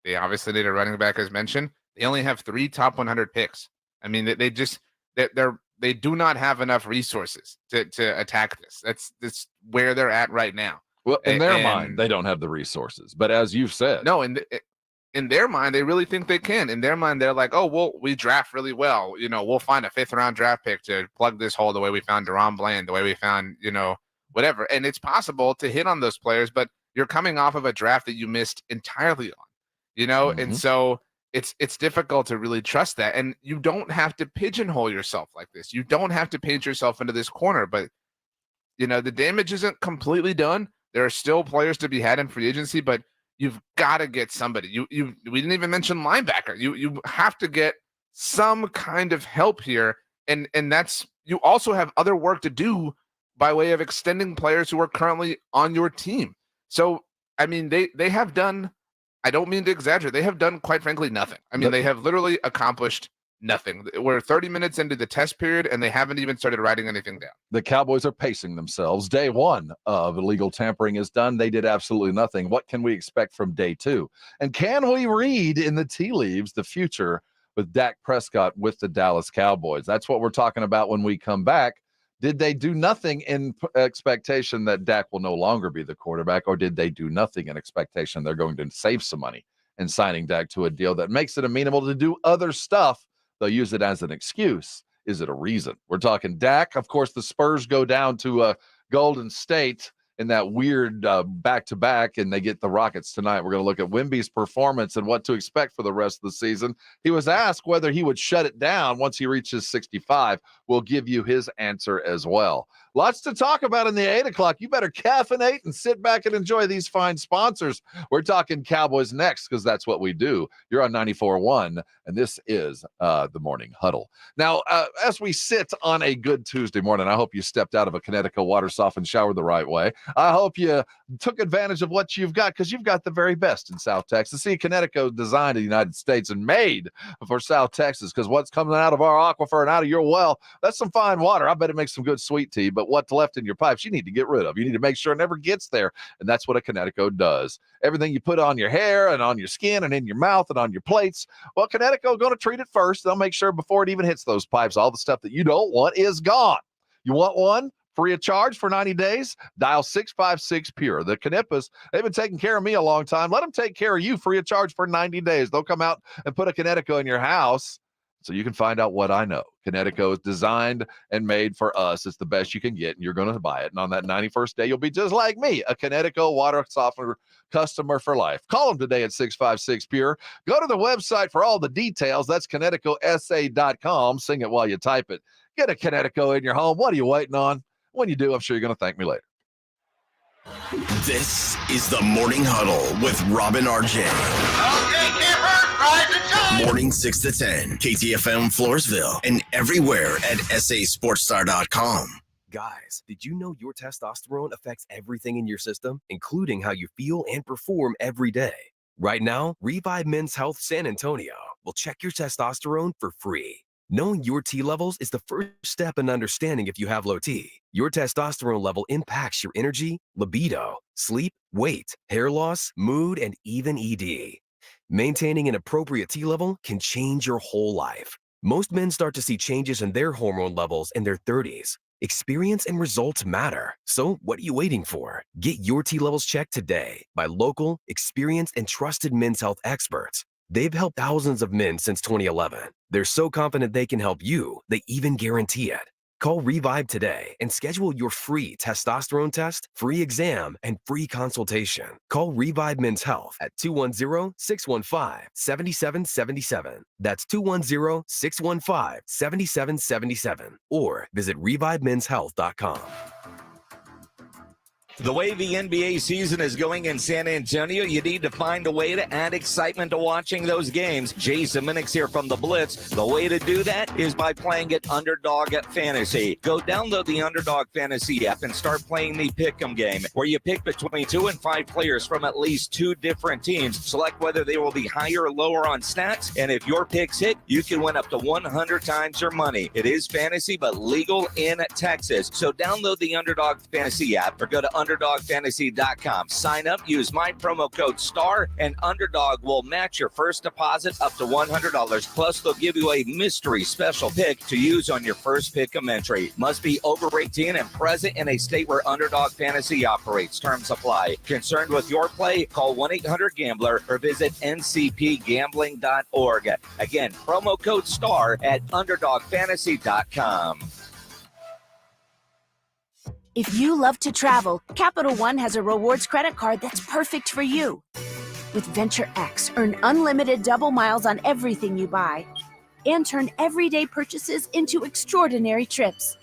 they obviously need a running back, as mentioned. They only have 3 top 100 picks. I mean, they do not have enough resources to attack this. That's where they're at right now. Well, in their mind, they don't have the resources. But as you've said, no, in their mind, they really think they can. In their mind, they're like, oh, well, we draft really well. You know, we'll find a 5th-round draft pick to plug this hole the way we found DeRon Bland, the way we found, whatever. And it's possible to hit on those players, but you're coming off of a draft that you missed entirely on, Mm-hmm. And so it's difficult to really trust that. And you don't have to pigeonhole yourself like this. You don't have to paint yourself into this corner, but the damage isn't completely done. There are still players to be had in free agency, but you've got to get somebody. We didn't even mention linebacker. You have to get some kind of help here. And that's, you also have other work to do by way of extending players who are currently on your team. So, I mean, they have done, I don't mean to exaggerate, they have done, quite frankly, nothing. I mean, they have literally accomplished nothing. We're 30 minutes into the test period, and they haven't even started writing anything down. The Cowboys are pacing themselves. Day 1 of illegal tampering is done. They did absolutely nothing. What can we expect from day 2? And can we read in the tea leaves the future with Dak Prescott with the Dallas Cowboys? That's what we're talking about when we come back. Did they do nothing in expectation that Dak will no longer be the quarterback, or did they do nothing in expectation they're going to save some money in signing Dak to a deal that makes it amenable to do other stuff? They'll use it as an excuse. Is it a reason? We're talking Dak. Of course, the Spurs go down to Golden State in that weird back-to-back, and they get the Rockets tonight. We're going to look at Wemby's performance and what to expect for the rest of the season. He was asked whether he would shut it down once he reaches 65. We'll give you his answer as well. Lots to talk about in the 8 o'clock. You better caffeinate and sit back and enjoy these fine sponsors. We're talking Cowboys next, because that's what we do. You're on 94.1, and this is the Morning Huddle. Now, as we sit on a good Tuesday morning, I hope you stepped out of a Connecticut water-softened shower the right way. I hope you took advantage of what you've got, because you've got the very best in South Texas. See, Connecticut designed in the United States and made for South Texas, because what's coming out of our aquifer and out of your well, that's some fine water. I bet it makes some good sweet tea, but what's left in your pipes, you need to get rid of. You need to make sure it never gets there, and that's what a Connecticut does. Everything you put on your hair and on your skin and in your mouth and on your plates, well, Connecticut is going to treat it first. They'll make sure before it even hits those pipes, all the stuff that you don't want is gone. You want one? Free of charge for 90 days? Dial 656-PURE. The Knippas, they've been taking care of me a long time. Let them take care of you free of charge for 90 days. They'll come out and put a Connecticut in your house so you can find out what I know. Connecticut is designed and made for us. It's the best you can get, and you're going to buy it. And on that 91st day, you'll be just like me, a Connecticut water softener customer for life. Call them today at 656-PURE. Go to the website for all the details. That's ConnecticutSA.com. Sing it while you type it. Get a Connecticut in your home. What are you waiting on? When you do, I'm sure you're going to thank me later. This is the Morning Huddle with Robin RJ. Okay, Camper, rise and shine. Morning 6 to 10, KTFM Floresville, and everywhere at sasportstar.com. Guys, did you know your testosterone affects everything in your system, including how you feel and perform every day? Right now, Revive Men's Health San Antonio will check your testosterone for free. Knowing your T levels is the first step in understanding if you have low T. Your testosterone level impacts your energy, libido, sleep, weight, hair loss, mood, and even ED. Maintaining an appropriate T level can change your whole life. Most men start to see changes in their hormone levels in their 30s. Experience and results matter. So what are you waiting for? Get your T levels checked today by local, experienced, and trusted men's health experts. They've helped thousands of men since 2011. They're so confident they can help you, they even guarantee it. Call Revive today and schedule your free testosterone test, free exam, and free consultation. Call Revive Men's Health at 210-615-7777. That's 210-615-7777. Or visit revivemenshealth.com. The way the NBA season is going in San Antonio, you need to find a way to add excitement to watching those games. Jason Minix here from The Blitz. The way to do that is by playing at Underdog Fantasy. Go download the Underdog Fantasy app and start playing the Pick'em game, where you pick between 2 and 5 players from at least 2 different teams. Select whether they will be higher or lower on stats, and if your picks hit, you can win up to 100 times your money. It is fantasy, but legal in Texas. So download the Underdog Fantasy app or go to UnderdogFantasy.com. Sign up, use my promo code STAR, and Underdog will match your first deposit up to $100. Plus, they'll give you a mystery special pick to use on your first Pick'em entry. Must be over 18 and present in a state where Underdog Fantasy operates. Terms apply. Concerned with your play? Call 1-800-GAMBLER or visit ncpgambling.org. Again, promo code STAR at UnderdogFantasy.com. If you love to travel, Capital One has a rewards credit card that's perfect for you. With Venture X, earn unlimited double miles on everything you buy and turn everyday purchases into extraordinary trips.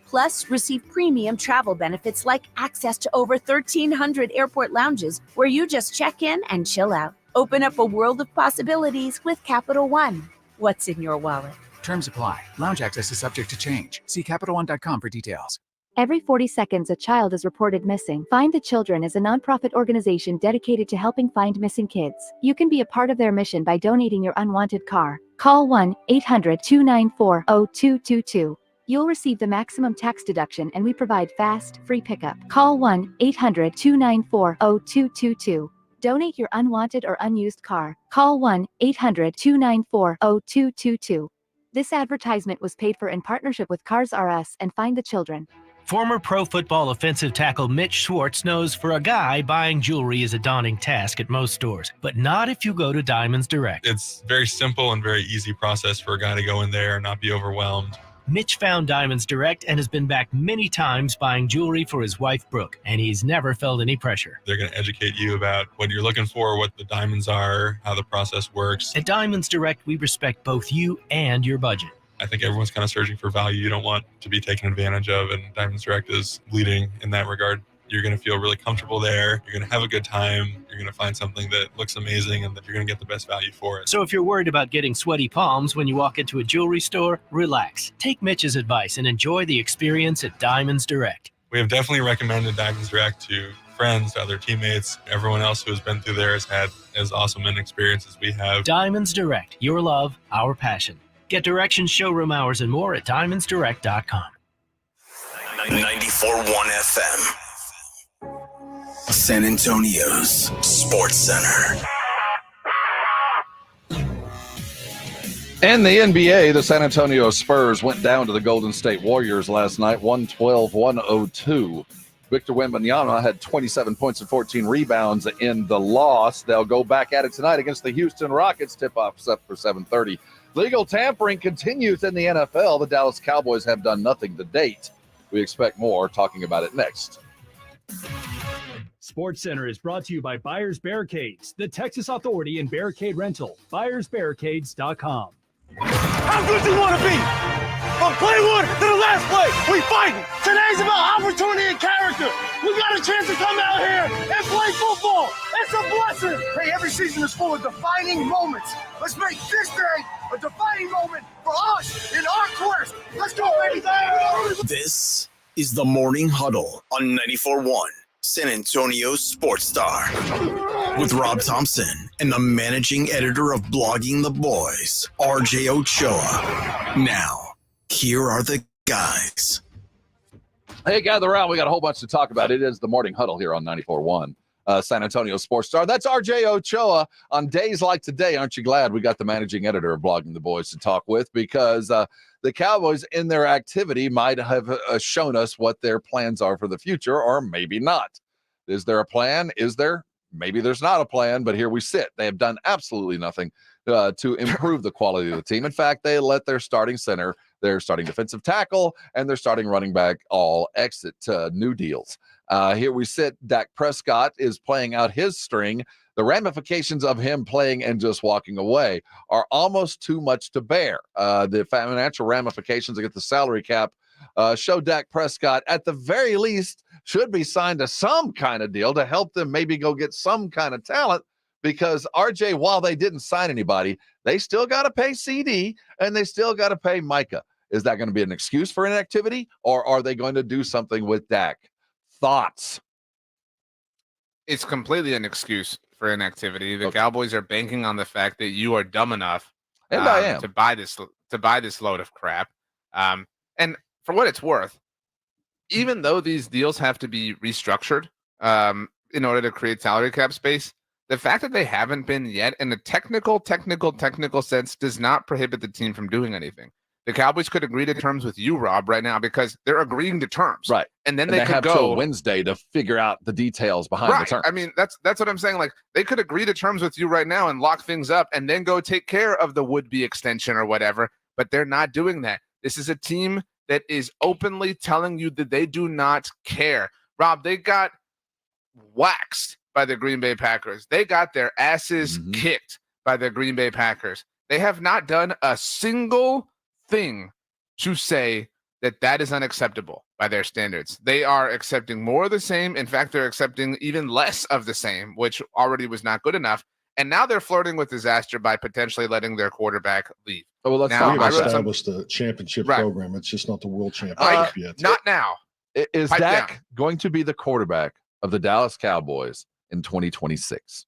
Plus, receive premium travel benefits like access to over 1,300 airport lounges where you just check in and chill out. Open up a world of possibilities with Capital One. What's in your wallet? Terms apply. Lounge access is subject to change. See CapitalOne.com for details. Every 40 seconds, a child is reported missing. Find the Children is a nonprofit organization dedicated to helping find missing kids. You can be a part of their mission by donating your unwanted car. Call 1-800-294-0222. You'll receive the maximum tax deduction, and we provide fast, free pickup. Call 1-800-294-0222. Donate your unwanted or unused car. Call 1-800-294-0222. This advertisement was paid for in partnership with Cars R Us and Find the Children. Former pro football offensive tackle Mitch Schwartz knows for a guy, buying jewelry is a daunting task at most stores, but not if you go to Diamonds Direct. It's very simple and very easy process for a guy to go in there and not be overwhelmed. Mitch found Diamonds Direct and has been back many times buying jewelry for his wife, Brooke, and he's never felt any pressure. They're going to educate you about what you're looking for, what the diamonds are, how the process works. At Diamonds Direct, we respect both you and your budget. I think everyone's kind of searching for value. You don't want to be taken advantage of, and Diamonds Direct is leading in that regard. You're going to feel really comfortable there. You're going to have a good time. You're going to find something that looks amazing and that you're going to get the best value for it. So if you're worried about getting sweaty palms when you walk into a jewelry store, relax. Take Mitch's advice and enjoy the experience at Diamonds Direct. We have definitely recommended Diamonds Direct to friends, to other teammates. Everyone else who has been through there has had as awesome an experience as we have. Diamonds Direct. Your love, our passion. Get directions, showroom hours, and more at diamondsdirect.com. 94.1 FM. San Antonio's Sports Center. In the NBA, the San Antonio Spurs went down to the Golden State Warriors last night, 112-102. Victor Wembanyama had 27 points and 14 rebounds in the loss. They'll go back at it tonight against the Houston Rockets. Tip-off set for 7:30. Legal tampering continues in the NFL. The Dallas Cowboys have done nothing to date. We expect more. Talking about it next. Sports Center is brought to you by Buyers Barricades, the Texas authority in barricade rental. BuyersBarricades.com. How good do you want to be? From play one to the last play, we fighting. Today's about opportunity and character. We got a chance to come out here and play football. It's a blessing. Hey, every season is full of defining moments. Let's make this day a defining moment for us in our quest. Let's go, baby. This is the Morning Huddle on 94.1 San Antonio Sports Star with Rob Thompson and the managing editor of Blogging the Boys, RJ Ochoa. Now, here are the guys. Hey, gather around. We got a whole bunch to talk about. It is the Morning Huddle here on 94.1 San Antonio Sports Star. That's RJ Ochoa. On days like today, aren't you glad we got the managing editor of Blogging the Boys to talk with? Because the Cowboys in their activity might have shown us what their plans are for the future, or maybe not. Is there a plan? Is there? maybe there's not a plan, but here we sit. They have done absolutely nothing to improve the quality of the team. In fact, they let their starting center, their starting defensive tackle, and their starting running back all exit new deals. Here we sit. Dak Prescott is playing out his string. The ramifications of him playing and just walking away are almost too much to bear. The financial ramifications against the salary cap show Dak Prescott, at the very least, should be signed to some kind of deal to help them maybe go get some kind of talent. Because RJ, while they didn't sign anybody, they still got to pay CD and they still got to pay Micah. Is that going to be an excuse for inactivity, or are they going to do something with Dak? Thoughts? It's completely an excuse for inactivity. The Cowboys are banking on the fact that you are dumb enough and I am to buy this load of crap. And for what it's worth, even though these deals have to be restructured in order to create salary cap space, the fact that they haven't been yet in a technical sense does not prohibit the team from doing anything. The Cowboys could agree to terms with you, Rob, right now because they're agreeing to terms. Right. And then they could have go till Wednesday to figure out the details behind the terms. I mean, that's what I'm saying. Like, they could agree to terms with you right now and lock things up and then go take care of the would-be extension or whatever, but they're not doing that. This is a team that is openly telling you that they do not care. Rob, they got waxed by the Green Bay Packers. They got their asses kicked by the Green Bay Packers. They have not done a single thing to say that is unacceptable by their standards. They are accepting more of the same. In fact, they're accepting even less of the same, which already was not good enough. And now they're flirting with disaster by potentially letting their quarterback leave. Oh, well, we've established the championship program. It's just not the world championship yet. Not now. Is Dak going to be the quarterback of the Dallas Cowboys in 2026?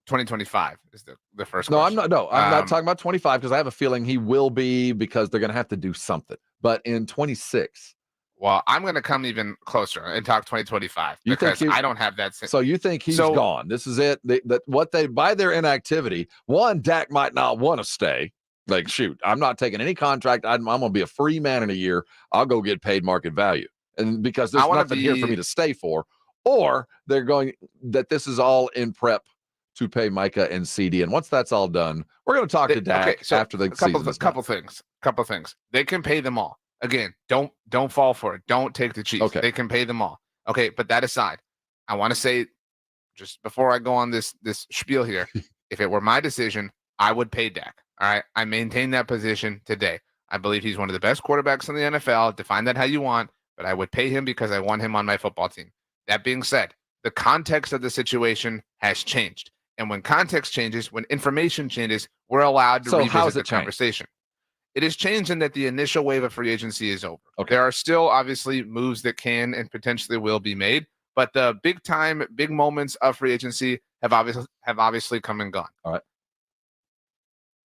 2025 is the first question. I'm not talking about 25 because I have a feeling he will be, because they're going to have to do something. But in 26. Well, I'm going to come even closer and talk 2025 because I don't have that. So you think he's gone? This is it. By their inactivity, one, Dak might not want to stay. Like, shoot, I'm not taking any contract. I'm going to be a free man in a year. I'll go get paid market value. And because there's nothing here for me to stay for. Or they're going that this is all in prep to pay Micah and CD. And once that's all done, we're going to talk to Dak after the season. Couple things. They can pay them all. Again, don't fall for it. Don't take the cheese. Okay. They can pay them all. Okay, but that aside, I want to say, just before I go on this spiel here, if it were my decision, I would pay Dak. All right, I maintain that position today. I believe he's one of the best quarterbacks in the NFL. Define that how you want, but I would pay him because I want him on my football team. That being said, the context of the situation has changed. And when context changes, when information changes, we're allowed to revisit the conversation. It has changed in that the initial wave of free agency is over. Okay. There are still obviously moves that can and potentially will be made, but the big moments of free agency have obviously come and gone. All right.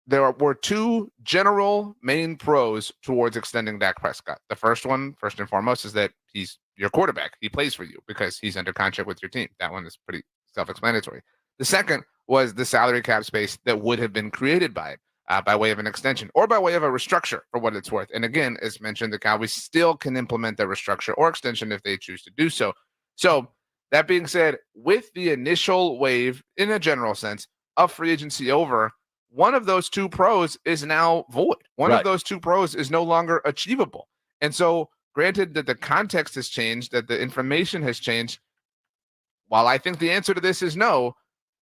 There were two general main pros towards extending Dak Prescott. The first one, first and foremost, is that he's your quarterback. He plays for you because he's under contract with your team. That one is pretty self-explanatory. The second was the salary cap space that would have been created by it, by way of an extension or by way of a restructure for what it's worth. And again, as mentioned, the Cowboys still can implement that restructure or extension if they choose to do so. So that being said, with the initial wave, in a general sense, of free agency over, one of those two pros is now void. One of those two pros is no longer achievable. And so, granted that the context has changed, that the information has changed, while I think the answer to this is no,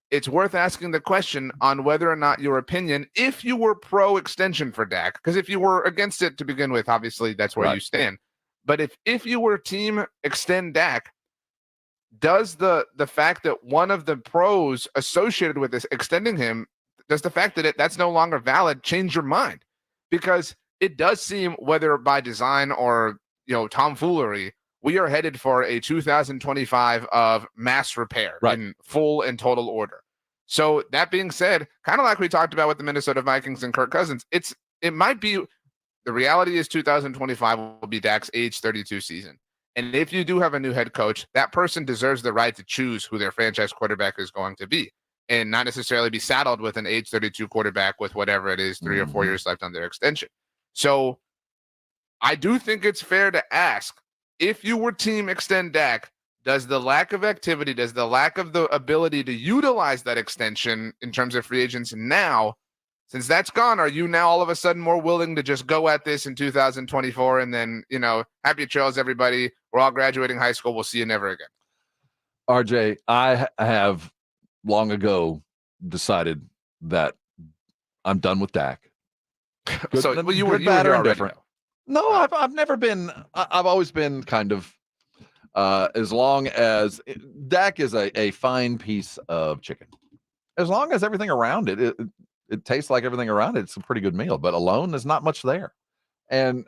it's worth asking the question on whether or not your opinion, if you were pro extension for Dak, because if you were against it to begin with, obviously that's where you stand. But if you were team extend Dak, does the fact that one of the pros associated with this extending him, does the fact that that's no longer valid change your mind? Because it does seem, whether by design or tomfoolery, we are headed for a 2025 of mass repair in full and total order. So that being said, kind of like we talked about with the Minnesota Vikings and Kirk Cousins, it might be, the reality is 2025 will be Dak's age 32 season. And if you do have a new head coach, that person deserves the right to choose who their franchise quarterback is going to be and not necessarily be saddled with an age 32 quarterback with whatever it is, 3 or 4 years left on their extension. So I do think it's fair to ask, if you were team extend Dak, Does the lack of activity, does the lack of the ability to utilize that extension in terms of free agents now, since that's gone, are you now all of a sudden more willing to just go at this in 2024 and then, happy trails, everybody. We're all graduating high school. We'll see you never again. RJ, I have long ago decided that I'm done with Dak. Good, so you were bad, here or already, different. No, I've never been. I've always been kind of. As long as Dak is a fine piece of chicken, as long as everything around it tastes like everything around it, it's a pretty good meal. But alone, there's not much there, and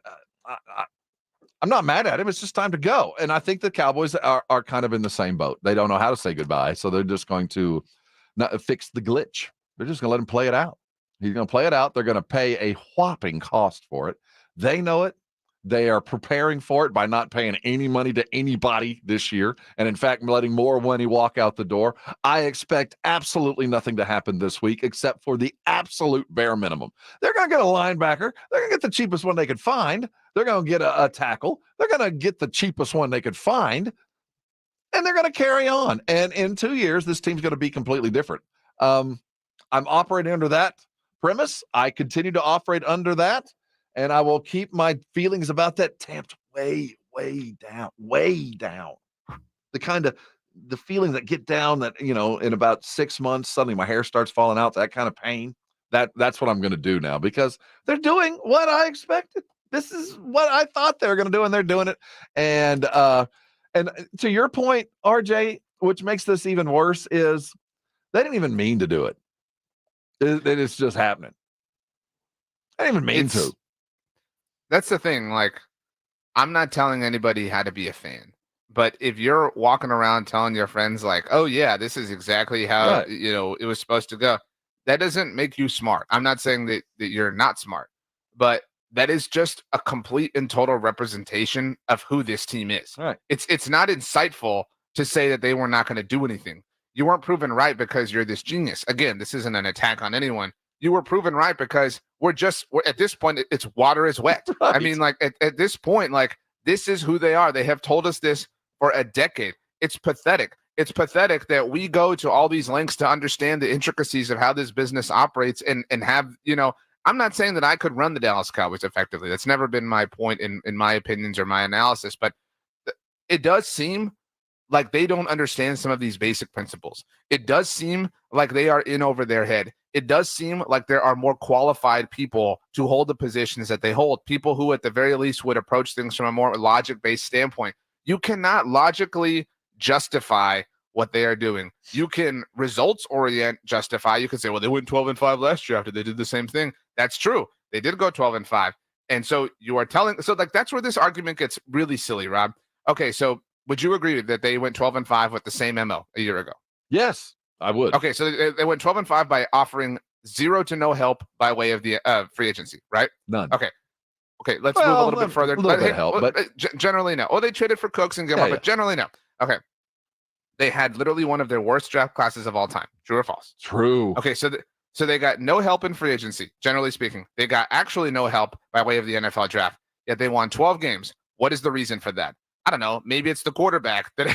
I'm not mad at him. It's just time to go. And I think the Cowboys are kind of in the same boat. They don't know how to say goodbye, so they're just going to not fix the glitch. They're just going to let him play it out. He's going to play it out. They're going to pay a whopping cost for it. They know it. They are preparing for it by not paying any money to anybody this year, and in fact, letting more money walk out the door. I expect absolutely nothing to happen this week except for the absolute bare minimum. They're going to get a linebacker. They're going to get the cheapest one they could find. They're going to get a tackle. They're going to get the cheapest one they could find, and they're going to carry on. And in 2 years, this team's going to be completely different. I'm operating under that premise. I continue to operate under that. And I will keep my feelings about that tamped way, way down. The feelings that get down that, in about 6 months, suddenly my hair starts falling out, that kind of pain. That's what I'm going to do now because they're doing what I expected. This is what I thought they were going to do, and they're doing it. And to your point, RJ, which makes this even worse is they didn't even mean to do it. It's just happening. They didn't even mean to. That's the thing. Like, I'm not telling anybody how to be a fan, but if you're walking around telling your friends like, oh yeah, this is exactly how, it was supposed to go, that doesn't make you smart. I'm not saying that you're not smart, but that is just a complete and total representation of who this team is. Right. It's not insightful to say that they were not going to do anything. You weren't proven right because you're this genius. Again, this isn't an attack on anyone. You were proven right because we're at this point, it's water is wet. Right. I mean, like at this point, like this is who they are. They have told us this for a decade. It's pathetic. It's pathetic that we go to all these lengths to understand the intricacies of how this business operates and have, I'm not saying that I could run the Dallas Cowboys effectively. That's never been my point in my opinions or my analysis, but it does seem like they don't understand some of these basic principles. It does seem like they are in over their head. It does seem like there are more qualified people to hold the positions that they hold, people who at the very least would approach things from a more logic-based standpoint. You cannot logically justify what they are doing. You can results-orient justify. You can say, well, they went 12-5 last year after they did the same thing. That's true. They did go 12-5. And so you are telling, so like that's where this argument gets really silly, Rob. Okay, so would you agree that they went 12-5 with the same MO a year ago? Yes, I would. Okay, so they went 12-5 by offering zero to no help by way of the free agency, right? None. Okay, let's move a little bit further. A little bit of help, but generally no. Oh, they traded for Cooks and Gilmore, but generally no. Okay, they had literally one of their worst draft classes of all time. True or false? True. Okay, so they got no help in free agency. Generally speaking, they got actually no help by way of the NFL draft. Yet they won 12 games. What is the reason for that? I don't know. Maybe it's the quarterback that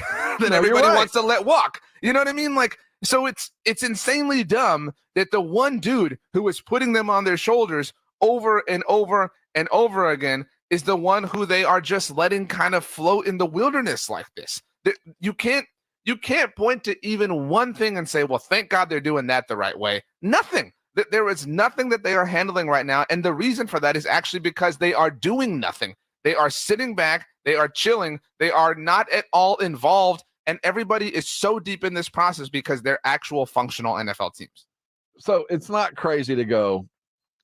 everybody wants to let walk. You know what I mean? Like, so it's insanely dumb that the one dude who was putting them on their shoulders over and over and over again is the one who they are just letting kind of float in the wilderness like this. You can't point to even one thing and say, well, thank God they're doing that the right way. Nothing. There is nothing that they are handling right now. And the reason for that is actually because they are doing nothing. They are sitting back. They are chilling. They are not at all involved. And everybody is so deep in this process because they're actual functional NFL teams. So it's not crazy to go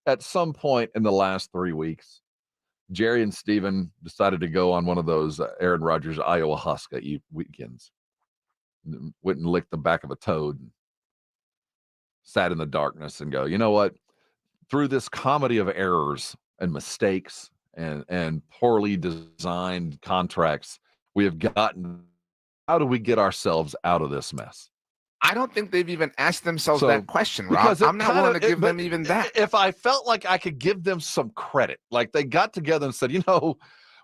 at some point in the last 3 weeks, Jerry and Steven decided to go on one of those Aaron Rodgers, Iowa Husker weekends. Went and licked the back of a toad, and sat in the darkness and go, you know what? Through this comedy of errors and mistakes and poorly designed contracts, we have gotten, how do we get ourselves out of this mess? I don't think they've even asked themselves that question, Rob. I'm not willing to give them even that. If I felt like I could give them some credit, like they got together and said,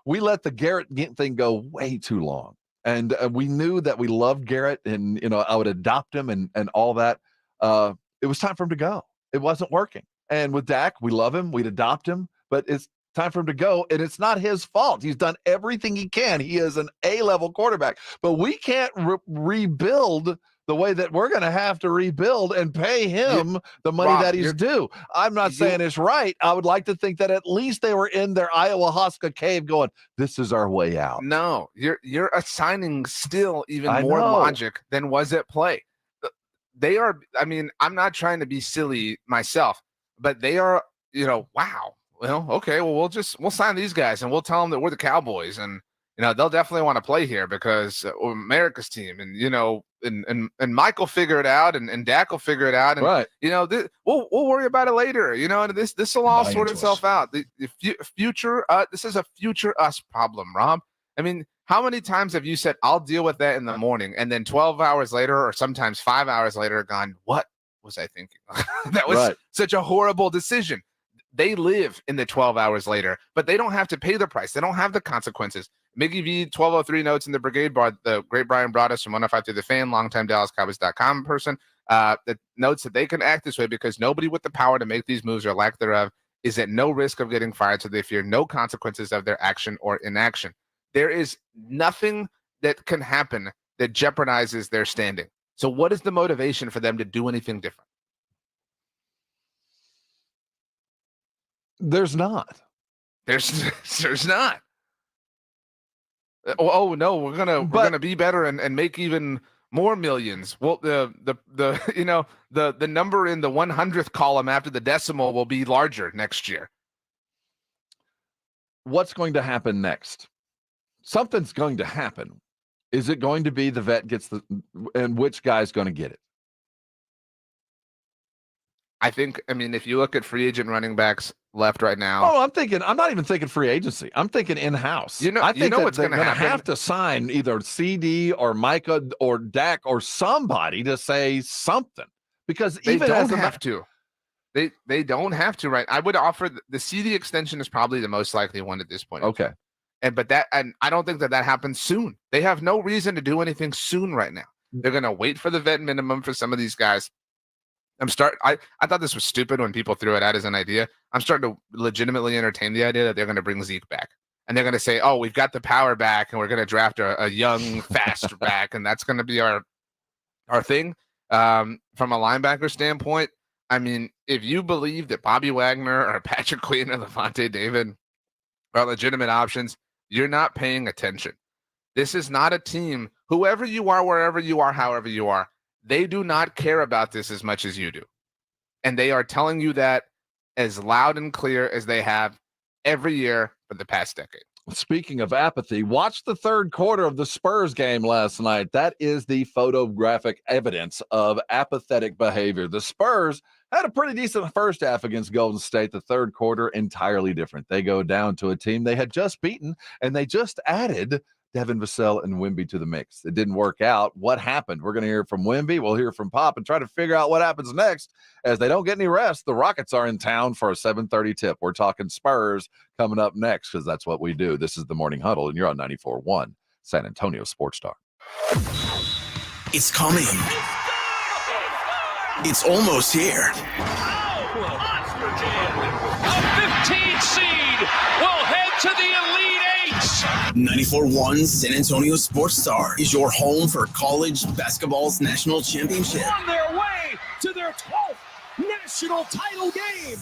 we let the Garrett thing go way too long. And we knew that we loved Garrett, and I would adopt him and all that. It was time for him to go. It wasn't working. And with Dak, we love him. We'd adopt him, but it's time for him to go. And it's not his fault. He's done everything he can. He is an A-level quarterback, but we can't rebuild the way that we're going to have to rebuild and pay him the money that he's due. I'm not saying it's right. I would like to think that at least they were in their ayahuasca cave going, this is our way out. No, you're assigning still even more logic than was at play. They are, I mean, I'm not trying to be silly myself, but they are, wow. Well, okay, well, we'll sign these guys and we'll tell them that we're the Cowboys, and they'll definitely want to play here because we're America's team, and and Mike will figure it out, and Dak will figure it out, and right. We'll worry about it later, and this will all sort itself out. The future, this is a future us problem, Rob. I mean, how many times have you said I'll deal with that in the morning, and then 12 hours later, or sometimes 5 hours later, gone, what was I thinking? That was such a horrible decision. They live in the 12 hours later, but they don't have to pay the price. They don't have the consequences. Miggy V 1203 notes in the Brigade Bar. The great Brian brought us from 105 to the Fan, longtime DallasCowboys.com person. That notes that they can act this way because nobody with the power to make these moves or lack thereof is at no risk of getting fired, so they fear no consequences of their action or inaction. There is nothing that can happen that jeopardizes their standing. So what is the motivation for them to do anything different? There's not. There's not. Oh no, we're gonna be better and make even more millions. Well, the number in the 100th column after the decimal will be larger next year. What's going to happen next? Something's going to happen. Is it going to be the vet gets and which guy's going to get it? I mean, if you look at free agent running backs left right now. Oh, I'm not even thinking free agency. I'm thinking in-house. I think what's going to have to sign either CD or Micah or Dak or somebody to say something, because they even don't have to. They don't have to, right? I would offer the CD extension is probably the most likely one at this point. Okay. And I don't think that happens soon. They have no reason to do anything soon right now. They're going to wait for the vet minimum for some of these guys. I thought this was stupid when people threw it out as an idea. I'm starting to legitimately entertain the idea that they're going to bring Zeke back. And they're going to say, oh, we've got the power back and we're going to draft a young, fast back. And that's going to be our thing. From a linebacker standpoint, I mean, if you believe that Bobby Wagner or Patrick Queen or Levante David are legitimate options, you're not paying attention. This is not a team, whoever you are, wherever you are, however you are, they do not care about this as much as you do. And they are telling you that as loud and clear as they have every year for the past decade. Speaking of apathy, watch the third quarter of the Spurs game last night. That is the photographic evidence of apathetic behavior. The Spurs had a pretty decent first half against Golden State. The third quarter, entirely different. They go down to a team they had just beaten, and they just added Devin Vassell and Wemby to the mix. It didn't work out. What happened? We're going to hear from Wemby. We'll hear from Pop and try to figure out what happens next as they don't get any rest. The Rockets are in town for a 7:30 tip. We're talking Spurs coming up next because that's what we do. This is the Morning Huddle, and you're on 94.1 San Antonio Sports Star. It's coming. It's almost here. A 15 seed will head to the Elite Eight. 94.1 San Antonio Sports Star is your home for college basketball's national championship. On their way to their 12th national title game.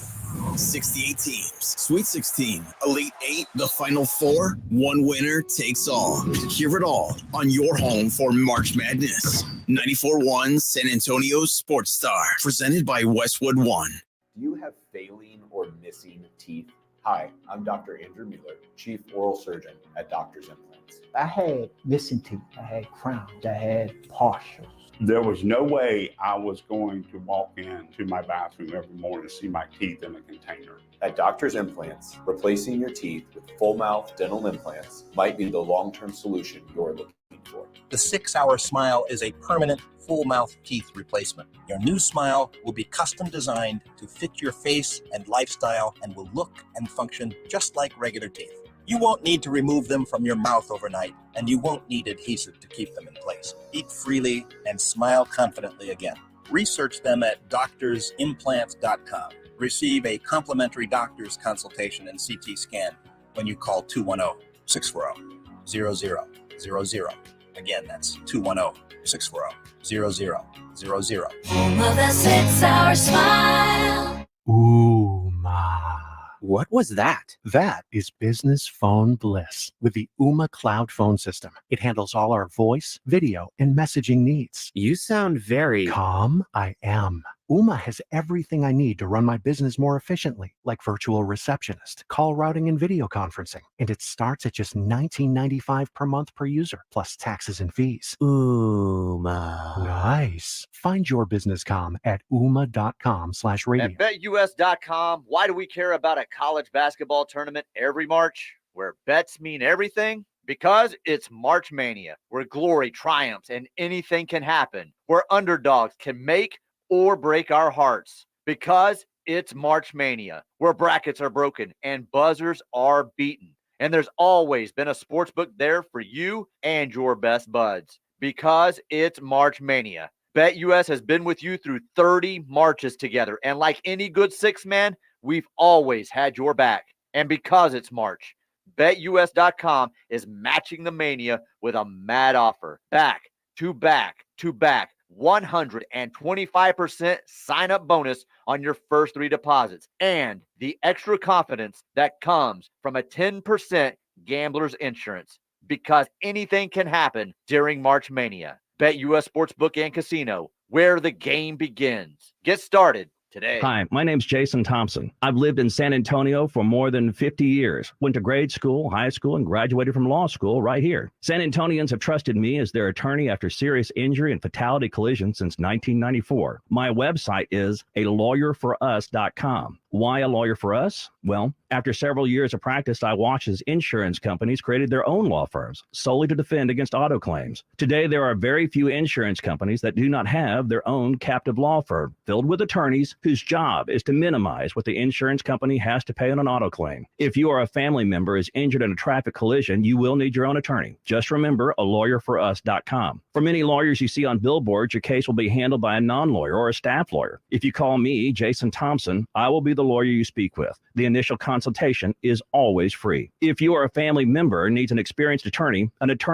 68 teams, Sweet 16, Elite 8, the Final Four, one winner takes all. Hear it all on your home for March Madness. 94.1 San Antonio Sports Star, presented by Westwood One. Do you have failing or missing teeth? Hi, I'm Dr. Andrew Mueller, Chief Oral Surgeon at Doctor's Implants. I had missing teeth, I had crowns, I had partials. There was no way I was going to walk into my bathroom every morning to see my teeth in a container. At Doctor's Implants, replacing your teeth with full mouth dental implants might be the long-term solution you're looking for. The 6-Hour Smile is a permanent full mouth teeth replacement. Your new smile will be custom designed to fit your face and lifestyle and will look and function just like regular teeth. You won't need to remove them from your mouth overnight, and you won't need adhesive to keep them in place. Eat freely and smile confidently again. Research them at doctorsimplants.com. Receive a complimentary doctor's consultation and CT scan when you call 210-640-0000. Again, that's 210-640-0000. Home of the 6-hour smile. Ooh, ma. What was that? That is business phone bliss with the Ooma Cloud Phone System. It handles all our voice, video, and messaging needs. You sound very calm. I am. Ooma has everything I need to run my business more efficiently, like virtual receptionist, call routing, and video conferencing. And it starts at just $19.95 per month per user, plus taxes and fees. Ooma. Nice. Find your business comm at ooma.com/radio. At BetUS.com, why do we care about a college basketball tournament every March, where bets mean everything? Because it's March Mania, where glory triumphs and anything can happen, where underdogs can make or break our hearts. Because it's March Mania, where brackets are broken and buzzers are beaten. And there's always been a sportsbook there for you and your best buds. Because it's March Mania. BetUS has been with you through 30 marches together. And like any good six-man, we've always had your back. And because it's March, BetUS.com is matching the mania with a mad offer. Back to back to back. 125% sign-up bonus on your first 3 deposits, and the extra confidence that comes from a 10% gambler's insurance, because anything can happen during March Mania. BetUS Sportsbook and Casino, where the game begins. Get started today. Hi, my name's Jason Thompson. I've lived in San Antonio for more than 50 years. Went to grade school, high school, and graduated from law school right here. San Antonians have trusted me as their attorney after serious injury and fatality collision since 1994. My website is alawyer4us.com. Why a lawyer for us? Well, after several years of practice, I watched as insurance companies created their own law firms solely to defend against auto claims. Today, there are very few insurance companies that do not have their own captive law firm filled with attorneys whose job is to minimize what the insurance company has to pay on an auto claim. If you or a family member is injured in a traffic collision, you will need your own attorney. Just remember alawyer4us.com. For many lawyers you see on billboards, your case will be handled by a non-lawyer or a staff lawyer. If you call me, Jason Thompson, I will be the lawyer you speak with. The initial consultation is always free. If you or a family member needs an experienced attorney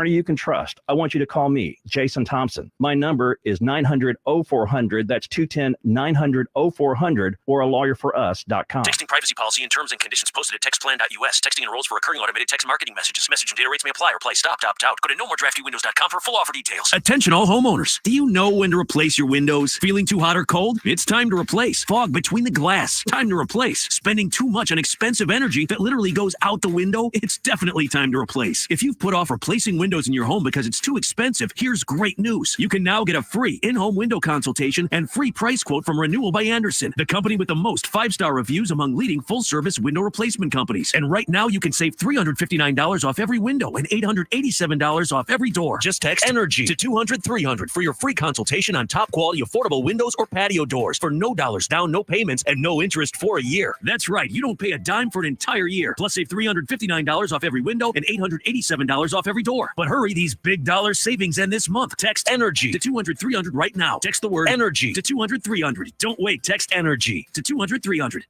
you can trust, I want you to call me, Jason Thompson. My number is 900-0400. That's 210-900-0400 or alawyer4us.com. Texting privacy policy and terms and conditions posted at textplan.us. Texting enrolls for recurring automated text marketing messages. Message and data rates may apply. Reply stop, opt out. Go to nomoredraftywindows.com for full offer details. Attention all homeowners. Do you know when to replace your windows? Feeling too hot or cold? It's time to replace. Fog between the glass. Time to replace. Spending too much on expensive energy that literally goes out the window? It's definitely time to replace. If you've put off replacing windows in your home because it's too expensive, here's great news. You can now get a free in-home window consultation and free price quote from Renewal by Andersen, the company with the most 5-star reviews among leading full-service window replacement companies. And right now, you can save $359 off every window and $887 off every door. Just text ENERGY to 200-300 for your free consultation on top-quality affordable windows or patio doors for no dollars down, no payments, and no interest for a year. That's right. You don't pay a dime for an entire year. Plus, save $359 off every window and $887 off every door. But hurry, these big dollar savings end this month. Text ENERGY to 200-300 right now. Text the word ENERGY to 200-300. Don't wait. Text ENERGY to 200-300.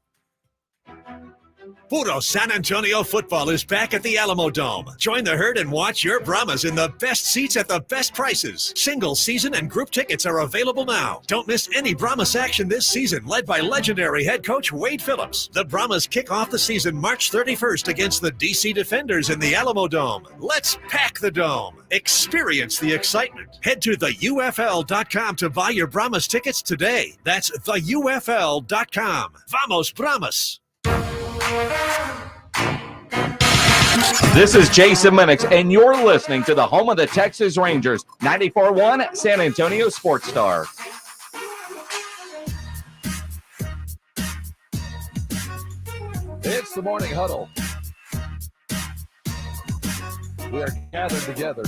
Puro San Antonio football is back at the Alamo Dome. Join the herd and watch your Brahmas in the best seats at the best prices. Single, season, and group tickets are available now. Don't miss any Brahmas action this season, led by legendary head coach Wade Phillips. The Brahmas kick off the season March 31st against the DC Defenders in the Alamo Dome. Let's pack the Dome. Experience the excitement. Head to theufl.com to buy your Brahmas tickets today. That's theufl.com. Vamos Brahmas! This is Jason Minix, and you're listening to the home of the Texas Rangers, 94.1 San Antonio Sports Star. It's the Morning Huddle. We are gathered together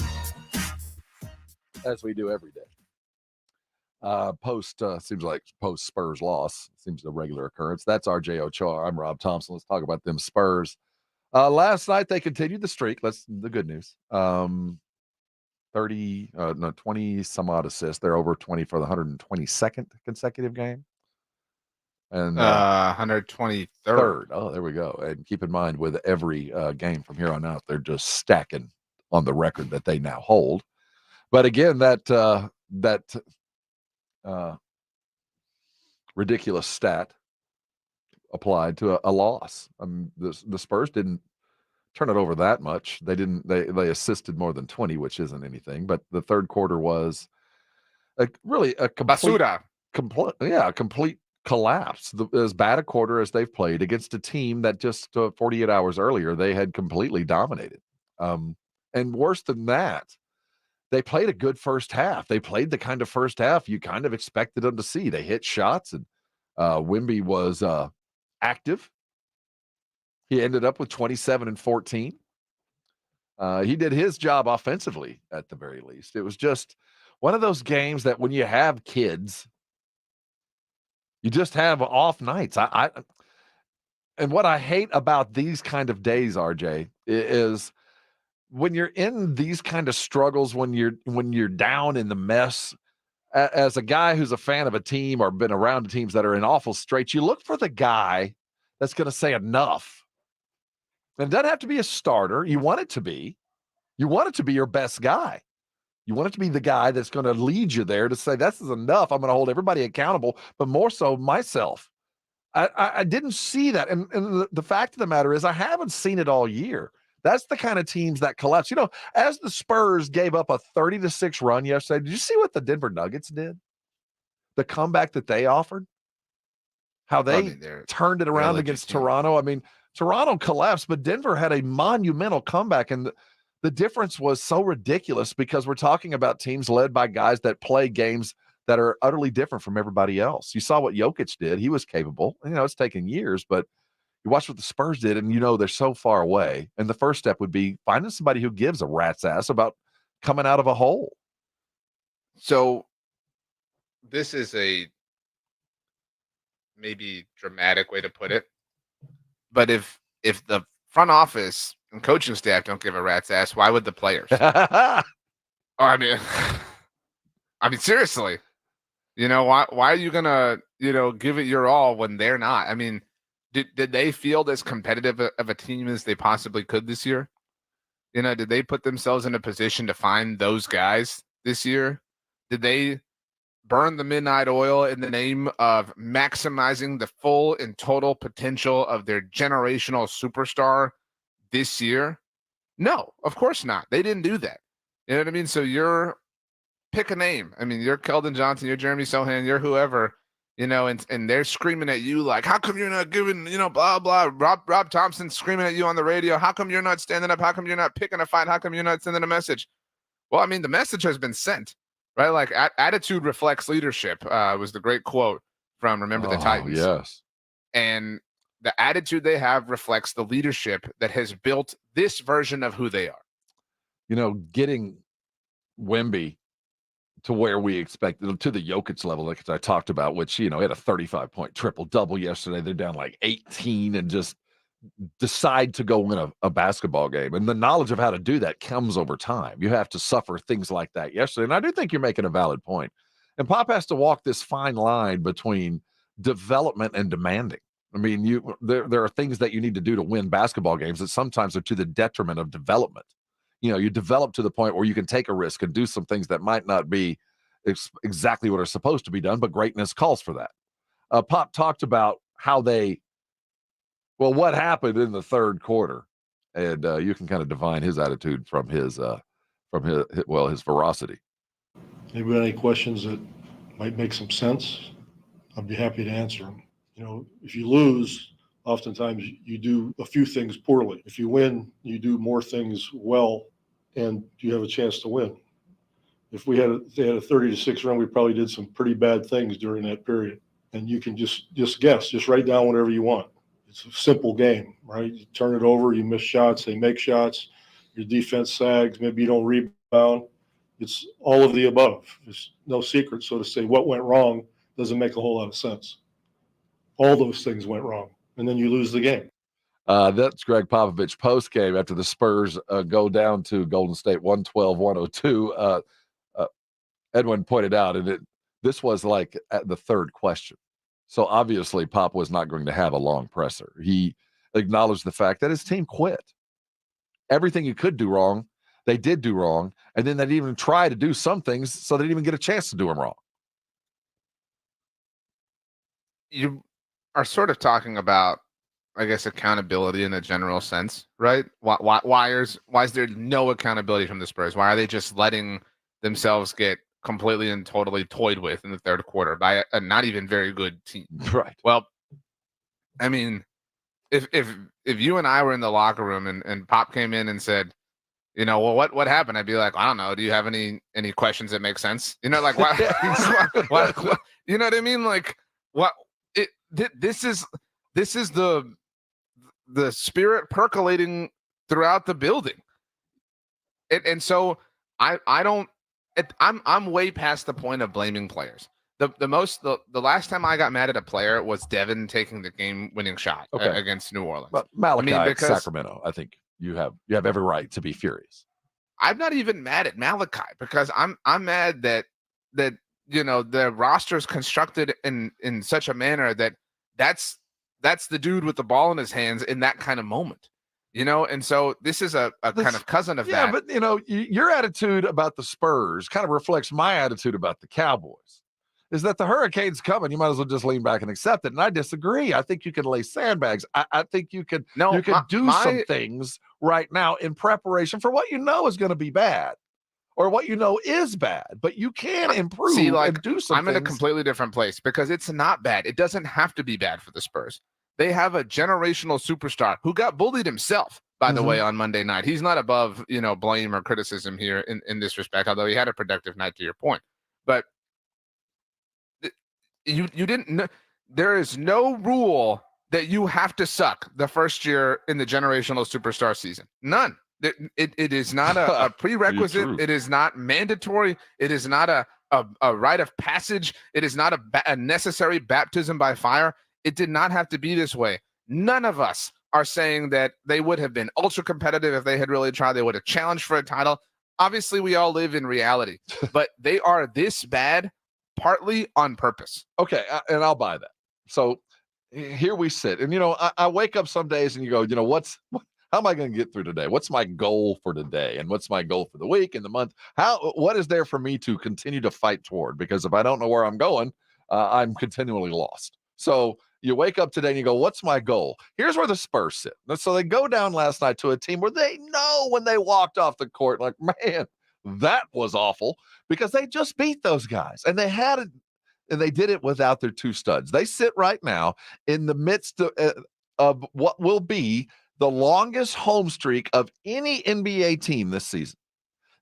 as we do every day. Seems like post Spurs loss seems a regular occurrence. That's RJ Ochoa. I'm Rob Thompson. Let's talk about them Spurs. Last night they continued the streak. That's the good news. 20 some odd assists. They're over 20 for the 122nd consecutive game. And 123rd. Oh, there we go. And keep in mind, with every game from here on out, they're just stacking on the record that they now hold. But again, that ridiculous stat applied to a loss. The Spurs didn't turn it over that much. They they assisted more than 20, which isn't anything. But the third quarter was really a complete collapse. As bad a quarter as they've played against a team that just 48 hours earlier they had completely dominated. And worse than that, they played a good first half. They played the kind of first half you kind of expected them to see. They hit shots, and Wemby was active. He ended up with 27 and 14. He did his job offensively at the very least. It was just one of those games that when you have kids, you just have off nights. And what I hate about these kind of days, RJ, is when you're in these kind of struggles, when you're down in the mess, as a guy who's a fan of a team or been around teams that are in awful straits, you look for the guy that's going to say enough. And it doesn't have to be a starter. You want it to be. You want it to be your best guy. You want it to be the guy that's going to lead you there to say, this is enough. I'm going to hold everybody accountable, but more so myself. I didn't see that. And the fact of the matter is I haven't seen it all year. That's the kind of teams that collapse. You know, as the Spurs gave up a 30-6 run yesterday, did you see what the Denver Nuggets did? The comeback that they offered? How they turned it around against Toronto? I mean, Toronto collapsed, but Denver had a monumental comeback. And the difference was so ridiculous because we're talking about teams led by guys that play games that are utterly different from everybody else. You saw what Jokic did. He was capable. You know, it's taken years, but you watch what the Spurs did, and you know they're so far away. And the first step would be finding somebody who gives a rat's ass about coming out of a hole. So this is a maybe dramatic way to put it. But if the front office and coaching staff don't give a rat's ass, why would the players? I mean, seriously, you know, why are you gonna, give it your all when they're not? I mean, did they feel as competitive of a team as they possibly could this year? You know, did they put themselves in a position to find those guys this year? Did they burn the midnight oil in the name of maximizing the full and total potential of their generational superstar this year? No, of course not. They didn't do that. You know what I mean? So pick a name. I mean, you're Keldon Johnson, you're Jeremy Sohan, you're whoever, and they're screaming at you like, how come you're not giving, blah, blah. Rob Thompson screaming at you on the radio. How come you're not standing up? How come you're not picking a fight? How come you're not sending a message? Well, I mean, the message has been sent, right? Like attitude reflects leadership was the great quote from Remember the Titans. Yes. And the attitude they have reflects the leadership that has built this version of who they are. Getting Wemby to where we expected, to the Jokic level, like I talked about, which, he had a 35-point triple-double yesterday. They're down like 18 and just decide to go win a basketball game. And the knowledge of how to do that comes over time. You have to suffer things like that yesterday. And I do think you're making a valid point. And Pop has to walk this fine line between development and demanding. I mean, there are things that you need to do to win basketball games that sometimes are to the detriment of development. You develop to the point where you can take a risk and do some things that might not be exactly what are supposed to be done, but greatness calls for that. Pop talked about what happened in the third quarter, and you can kind of divine his attitude from his veracity. Anybody any questions that might make some sense? I'd be happy to answer them. If you lose, oftentimes you do a few things poorly. If you win, you do more things well, and you have a chance to win. If they had a 30-6 run, we probably did some pretty bad things during that period. And you can just guess, just write down whatever you want. It's a simple game, right? You turn it over, you miss shots, they make shots, your defense sags, maybe you don't rebound. It's all of the above. There's no secret. So to say what went wrong doesn't make a whole lot of sense. All those things went wrong, and then you lose the game. That's Greg Popovich post game after the Spurs go down to Golden State 112-102. Edwin pointed out, and this was like at the third question. So obviously Pop was not going to have a long presser. He acknowledged the fact that his team quit. Everything you could do wrong, they did do wrong. And then they didn't even try to do some things, so they didn't even get a chance to do them wrong. You are sort of talking about, I guess, accountability in a general sense, right? Why is there no accountability from the Spurs? Why are they just letting themselves get completely and totally toyed with in the third quarter by a not even very good team? Right. Well, I mean, if you and I were in the locker room and Pop came in and said, you know, well, what happened? I'd be like, I don't know. Do you have any questions that make sense? You know, like why, you know what I mean? Like what? This is the spirit percolating throughout the building, and so I'm way past the point of blaming players. The last time I got mad at a player was Devin taking the game-winning shot against New Orleans. But Malachi, Sacramento, I think you have every right to be furious. I'm not even mad at Malachi because I'm mad that you know the roster is constructed in such a manner that that's the dude with the ball in his hands in that kind of moment, you know. And so this is a kind of cousin of that. Yeah, but you know, your attitude about the Spurs kind of reflects my attitude about the Cowboys. Is that the hurricane's coming? You might as well just lean back and accept it. And I disagree. I think you can lay sandbags. I think you can do some things right now in preparation for what you know is going to be bad. Or what you know is bad, but you can improve and do some I'm in a completely different place because it's not bad. It doesn't have to be bad for the Spurs. They have a generational superstar who got bullied himself, by the way, on Monday night. He's not above, you know, blame or criticism here in this respect, although he had a productive night to your point. But you didn't know, there is no rule that you have to suck the first year in the generational superstar season. None. It is not a prerequisite. It is not mandatory. It is not a rite of passage. It is not a necessary baptism by fire. It did not have to be this way. None of us are saying that they would have been ultra competitive if they had really tried. They would have challenged for a title. Obviously, we all live in reality, but they are this bad partly on purpose. Okay, and I'll buy that. So here we sit, and you know, I wake up some days and you go, you know, how am I going to get through today? What's my goal for today? And what's my goal for the week and the month? What is there for me to continue to fight toward? Because if I don't know where I'm going, I'm continually lost. So you wake up today and you go, what's my goal? Here's where the Spurs sit. So they go down last night to a team where they know when they walked off the court, like, man, that was awful because they just beat those guys. And they had it, and they did it without their two studs. They sit right now in the midst of what will be the longest home streak of any NBA team this season.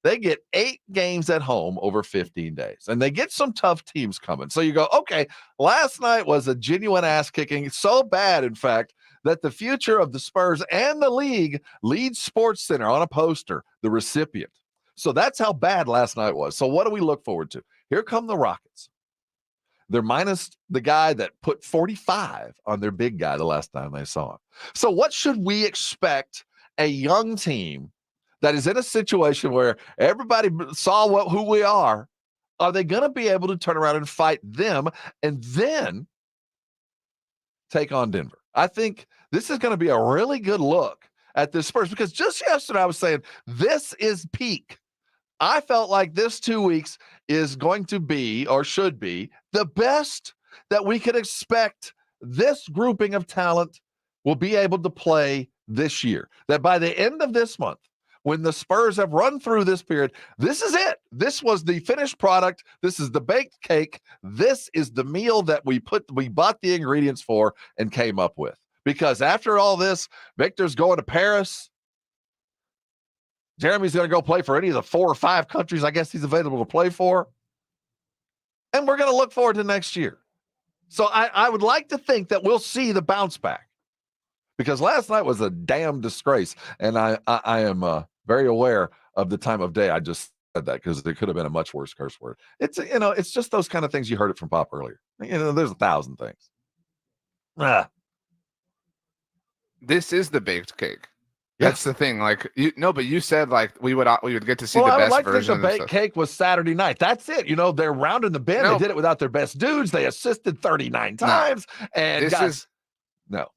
They get 8 games at home over 15 days, and they get some tough teams coming. So you go, okay, last night was a genuine ass kicking, so bad, in fact, that the future of the Spurs and the league leads Sports Center on a poster, the recipient. So that's how bad last night was. So what do we look forward to? Here come the Rockets. They're minus the guy that put 45 on their big guy the last time they saw him. So what should we expect a young team that is in a situation where everybody saw who we are they going to be able to turn around and fight them and then take on Denver? I think this is going to be a really good look at this Spurs because just yesterday I was saying this is peak. I felt like this 2 weeks is going to be, or should be, the best that we could expect this grouping of talent will be able to play this year. That by the end of this month, when the Spurs have run through this period, this is it. This was the finished product. This is the baked cake. This is the meal that we bought the ingredients for and came up with. Because after all this, Victor's going to Paris. Jeremy's going to go play for any of the 4 or 5 countries I guess he's available to play for. And we're going to look forward to next year. So I would like to think that we'll see the bounce back. Because last night was a damn disgrace. And I am very aware of the time of day. I just said that because there could have been a much worse curse word. It's, you know, it's just those kind of things. You heard it from Pop earlier. You know, there's 1,000 things. This is the baked cake. That's the thing. Like, but you said like we would get to see Well, the I would best like to think version the of baked this. cake was Saturday night. That's it. They're rounding the bend. They did it without their best dudes. They assisted 39 times. And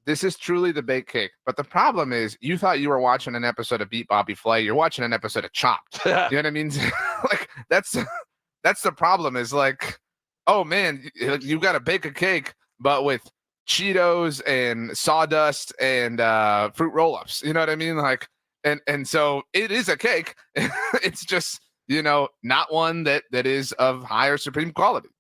This is truly the baked cake. But the problem is, you thought you were watching an episode of Beat Bobby Flay. You're watching an episode of Chopped. You know what I mean? Like that's the problem. Is like, oh man, you got to bake a cake, but with Cheetos and sawdust and fruit roll-ups. You know what I mean? Like, and so it is a cake. It's just not one that is of higher supreme quality.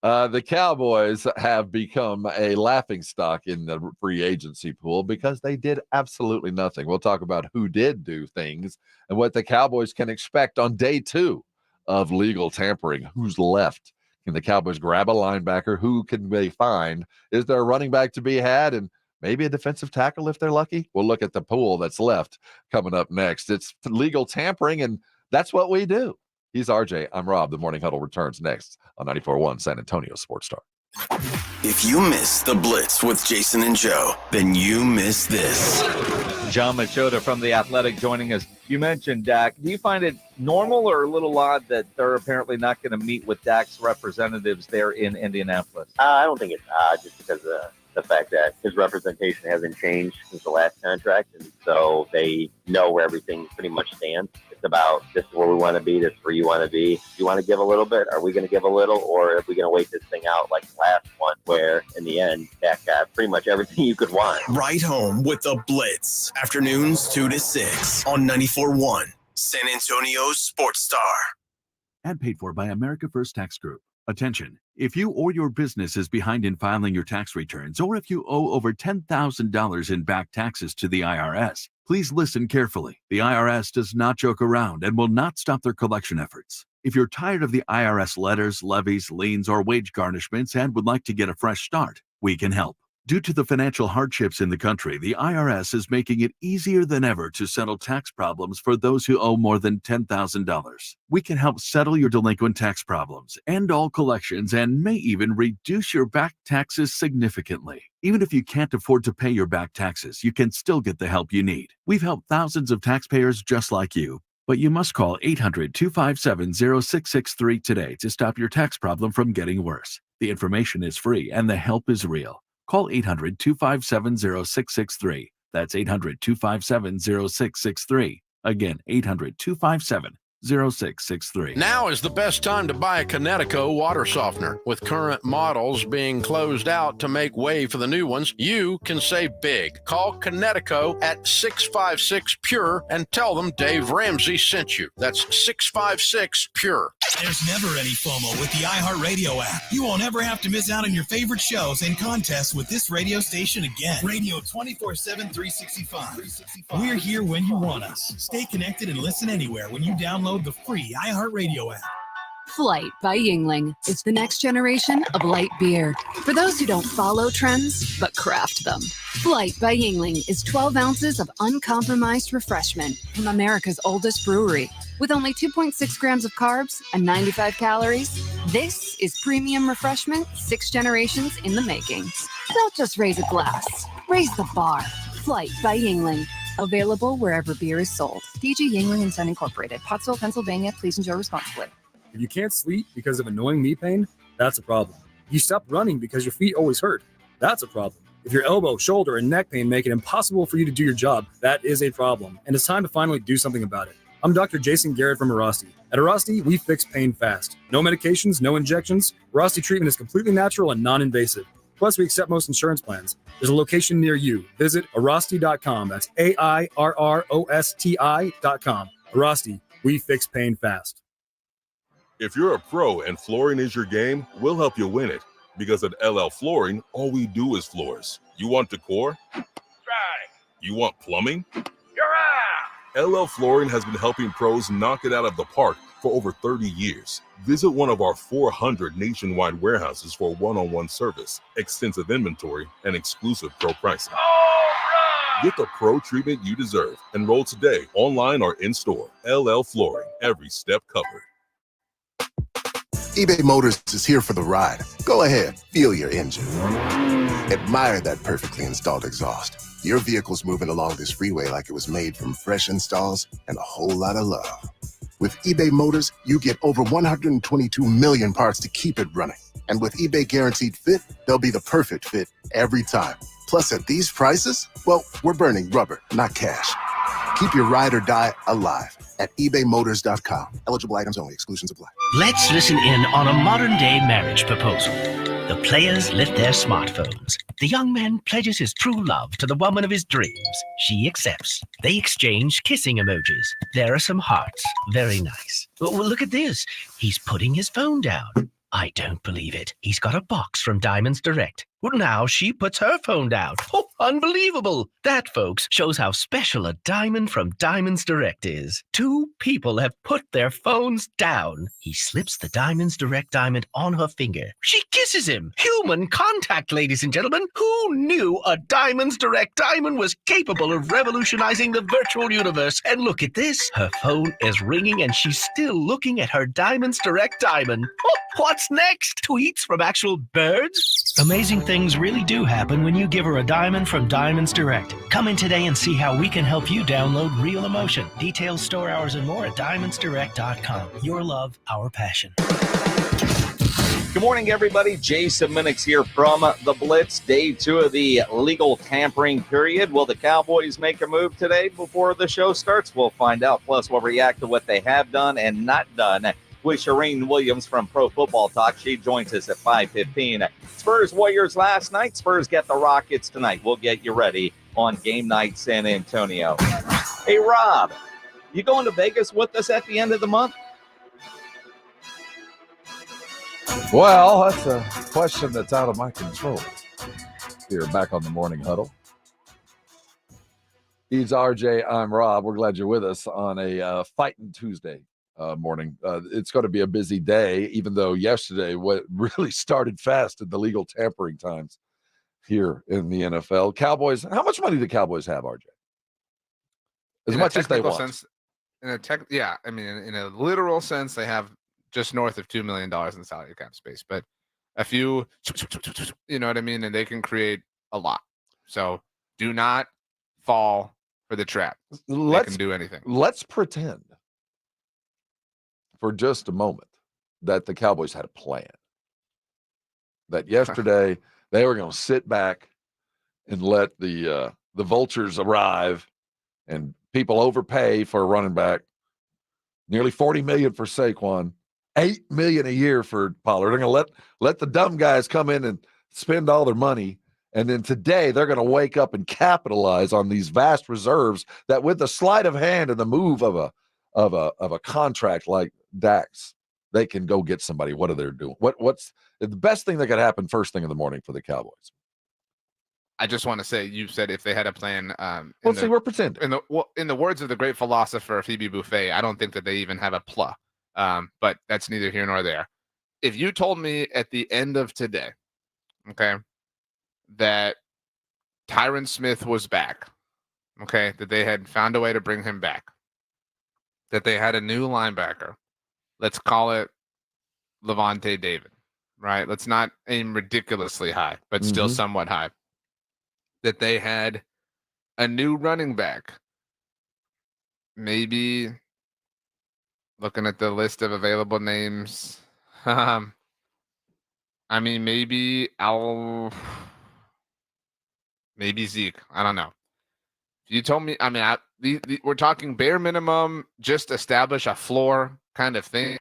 The Cowboys have become a laughingstock in the free agency pool because they did absolutely nothing. We'll talk about who did do things and what the Cowboys can expect on day 2 of legal tampering. Who's left? Can the Cowboys grab a linebacker? Who can they find? Is there a running back to be had? And maybe a defensive tackle if they're lucky? We'll look at the pool that's left coming up next. It's legal tampering, and that's what we do. He's RJ. I'm Rob. The Morning Huddle returns next on 94.1 San Antonio Sports Star. If you miss the Blitz with Jason and Joe, then you miss this. John Machota from The Athletic joining us. You mentioned Dak. Do you find it normal or a little odd that they're apparently not going to meet with Dak's representatives there in Indianapolis? I don't think it's odd just because of the fact that his representation hasn't changed since the last contract, and so they know where everything pretty much stands. It's about, this is where we want to be, this is where you want to be. You want to give a little bit? Are we going to give a little? Or are we going to wait this thing out like the last one, where in the end, Dak got pretty much everything you could want? Right home with the Blitz. Afternoons 2 to 6 on 94.1 San Antonio Sports Star. Ad paid for by America First Tax Group. Attention, if you or your business is behind in filing your tax returns, or if you owe over $10,000 in back taxes to the IRS, please listen carefully. The IRS does not joke around and will not stop their collection efforts. If you're tired of the IRS letters, levies, liens, or wage garnishments and would like to get a fresh start, we can help. Due to the financial hardships in the country, the IRS is making it easier than ever to settle tax problems for those who owe more than $10,000. We can help settle your delinquent tax problems, end all collections, and may even reduce your back taxes significantly. Even if you can't afford to pay your back taxes, you can still get the help you need. We've helped thousands of taxpayers just like you. But you must call 800-257-0663 today to stop your tax problem from getting worse. The information is free and the help is real. Call 800-257-0663. That's 800-257-0663. Again, 800-257-0663. Now is the best time to buy a Connecticut water softener. With current models being closed out to make way for the new ones, you can save big. Call Connecticut at 656-PURE and tell them Dave Ramsey sent you. That's 656-PURE. There's never any FOMO with the iHeartRadio app. You won't ever have to miss out on your favorite shows and contests with this radio station again. Radio 24/7, 365. We're here when you want us. Stay connected and listen anywhere when you download the free iHeartRadio app. Flight by Yingling is the next generation of light beer. For those who don't follow trends, but craft them. Flight by Yingling is 12 ounces of uncompromised refreshment from America's oldest brewery. With only 2.6 grams of carbs and 95 calories, this is premium refreshment 6 generations in the making. Don't just raise a glass, raise the bar. Flight by Yingling. Available wherever beer is sold. DG Yingling & Son Incorporated, Pottsville, Pennsylvania. Please enjoy responsibly. If you can't sleep because of annoying knee pain, that's a problem. If you stop running because your feet always hurt, that's a problem. If your elbow, shoulder, and neck pain make it impossible for you to do your job, that is a problem. And it's time to finally do something about it. I'm Dr. Jason Garrett from Arasti. At Arasti, we fix pain fast. No medications, no injections. Arasti treatment is completely natural and non-invasive. Plus, we accept most insurance plans. There's a location near you. Visit Arasti.com. That's AIRROSTI.com. Arasti, we fix pain fast. If you're a pro and flooring is your game, we'll help you win it. Because at LL Flooring, all we do is floors. You want decor? Try. You want plumbing? LL Flooring has been helping pros knock it out of the park for over 30 years. Visit one of our 400 nationwide warehouses for one-on-one service, extensive inventory, and exclusive pro pricing. Get the pro treatment you deserve. Enroll today, online or in-store. LL Flooring, every step covered. eBay Motors is here for the ride. Go ahead, feel your engine. Admire that perfectly installed exhaust. Your vehicle's moving along this freeway like it was made from fresh installs and a whole lot of love. With eBay Motors, you get over 122 million parts to keep it running. And with eBay Guaranteed Fit, they'll be the perfect fit every time. Plus, at these prices, well, we're burning rubber, not cash. Keep your ride or die alive at ebaymotors.com. Eligible items only. Exclusions apply. Let's listen in on a modern-day marriage proposal. The players lift their smartphones. The young man pledges his true love to the woman of his dreams. She accepts. They exchange kissing emojis. There are some hearts. Very nice. Well, look at this. He's putting his phone down. I don't believe it. He's got a box from Diamonds Direct. Well, now she puts her phone down. Oh, unbelievable. That, folks, shows how special a diamond from Diamonds Direct is. 2 people have put their phones down. He slips the Diamonds Direct diamond on her finger. She kisses him. Human contact, ladies and gentlemen. Who knew a Diamonds Direct diamond was capable of revolutionizing the virtual universe? And look at this. Her phone is ringing and she's still looking at her Diamonds Direct diamond. Oh, what's next? Tweets from actual birds? Amazing things really do happen when you give her a diamond from Diamonds Direct. Come in today and see how we can help you download real emotion. Details, store hours, and more at diamondsdirect.com. Your love, our passion. Good morning, everybody. Jason Minix here from the Blitz. Day 2 of the legal tampering period. Will the Cowboys make a move today before the show starts? We'll find out. Plus, we'll react to what they have done and not done with Shireen Williams from Pro Football Talk. She joins us at 5:15. Spurs Warriors last night. Spurs get the Rockets tonight. We'll get you ready on game night San Antonio. Hey, Rob, you going to Vegas with us at the end of the month? Well, that's a question that's out of my control. Here, back on the Morning Huddle. He's RJ. I'm Rob. We're glad you're with us on a Fighting Tuesday morning. It's going to be a busy day, even though yesterday what really started fast in the legal tampering times here in the NFL. Cowboys, how much money do Cowboys have, RJ? As much as they want. Sense, in a literal sense, they have just north of $2 million in salary cap space, but a few, you know what I mean? And they can create a lot. So do not fall for the trap. They can do anything. Let's pretend for just a moment that the Cowboys had a plan. That yesterday they were going to sit back and let the vultures arrive and people overpay for a running back. Nearly $40 million for Saquon, $8 million a year for Pollard. They're going to let the dumb guys come in and spend all their money. And then today they're going to wake up and capitalize on these vast reserves that, with the sleight of hand and the move of a contract like Dak's, they can go get somebody. What are they doing? What's the best thing that could happen first thing in the morning for the Cowboys? I just want to say, you said if they had a plan. We're pretending. In the words of the great philosopher Phoebe Buffet, I don't think that they even have a PLA. But that's neither here nor there. If you told me at the end of today, okay, that Tyron Smith was back, okay, that they had found a way to bring him back, that they had a new linebacker, let's call it Levante David, right? Let's not aim ridiculously high, but still somewhat high. That they had a new running back. Maybe looking at the list of available names, maybe Zeke. I don't know. You told me, we're talking bare minimum, just establish a floor kind of thing.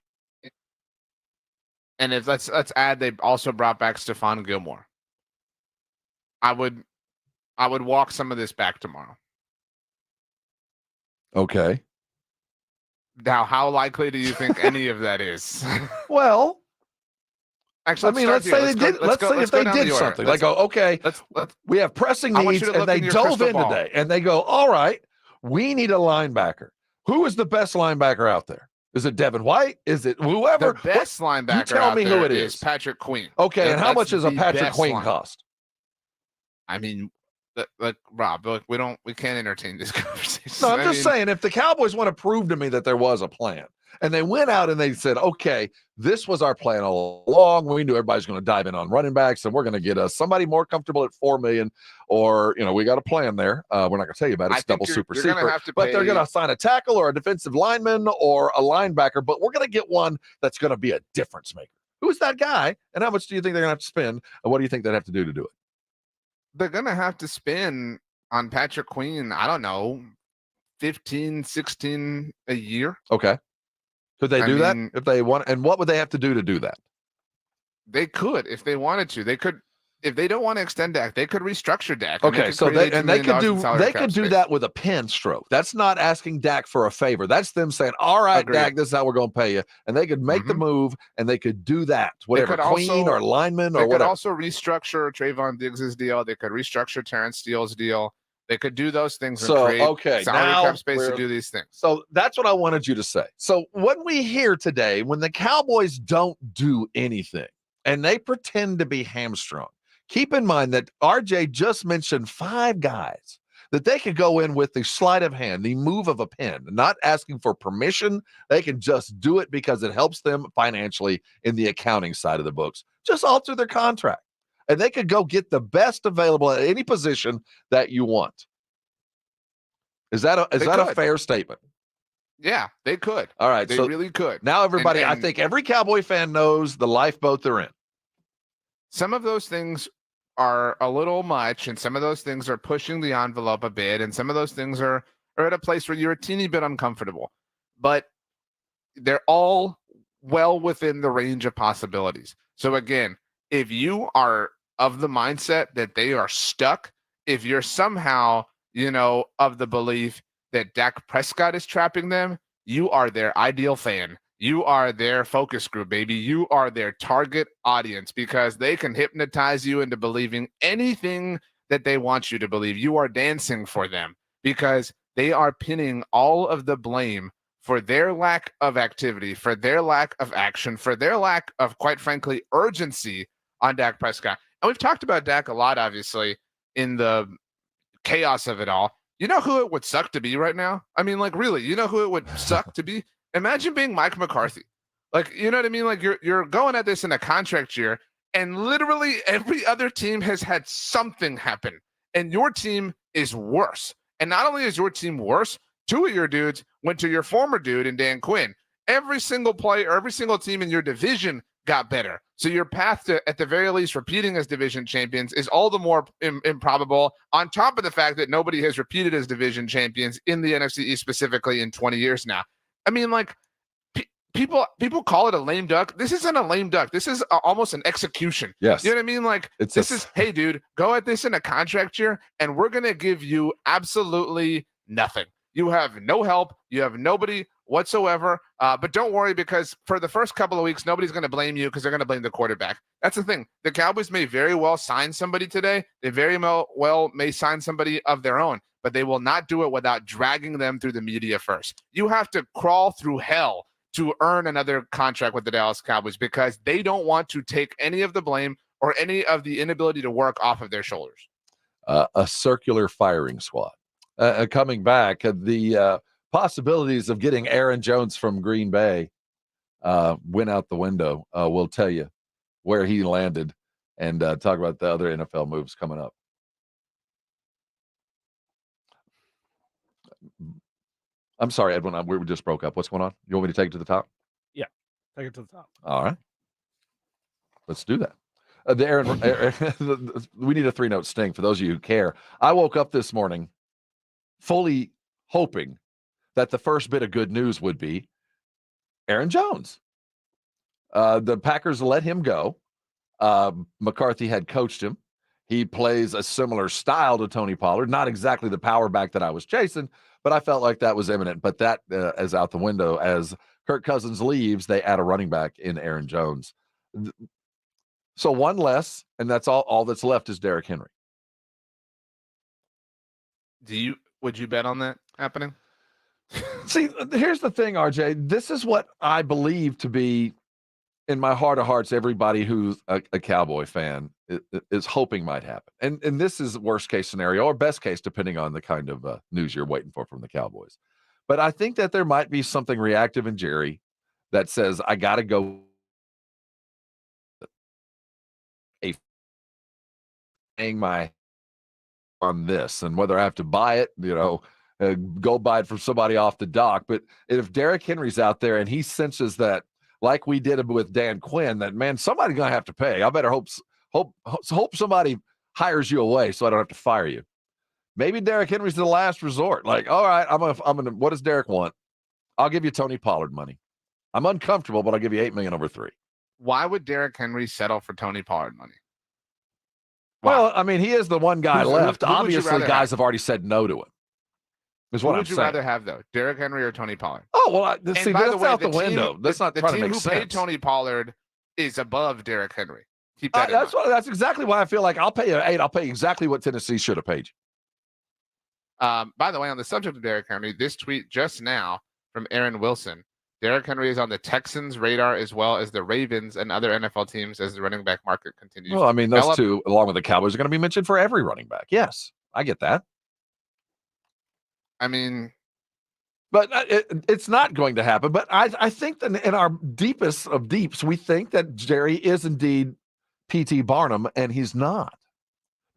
And if let's add, they also brought back Stephon Gilmore. I would walk some of this back tomorrow. Okay. Now, how likely do you think any of that is? Well, actually, let's say they did something. They go, okay, we have pressing needs, and they dove in today, and they go, all right, we need a linebacker. Who is the best linebacker out there? Is it Devin White? Is it whoever? The best linebacker. You tell me who it is. Patrick Queen. Okay, and how much does a Patrick Queen cost? Look, Rob, we can't entertain this conversation. No, I'm just saying, if the Cowboys want to prove to me that there was a plan, And they went out and they said, okay, this was our plan all along. We knew everybody's going to dive in on running backs, and we're going to get us somebody more comfortable at $4 million, or, we got a plan there. We're not going to tell you about it. It's double super secret. But they're going to sign a tackle or a defensive lineman or a linebacker, but we're going to get one that's going to be a difference maker. Who's that guy, and how much do you think they're going to have to spend, and what do you think they'd have to do it? They're going to have to spend on Patrick Queen, I don't know, 15, 16 a year. Okay. Could they do that if they want? And what would they have to do that? They could, if they wanted to. They could, if they don't want to extend Dak, they could restructure Dak. Okay, so they could do that with a pen stroke. That's not asking Dak for a favor. That's them saying, "All right, Agreed. Dak, this is how we're going to pay you," and they could make the move, and they could do that. Whatever, Queen or lineman or whatever. They could also restructure Trayvon Diggs' deal. They could restructure Terrence Steele's deal. They could do those things and create salary cap space to do these things. So that's what I wanted you to say. So when we hear today, when the Cowboys don't do anything and they pretend to be hamstrung, keep in mind that RJ just mentioned 5 guys that they could go in with the sleight of hand, the move of a pen, not asking for permission. They can just do it because it helps them financially in the accounting side of the books. Just alter their contract. And they could go get the best available at any position that you want. Is that a fair statement? Yeah, they could. All right. They really could. Now everybody, I think every Cowboy fan knows the lifeboat they're in. Some of those things are a little much, and some of those things are pushing the envelope a bit, and some of those things are at a place where you're a teeny bit uncomfortable. But they're all well within the range of possibilities. So again, if you are of the mindset that they are stuck, if you're somehow, of the belief that Dak Prescott is trapping them, you are their ideal fan. You are their focus group, baby. You are their target audience because they can hypnotize you into believing anything that they want you to believe. You are dancing for them because they are pinning all of the blame for their lack of activity, for their lack of action, for their lack of, quite frankly, urgency on Dak Prescott. And we've talked about Dak a lot, obviously, in the chaos of it all. You know who it would suck to be right now? I mean, really, you know who it would suck to be? Imagine being Mike McCarthy. You know what I mean? You're going at this in a contract year, and literally every other team has had something happen, and your team is worse. And not only is your team worse, 2 of your dudes went to your former dude in Dan Quinn. Every single player, every single team in your division got better. So your path to, at the very least, repeating as division champions is all the more improbable, on top of the fact that nobody has repeated as division champions in the NFC East specifically in 20 years now. I mean, people call it a lame duck. This isn't a lame duck. This is almost an execution. Yes. You know what I mean? Hey, dude, go at this in a contract year, and we're going to give you absolutely nothing. You have no help. You have nobody whatsoever. But don't worry, because for the first couple of weeks, nobody's going to blame you because they're going to blame the quarterback. That's the thing. The Cowboys may very well sign somebody today. They very well may sign somebody of their own, but they will not do it without dragging them through the media first. You have to crawl through hell to earn another contract with the Dallas Cowboys because they don't want to take any of the blame or any of the inability to work off of their shoulders. A circular firing squad. Coming back, the possibilities of getting Aaron Jones from Green Bay went out the window. We'll tell you where he landed and talk about the other NFL moves coming up. I'm sorry, Edwin. We just broke up. What's going on? You want me to take it to the top? Yeah, take it to the top. All right. Let's do that. We need a 3-note sting for those of you who care. I woke up this morning fully hoping that the first bit of good news would be Aaron Jones. The Packers let him go. McCarthy had coached him. He plays a similar style to Tony Pollard, not exactly the power back that I was chasing, but I felt like that was imminent. But that is out the window. As Kirk Cousins leaves, they add a running back in Aaron Jones. So one less, and that's all that's left is Derrick Henry. Would you bet on that happening? See, here's the thing, RJ. This is what I believe to be, in my heart of hearts, everybody who's a Cowboy fan is hoping might happen. And this is worst case scenario or best case, depending on the kind of news you're waiting for from the Cowboys. But I think that there might be something reactive in Jerry that says, I got to go paying my on this, and whether I have to buy it, go buy it from somebody off the dock. But if Derrick Henry's out there and he senses that, like we did with Dan Quinn, that, man, somebody's going to have to pay. I better hope somebody hires you away so I don't have to fire you. Maybe Derrick Henry's the last resort. Like, all right, I'm gonna. What does Derrick want? I'll give you Tony Pollard money. I'm uncomfortable, but I'll give you $8 million over 3. Why would Derrick Henry settle for Tony Pollard money? Well, I mean, he is the one guy left. who would you Obviously, rather guys have have already said no to him. Is Who what I'm would you saying. rather have, though? Derrick Henry or Tony Pollard? Oh, well, And see, by that's the way, out the team- window. That's not the trying to team make who paid sense. Tony Pollard is above Derrick Henry. Keep that in That's mind. that's exactly why I feel like I'll pay you 8. I'll pay exactly what Tennessee should have paid you. By the way, on the subject of Derrick Henry, this tweet just now from Aaron Wilson. Derrick Henry is on the Texans' radar as well as the Ravens and other NFL teams as the running back market continues. Well, I mean, those develop. two, along with the Cowboys, are going to be mentioned for every running back. Yes, I get that. I mean, but it's not going to happen. But I think that in our deepest of deeps, we think that Jerry is indeed P.T. Barnum, and he's not.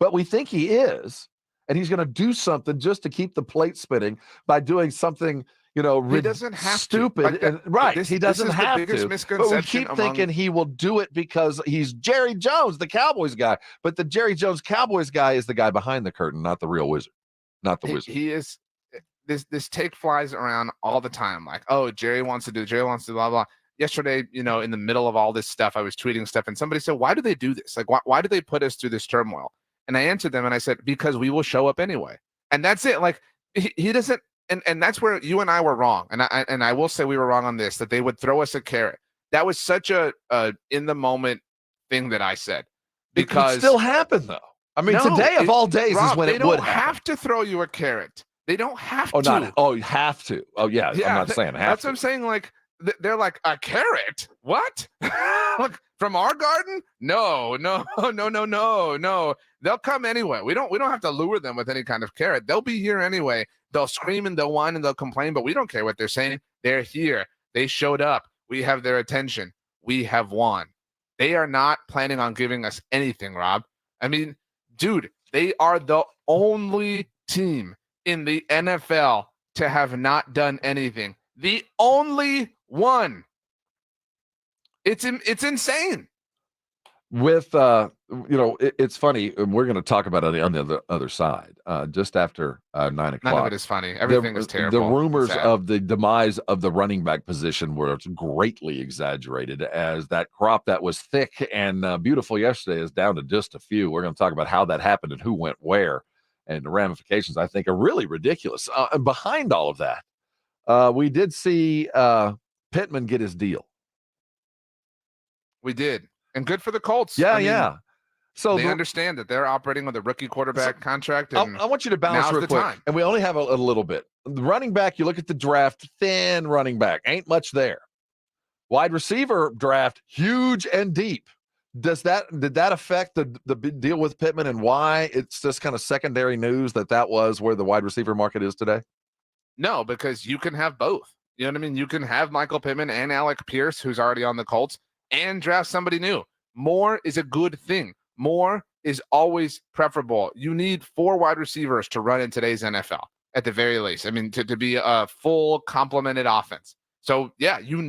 But we think he is, and he's going to do something just to keep the plate spinning by doing something, he doesn't have stupid. to. Like and, right, this, he doesn't this is have the biggest to. misconception But we keep thinking he will do it because he's Jerry Jones, the Cowboys guy. But the Jerry Jones Cowboys guy is the guy behind the curtain, not the real wizard, not the wizard. He is. This take flies around all the time. Like, oh, Jerry wants to blah, blah. Yesterday, in the middle of all this stuff, I was tweeting stuff, and somebody said, why do they do this? Like, why do they put us through this turmoil? And I answered them, and I said, because we will show up anyway. And that's it. Like, he doesn't. And that's where you and I were wrong. And I will say we were wrong on this, that they would throw us a carrot. That was such a in the moment thing that I said. Because it still happened, though. I mean, today of all days Rob, is when it would They don't happen. have to throw you a carrot. They don't have to. You have to. Oh, yeah. I'm not saying have that's to. what I'm saying. Like, they're like, a carrot? What? Look, from our garden? No. They'll come anyway. We don't have to lure them with any kind of carrot. They'll be here anyway. They'll scream and they'll whine and they'll complain, but we don't care what they're saying. They're here. They showed up. We have their attention. We have won. They are not planning on giving us anything, Rob. I mean, dude, they are the only team in the NFL to have not done anything. The only one. It's insane. With it's funny, and we're going to talk about it on the other side just after 9 o'clock. None of it is funny. Everything is terrible. The rumors Sad. of the demise of the running back position were greatly exaggerated, as that crop that was thick and beautiful yesterday is down to just a few. We're going to talk about how that happened and who went where, and the ramifications I think are really ridiculous. And behind all of that, we did see Pittman get his deal. We did. And good for the Colts. Yeah, I mean, yeah. So they understand that they're operating with a rookie quarterback contract. I And want you to balance now's real the quick. time. And we only have a little bit. The running back, you look at the draft, thin running back. Ain't much there. Wide receiver draft, huge and deep. Did that affect the deal with Pittman, and why it's just kind of secondary news that was where the wide receiver market is today? No, because you can have both. You know what I mean? You can have Michael Pittman and Alec Pierce, who's already on the Colts, and draft somebody new. More is a good thing. More is always preferable. You need 4 wide receivers to run in today's NFL at the very least. I mean, to be a full complemented offense. So yeah, you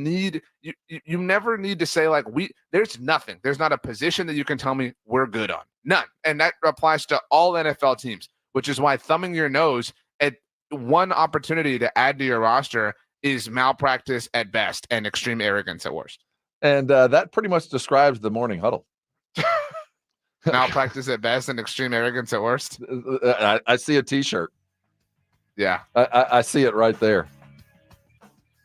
never need to say like there's nothing. There's not a position that you can tell me we're good on. None. And that applies to all NFL teams, which is why thumbing your nose at one opportunity to add to your roster is malpractice at best and extreme arrogance at worst. And that pretty much describes the morning huddle. Malpractice at best and extreme arrogance at worst. I see a T-shirt. Yeah, I see it right there.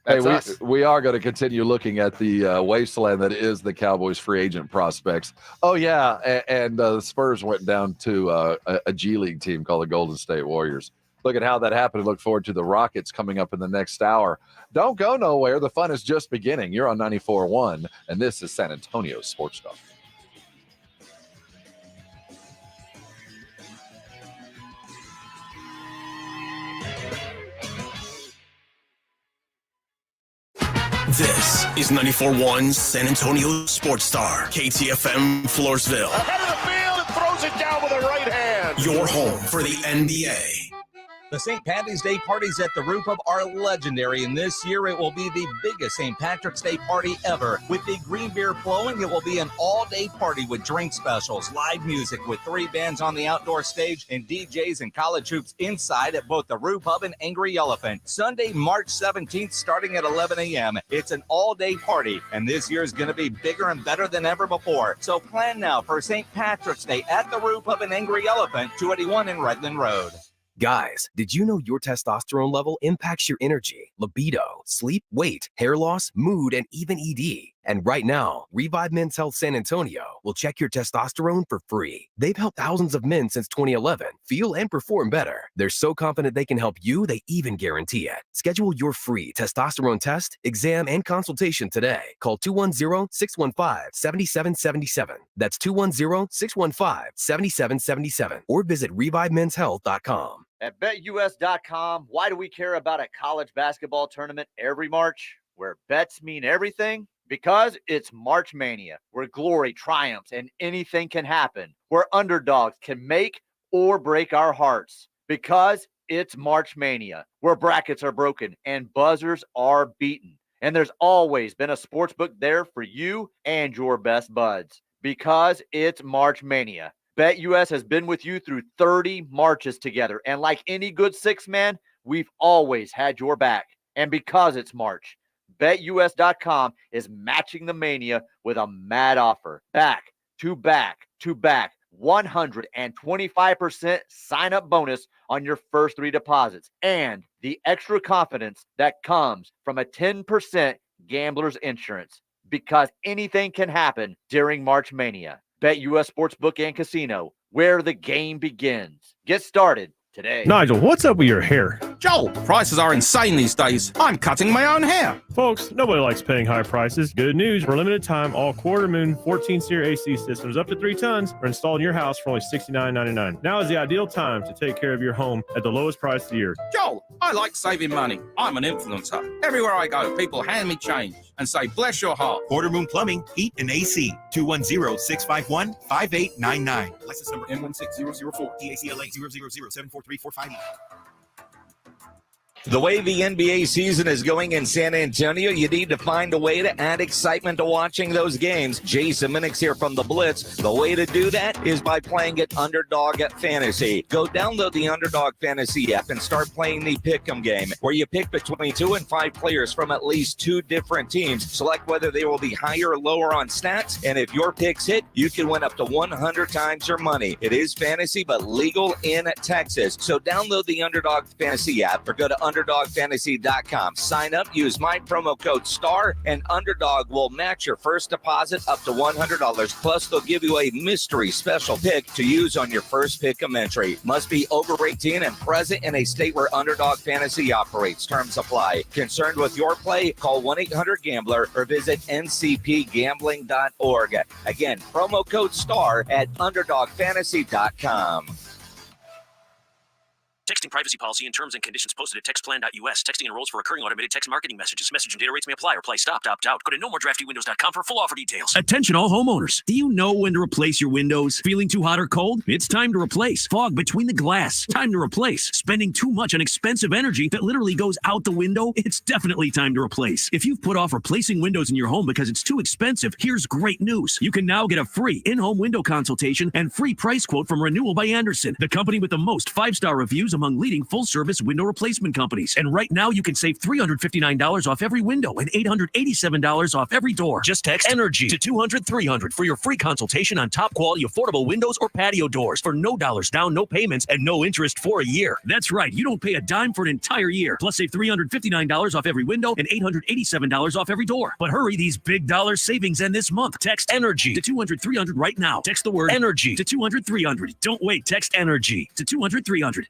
That's hey, us. we are going to continue looking at the wasteland that is the Cowboys free agent prospects. Oh yeah, and the Spurs went down to a G League team called the Golden State Warriors. Look at how that happened. Look forward to the Rockets coming up in the next hour. Don't go nowhere. The fun is just beginning. You're on 94.1, and this is San Antonio Sports Talk. This is 94.1 San Antonio Sports Star, KTFM Floresville. Ahead of the field and throws it down with a right hand. Your home for the NBA. The St. Patty's Day parties at the Roof Pub are legendary, and this year it will be the biggest St. Patrick's Day party ever. With the green beer flowing, it will be an all-day party with drink specials, live music with 3 bands on the outdoor stage, and DJs and college hoops inside at both the Roof Pub and Angry Elephant. Sunday, March 17th, starting at 11 a.m. It's an all-day party, and this year is going to be bigger and better than ever before. So plan now for St. Patrick's Day at the Roof Pub and Angry Elephant, 281 in Redland Road. Guys, did you know your testosterone level impacts your energy, libido, sleep, weight, hair loss, mood, and even ED? And right now, Revive Men's Health San Antonio will check your testosterone for free. They've helped thousands of men since 2011 feel and perform better. They're so confident they can help you, they even guarantee it. Schedule your free testosterone test, exam, and consultation today. Call 210-615-7777. That's 210-615-7777. Or visit ReviveMen'sHealth.com. At BetUS.com, why do we care about a college basketball tournament every March, where bets mean everything? Because it's March Mania, where glory triumphs and anything can happen, where underdogs can make or break our hearts. Because it's March Mania, where brackets are broken and buzzers are beaten. And there's always been a sportsbook there for you and your best buds. Because it's March Mania. BetUS has been with you through 30 marches together. And like any good six-man, we've always had your back. And because it's March, BetUS.com is matching the mania with a mad offer. Back to back 125% sign-up bonus on your first 3 deposits. And the extra confidence that comes from a 10% gambler's insurance. Because anything can happen during March Mania. BetUS Sportsbook and Casino, where the game begins. Get started today. Nigel, what's up with your hair? Joel, prices are insane these days. I'm cutting my own hair. Folks, nobody likes paying high prices. Good news, for a limited time, all quarter moon 14-seer AC systems up to 3 tons are installed in your house for only $69.99. Now is the ideal time to take care of your home at the lowest price of the year. Joel, I like saving money. I'm an influencer. Everywhere I go, people hand me change and say, bless your heart. Quarter Moon Plumbing, Heat, and AC. 210-651-5899. License number M16004. DACLA 000743458. The way the NBA season is going in San Antonio, you need to find a way to add excitement to watching those games. Jason Minix here from The Blitz. The way to do that is by playing at Underdog Fantasy. Go download the Underdog Fantasy app and start playing the Pick'em game, where you pick between 2 and 5 players from at least 2 different teams. Select whether they will be higher or lower on stats, and if your picks hit, you can win up to 100 times your money. It is fantasy, but legal in Texas. So download the Underdog Fantasy app or go to UnderdogFantasy.com. Sign up, use my promo code STAR, and Underdog will match your first deposit up to $100. Plus, they'll give you a mystery special pick to use on your first pick'em entry. Must be over 18 and present in a state where Underdog Fantasy operates. Terms apply. Concerned with your play? Call 1-800-GAMBLER or visit ncpgambling.org. Again, promo code STAR at UnderdogFantasy.com. Texting privacy policy and terms and conditions posted at textplan.us. Texting enrolls for recurring automated text marketing messages. Message and data rates may apply or play stopped, opt out. Go to nomoredraftywindows.com for full offer details. Attention all homeowners. Do you know when to replace your windows? Feeling too hot or cold? It's time to replace. Fog between the glass. Time to replace. Spending too much on expensive energy that literally goes out the window? It's definitely time to replace. If you've put off replacing windows in your home because it's too expensive, here's great news. You can now get a free in-home window consultation and free price quote from Renewal by Andersen, the company with the most 5-star reviews among leading full-service window replacement companies. And right now, you can save $359 off every window and $887 off every door. Just text ENERGY to 200-300 for your free consultation on top-quality affordable windows or patio doors for no dollars down, no payments, and no interest for a year. That's right. You don't pay a dime for an entire year. Plus, save $359 off every window and $887 off every door. But hurry, these big dollar savings end this month. Text ENERGY to 200-300 right now. Text the word ENERGY to 200-300. Don't wait. Text ENERGY to 200-300.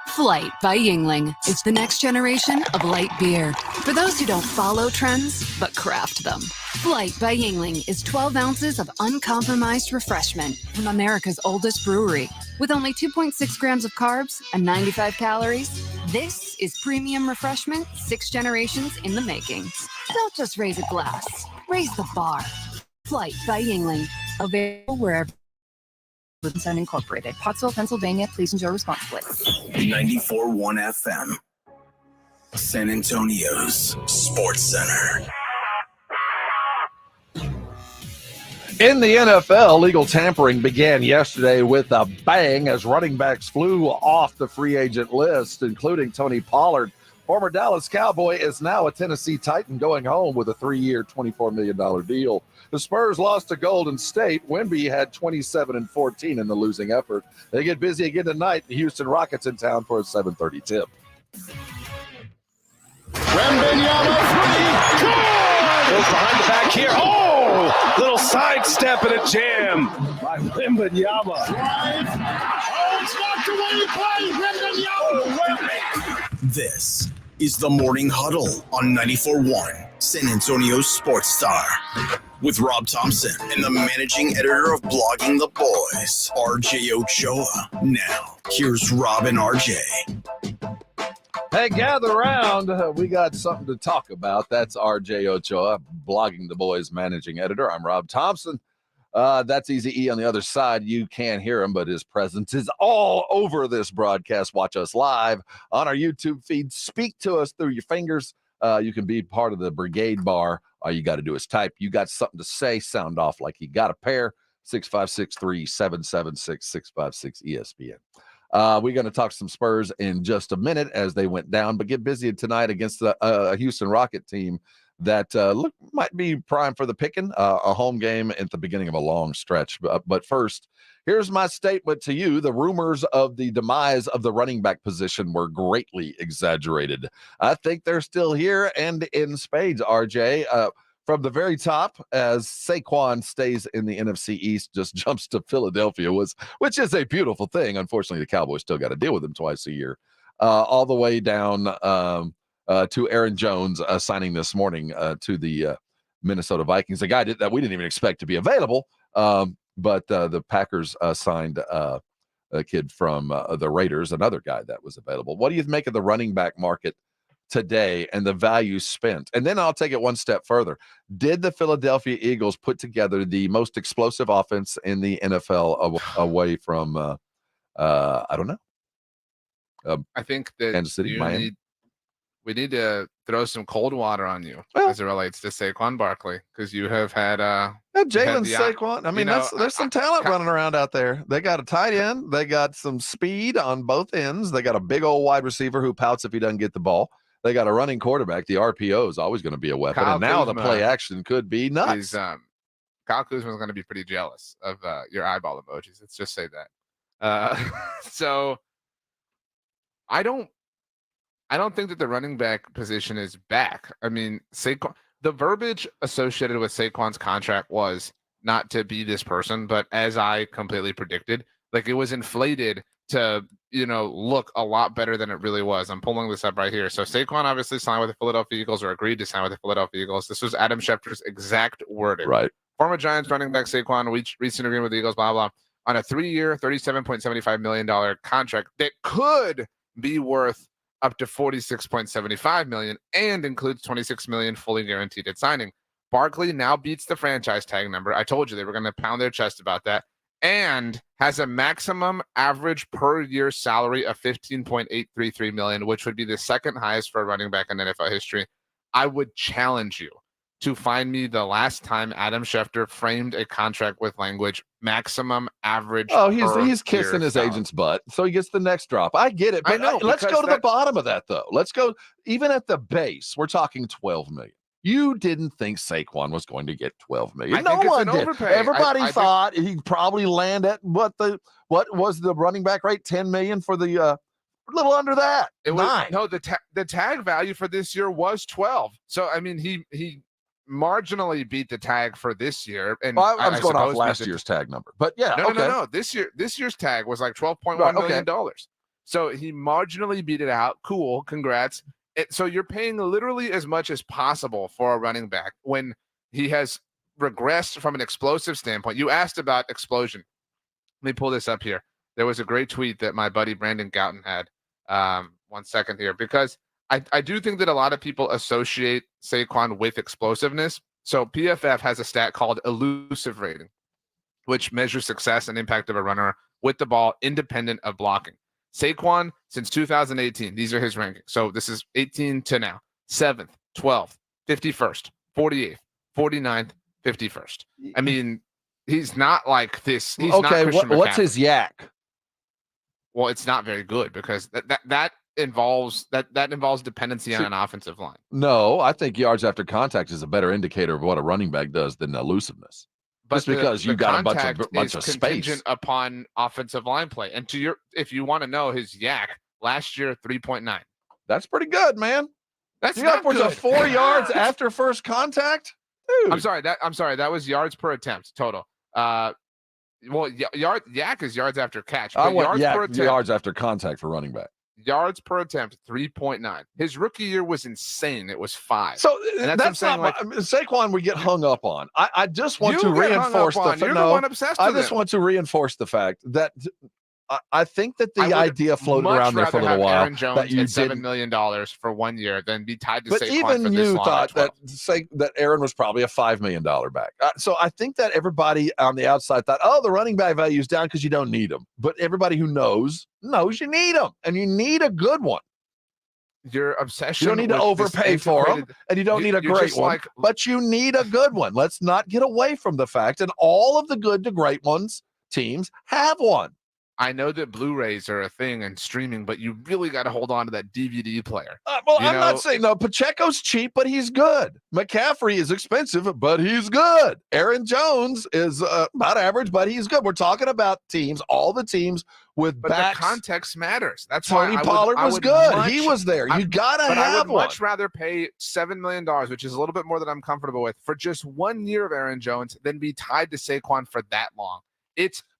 Flight by Yingling is the next generation of light beer. For those who don't follow trends, but craft them. Flight by Yingling is 12 ounces of uncompromised refreshment from America's oldest brewery. With only 2.6 grams of carbs and 95 calories, this is premium refreshment 6 generations in the making. Don't just raise a glass, raise the bar. Flight by Yingling. Available wherever. Sound Incorporated, Pottsville, Pennsylvania. Please enjoy responsibly. 94.1 FM. San Antonio's Sports Center. In the NFL, legal tampering began yesterday with a bang as running backs flew off the free agent list, including Tony Pollard. Former Dallas Cowboy is now a Tennessee Titan going home with a 3-year, $24 million deal. The Spurs lost to Golden State. Wemby had 27-14 in the losing effort. They get busy again tonight. The Houston Rockets in town for a 7:30 tip. Goes behind the back here. Oh, little sidestep and a jam by Wembanyama. This is the Morning Huddle on 94.1 San Antonio Sports Star with Rob Thompson and the managing editor of Blogging the Boys, RJ Ochoa. Now, here's Rob and RJ. Hey, gather around. We got something to talk about. That's RJ Ochoa, Blogging the Boys managing editor. I'm Rob Thompson. That's Easy E on the other side. You can't hear him, but his presence is all over this broadcast. Watch us live on our YouTube feed. Speak to us through your fingers. You can be part of the brigade bar. All you got to do is type. You got something to say. Sound off like you got a pair. 656-3776-656 ESPN. We're going to talk some Spurs in just a minute as they went down, but get busy tonight against the Houston Rocket team that might be prime for the picking, a home game at the beginning of a long stretch. But first, here's my statement to you. The rumors of the demise of the running back position were greatly exaggerated. I think they're still here and in spades, RJ. From the very top, as Saquon stays in the NFC East, just jumps to Philadelphia, which is a beautiful thing. Unfortunately, the Cowboys still got to deal with him twice a year. All the way down to Aaron Jones signing this morning to the Minnesota Vikings, a guy that we didn't even expect to be available, but the Packers signed a kid from the Raiders, another guy that was available. What do you make of the running back market today and the value spent? And then I'll take it one step further. Did the Philadelphia Eagles put together the most explosive offense in the NFL away from, I don't know. I think that Kansas City, Miami. We need to throw some cold water on you as it relates to Saquon Barkley, because you have had Jalen Saquon. I mean, there's some talent running around out there. They got a tight end. They got some speed on both ends. They got a big old wide receiver who pouts if he doesn't get the ball. They got a running quarterback. The RPO is always going to be a weapon. And now the play action could be nuts. Kyle Kuzma is going to be pretty jealous of your eyeball emojis. Let's just say that. So I don't think that the running back position is back. I mean, Saquon, the verbiage associated with Saquon's contract was not to be this person, but as I completely predicted, like it was inflated to, look a lot better than it really was. I'm pulling this up right here. So Saquon obviously signed with the Philadelphia Eagles, or agreed to sign with the Philadelphia Eagles. This was Adam Schefter's exact wording. Right. Former Giants running back Saquon reached an agreement with the Eagles, blah, blah, on a 3-year, $37.75 million contract that could be worth up to $46.75 million and includes $26 million fully guaranteed at signing. Barkley now beats the franchise tag number. I told you they were going to pound their chest about that, and has a maximum average per year salary of $15.833 million, which would be the second highest for a running back in NFL history. I would challenge you to find me the last time Adam Schefter framed a contract with language maximum average. Oh, he's kissing his agent's butt, so he gets the next drop. I get it, but I know, let's go to the bottom of that, though. Let's go even at the base. We're talking $12 million. You didn't think Saquon was going to get $12 million. No one did. Overpay. Everybody thought he'd probably land at what was the running back rate? $10 million for the a little under that. It was the tag value for this year was 12. So I mean he marginally beat the tag for this year. And I was going off last year's tag number, but yeah, no. This year's tag was like $12.1 million. So he marginally beat it out. Cool, congrats. So you're paying literally as much as possible for a running back when he has regressed from an explosive standpoint. You asked about explosion. Let me pull this up here. There was a great tweet that my buddy Brandon Gouton had 1 second here, because I do think that a lot of people associate Saquon with explosiveness. So PFF has a stat called elusive rating, which measures success and impact of a runner with the ball independent of blocking. Saquon, since 2018, these are his rankings. So this is 18 to now. 7th, 12th, 51st, 48th, 49th, 51st. I mean, he's not like this. He's not Christian what's McCaffrey. his yak? Well, it's not very good because that involves dependency on an offensive line. No, I think yards after contact is a better indicator of what a running back does than elusiveness. But just because you got a bunch of contingent space upon offensive line play. And if you want to know his yak last year, 3.9. That's pretty good, man. That's you not got good. 4 yards after first contact. Dude. I'm sorry. That was yards per attempt total. Yak is yards after catch. I want yards per attempt. Yards after contact for running back. Yards per attempt, 3.9. His rookie year was insane. It was 5. So and that's not Saquon we get hung up on. I just want to reinforce the one obsessed with I just want to reinforce the fact that I think that the idea floated around there for a little while Aaron Jones that you at $7 million for 1 year, then be tied to but Saquon even for this you long thought at 12. that Aaron was probably a $5 million back. So I think that everybody on the outside thought, oh, the running back value is down because you don't need him. But everybody who knows you need him, and you need a good one. Your obsession. You don't need to overpay for them, and you don't need a great one, but you need a good one. Let's not get away from the fact, and all of the good to great ones teams have one. I know that Blu-rays are a thing and streaming, but you really got to hold on to that DVD player. I'm not saying no. Pacheco's cheap, but he's good. McCaffrey is expensive, but he's good. Aaron Jones is about average, but he's good. We're talking about teams, all the teams with backs. The context matters. That's Tony why Pollard was good. He was there. You got to have one. I would much rather pay $7 million, which is a little bit more than I'm comfortable with, for just 1 year of Aaron Jones than be tied to Saquon for that long.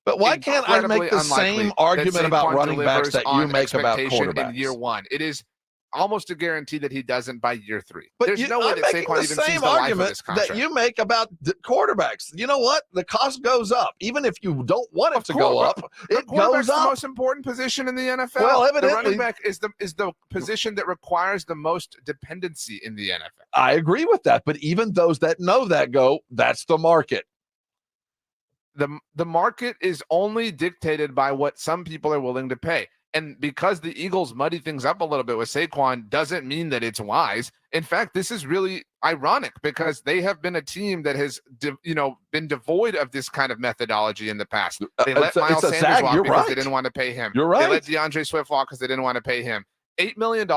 But why can't I make the same argument about running backs that you make about quarterbacks? In year 1, it is almost a guarantee that he doesn't by year 3. But there's no way that Saquon even sees the life of this contract. That you make about quarterbacks. You know what? The cost goes up, even if you don't want it to go up. It goes up. The most important position in the NFL. Well, evidently, the running back is the position that requires the most dependency in the NFL. I agree with that, but even those that know that go, that's the market. The market is only dictated by what some people are willing to pay. And because the Eagles muddy things up a little bit with Saquon doesn't mean that it's wise. In fact, this is really ironic because they have been a team that has been devoid of this kind of methodology in the past. They let Miles Sanders walk because they didn't want to pay him. You're right. They let DeAndre Swift walk because they didn't want to pay him. $8 million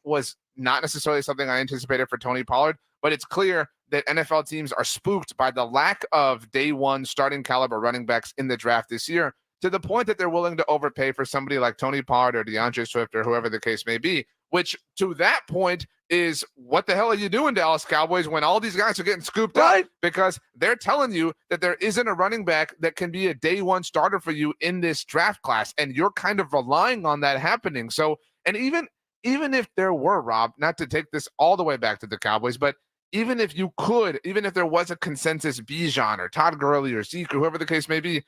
was not necessarily something I anticipated for Tony Pollard, but it's clear that NFL teams are spooked by the lack of day one starting caliber running backs in the draft this year, to the point that they're willing to overpay for somebody like Tony Pollard or DeAndre Swift or whoever the case may be, which to that point is, what the hell are you doing, Dallas Cowboys, when all these guys are getting scooped up? Because they're telling you that there isn't a running back that can be a day one starter for you in this draft class, and you're kind of relying on that happening. So, and even if there were, Rob, not to take this all the way back to the Cowboys, but even if there was a consensus Bijan or Todd Gurley or Zeke or whoever the case may be,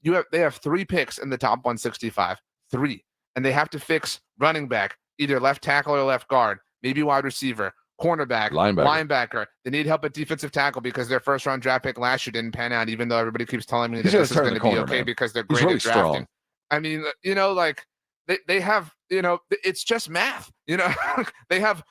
they have 3 picks in the top 165, 3, and they have to fix running back, either left tackle or left guard, maybe wide receiver, cornerback, linebacker. They need help at defensive tackle because their first round draft pick last year didn't pan out, even though everybody keeps telling me that this is going to be okay because they're great at drafting. Strong. I mean, they have, it's just math. They have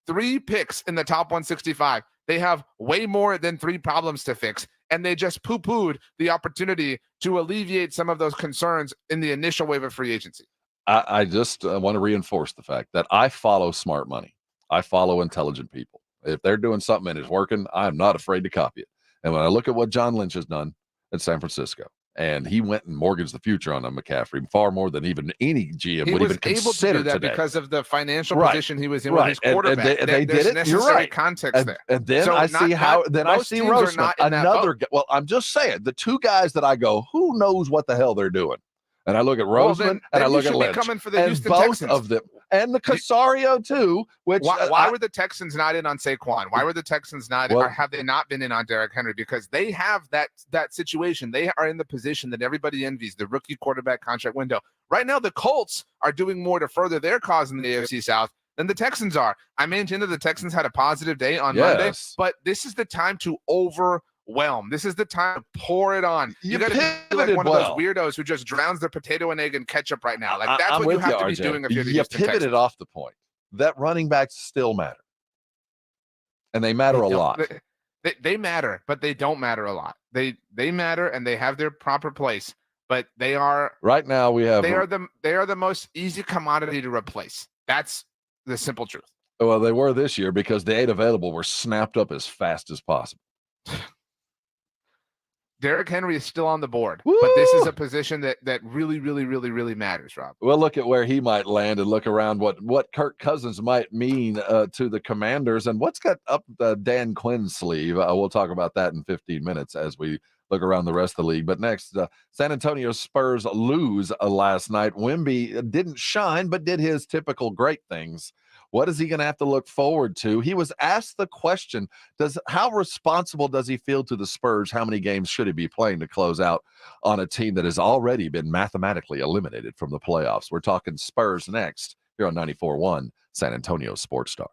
3 picks in the top 165. They have way more than 3 problems to fix. And they just poo-pooed the opportunity to alleviate some of those concerns in the initial wave of free agency. I just want to reinforce the fact that I follow smart money. I follow intelligent people. If they're doing something and it's working, I'm not afraid to copy it. And when I look at what John Lynch has done at San Francisco, and he went and mortgaged the future on a McCaffrey far more than even any GM would even consider today. He was able to do that today. Because of the financial position he was in with his quarterback. And they did it. You're right. Context there. And then I see Roseman, another. Well, I'm just saying the 2 guys that I go, who knows what the hell they're doing? And I look at Roseman and I look at Lynch. Coming for the and Houston both Texans. of them. And the Casario too, which why were the Texans not in on Saquon? Why were the Texans not or have they not been in on Derrick Henry? Because they have that situation. They are in the position that everybody envies, the rookie quarterback contract window. Right now, the Colts are doing more to further their cause in the AFC South than the Texans are. I mentioned that the Texans had a positive day on Monday, but this is the time to overwhelm. This is the time to pour it on. You got to be like one of those weirdos who just drowns their potato and egg in ketchup right now. Like, that's what you have to be doing if you're the Houston Texans. You pivoted off the point that running backs still matter, and they matter a lot. They matter, but they don't matter a lot. They matter, and they have their proper place, but they are right now. They are the most easy commodity to replace. That's the simple truth. Well, they were this year because the 8 available were snapped up as fast as possible. Derrick Henry is still on the board, but this is a position that really, really, really, really matters, Rob. Well, look at where he might land and look around what Kirk Cousins might mean to the Commanders and what's got up Dan Quinn's sleeve. We'll talk about that in 15 minutes as we look around the rest of the league. But next, San Antonio Spurs lose last night. Wemby didn't shine, but did his typical great things. What is he going to have to look forward to? He was asked the question, how responsible does he feel to the Spurs? How many games should he be playing to close out on a team that has already been mathematically eliminated from the playoffs? We're talking Spurs next here on 94.1 San Antonio Sports Star.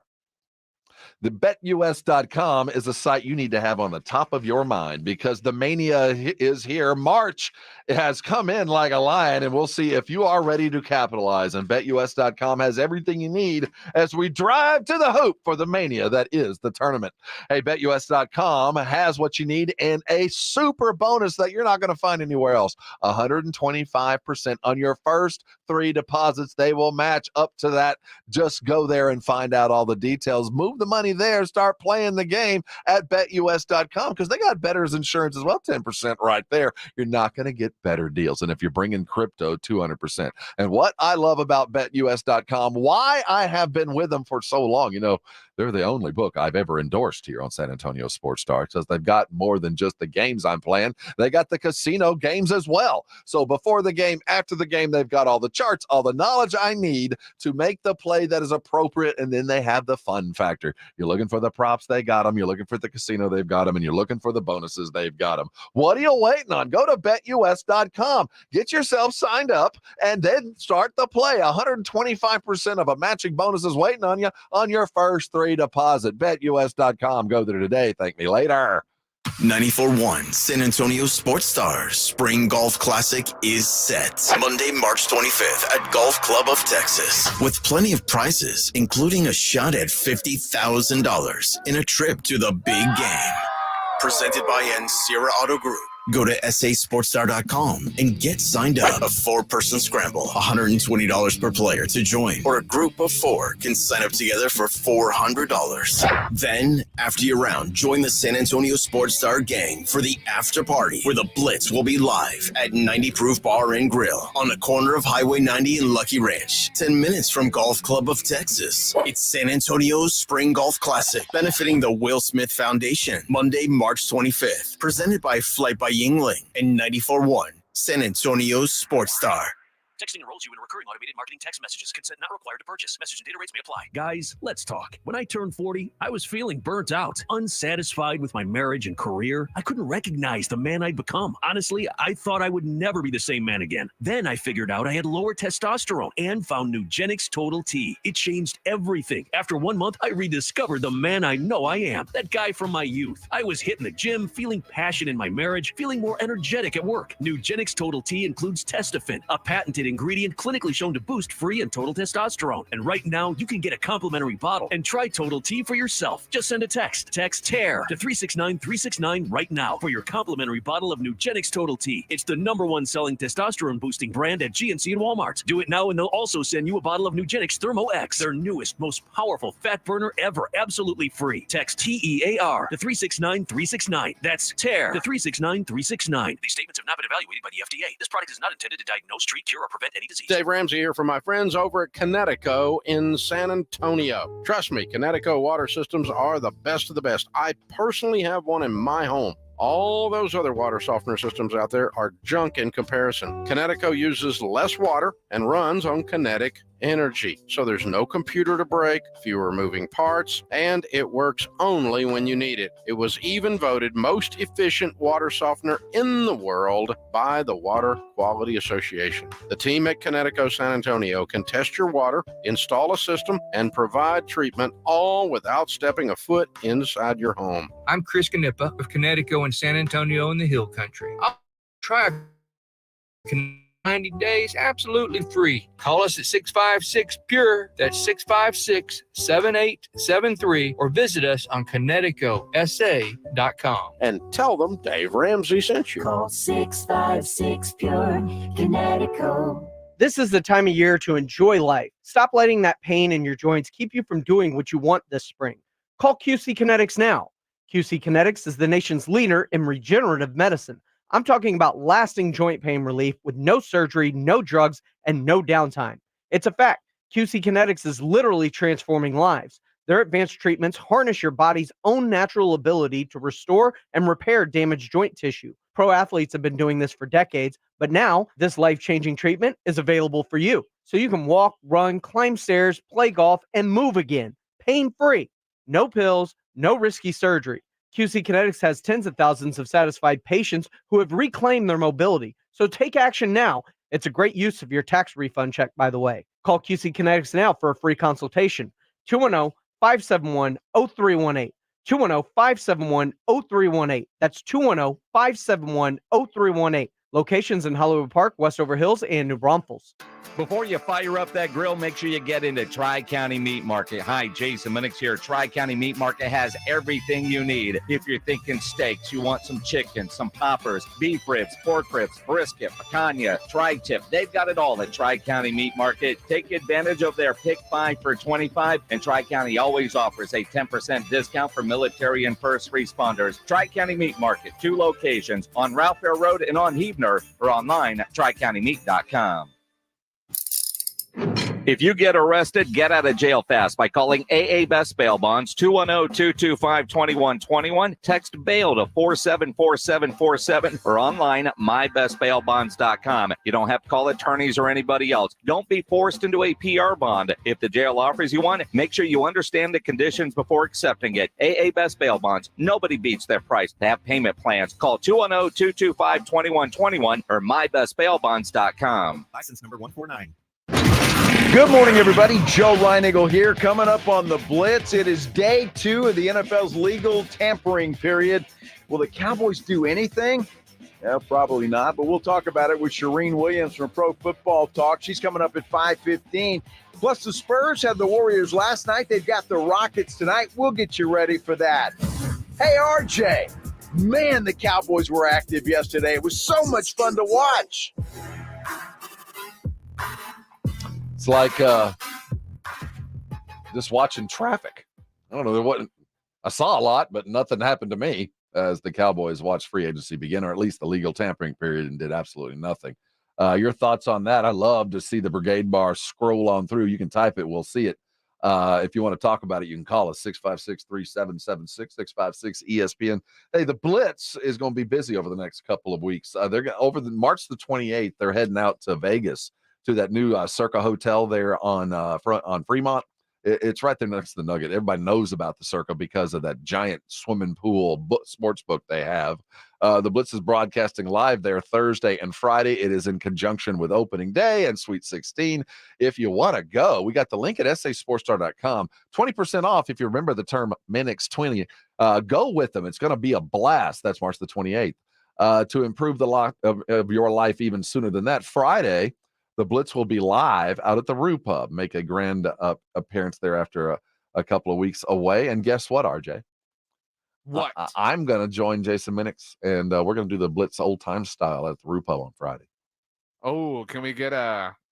The BetUS.com is a site you need to have on the top of your mind because the mania is here. March has come in like a lion, and we'll see if you are ready to capitalize. And BetUS.com has everything you need as we drive to the hoop for the mania that is the tournament. Hey, BetUS.com has what you need and a super bonus that you're not going to find anywhere else. 125% on your first 3 deposits. They will match up to that. Just go there and find out all the details. Move the money there. Start playing the game at BetUS.com because they got bettors insurance as well. 10% right there. You're not going to get better deals. And if you're bringing crypto, 200%. And what I love about BetUS.com, why I have been with them for so long, they're the only book I've ever endorsed here on San Antonio Sports Star because they've got more than just the games I'm playing. They got the casino games as well. So before the game, after the game, they've got all the charts, all the knowledge I need to make the play that is appropriate. And then they have the fun factor. You're looking for the props, they got them. You're looking for the casino, they've got them. And you're looking for the bonuses, they've got them. What are you waiting on? Go to BetUS.com. Get yourself signed up and then start the play. 125% of a matching bonus is waiting on you on your first 3 deposit. BetUS.com. Go there today. Thank me later. 94.1 San Antonio Sports Stars Spring Golf Classic is set Monday, March 25th at Golf Club of Texas with plenty of prizes, including a shot at $50,000 in a trip to the big game. Presented by Sierra Auto Group. Go to sasportstar.com and get signed up. A 4-person scramble, $120 per player to join, or a group of 4 can sign up together for $400. Then, after your round, join the San Antonio Sports Star gang for the after party, where the Blitz will be live at 90 Proof Bar and Grill on the corner of Highway 90 and Lucky Ranch, 10 minutes from Golf Club of Texas. It's San Antonio's Spring Golf Classic, benefiting the Will Smith Foundation. Monday, March 25th, presented by Flight by Yingling and 94.1 San Antonio Sports Star. Texting enrolls you in recurring automated marketing text messages. Consent not required to purchase. Message and data rates may apply. Guys, let's talk. When I turned 40, I was feeling burnt out, unsatisfied with my marriage and career. I couldn't recognize the man I'd become. Honestly, I thought I would never be the same man again. Then I figured out I had lower testosterone and found Nugenix Total T. It changed everything. After 1 month, I rediscovered the man I know I am. That guy from my youth. I was hitting the gym, feeling passion in my marriage, feeling more energetic at work. Nugenix Total T includes Testofen, a patented ingredient clinically shown to boost free and total testosterone. And right now, you can get a complimentary bottle and try Total T for yourself. Just send a text. Text TEAR to 369-369 right now for your complimentary bottle of Nugenix Total T. It's the #1 selling testosterone boosting brand at GNC and Walmart. Do it now and they'll also send you a bottle of Nugenix Thermo X, their newest, most powerful fat burner ever, absolutely free. Text TEAR to 369-369. That's TEAR to 369-369. These statements have not been evaluated by the FDA. This product is not intended to diagnose, treat, cure, or prevent any disease. Dave Ramsey here from my friends over at Connecticut in San Antonio. Trust me, Connecticut water systems are the best of the best. I personally have one in my home. All those other water softener systems out there are junk in comparison. Connecticut uses less water and runs on kinetic energy. So there's no computer to break, fewer moving parts, and it works only when you need it. It was even voted most efficient water softener in the world by the Water Quality Association. The team at Connecticut San Antonio can test your water, install a system, and provide treatment all without stepping a foot inside your home. I'm Chris Canepa of Connecticut and San Antonio in the Hill Country. I'll try 90 days absolutely free. Call us at 656-PURE. That's 656-7873. Or visit us on ConnecticutSA.com. And tell them Dave Ramsey sent you. Call 656-PURE, Connecticut. This is the time of year to enjoy life. Stop letting that pain in your joints keep you from doing what you want this spring. Call QC Kinetics now. QC Kinetics is the nation's leader in regenerative medicine. I'm talking about lasting joint pain relief with no surgery, no drugs, and no downtime. It's a fact. QC Kinetics is literally transforming lives. Their advanced treatments harness your body's own natural ability to restore and repair damaged joint tissue. Pro athletes have been doing this for decades, but now this life-changing treatment is available for you. So you can walk, run, climb stairs, play golf, and move again, pain-free. No pills, no risky surgery. QC Kinetics has tens of thousands of satisfied patients who have reclaimed their mobility. So take action now. It's a great use of your tax refund check, by the way. Call QC Kinetics now for a free consultation. 210-571-0318. 210-571-0318. That's 210-571-0318. Locations in Hollywood Park, Westover Hills, and New Braunfels. Before you fire up that grill, make sure you get into Tri-County Meat Market. Hi, Jason Minix here. Tri-County Meat Market has everything you need. If you're thinking steaks, you want some chicken, some poppers, beef ribs, pork ribs, brisket, picanha, tri-tip. They've got it all at Tri-County Meat Market. Take advantage of their Pick 5 for $25, and Tri-County always offers a 10% discount for military and first responders. Tri-County Meat Market, 2 locations on Ralph Fair Road and on Heebner, or online at tricountymeat.com. If you get arrested, get out of jail fast by calling AA Best Bail Bonds, 210-225-2121. Text bail to 474747 or online at mybestbailbonds.com. You don't have to call attorneys or anybody else. Don't be forced into a PR bond. If the jail offers you one, make sure you understand the conditions before accepting it. AA Best Bail Bonds. Nobody beats their price. They have payment plans. Call 210-225-2121 or mybestbailbonds.com. License number 149. Good morning, everybody. Joe Reinigle here. Coming up on the Blitz, it is day 2 of the NFL's legal tampering period. Will the Cowboys do anything? Yeah, probably not, but we'll talk about it with Shireen Williams from Pro Football Talk. She's coming up at 5:15. Plus, the Spurs had the Warriors last night. They've got the Rockets tonight. We'll get you ready for that. Hey, RJ. Man, the Cowboys were active yesterday. It was so much fun to watch. It's like just watching traffic. I don't know what I saw a lot, but nothing happened to me as the Cowboys watched free agency begin, or at least the legal tampering period, and did absolutely nothing. Your thoughts on that? I love to see the brigade bar scroll on through. You can type it. We'll see it. If you want to talk about it, you can call us 656-3776, 656-ESPN. Hey, the Blitz is going to be busy over the next couple of weeks. They're over the March the 28th. They're heading out to Vegas to that new Circa Hotel there on Fremont. It's right there next to the Nugget. Everybody knows about the Circa because of that giant swimming pool sports book they have. The Blitz is broadcasting live there Thursday and Friday. It is in conjunction with opening day and Sweet 16. If you want to go, we got the link at sasportstar.com. 20% off if you remember the term Minix20. Go with them. It's going to be a blast. That's March the 28th. To improve the lot of your life even sooner than that, Friday, the Blitz will be live out at the Rue Pub, make a grand appearance there after a couple of weeks away. And guess what, RJ? What? I'm going to join Jason Minix, and we're going to do the Blitz old-time style at the Rue Pub on Friday. Oh, can we get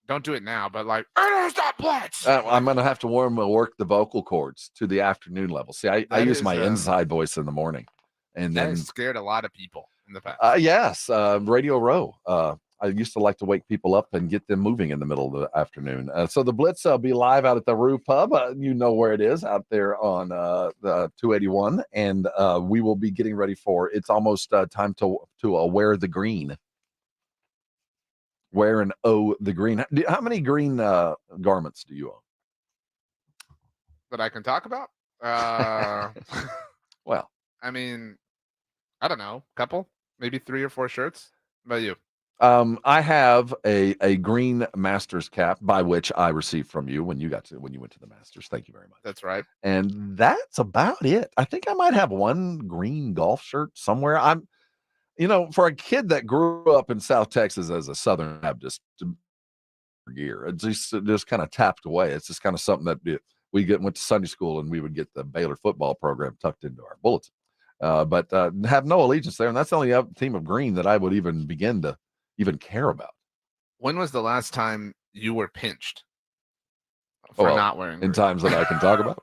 don't do it now, but like, there's that Blitz! I'm going to have to work the vocal cords to the afternoon level. See, I use my inside voice in the morning. And that then has scared a lot of people in the past. Yes, Radio Row. I used to like to wake people up and get them moving in the middle of the afternoon. So the Blitz will be live out at the Rue Pub. You know where it is, out there on the 281. And we will be getting ready for it's almost time to wear the green. wear and the green. How many green garments do you own? That I can talk about? Well, I mean, I don't know, couple, maybe 3 or 4 shirts. How about you? I have a green Masters cap, by which I received from you when you went to the Masters. Thank you very much. That's right. And that's about it. I think I might have one green golf shirt somewhere. For a kid that grew up in South Texas as a Southern Baptist gear, it just kind of tapped away. It's just kind of something that we went to Sunday school and we would get the Baylor football program tucked into our bulletin. But have no allegiance there. And that's the only team of green that I would even begin to even care about. When was the last time you were pinched for not wearing green? In times that I can talk about?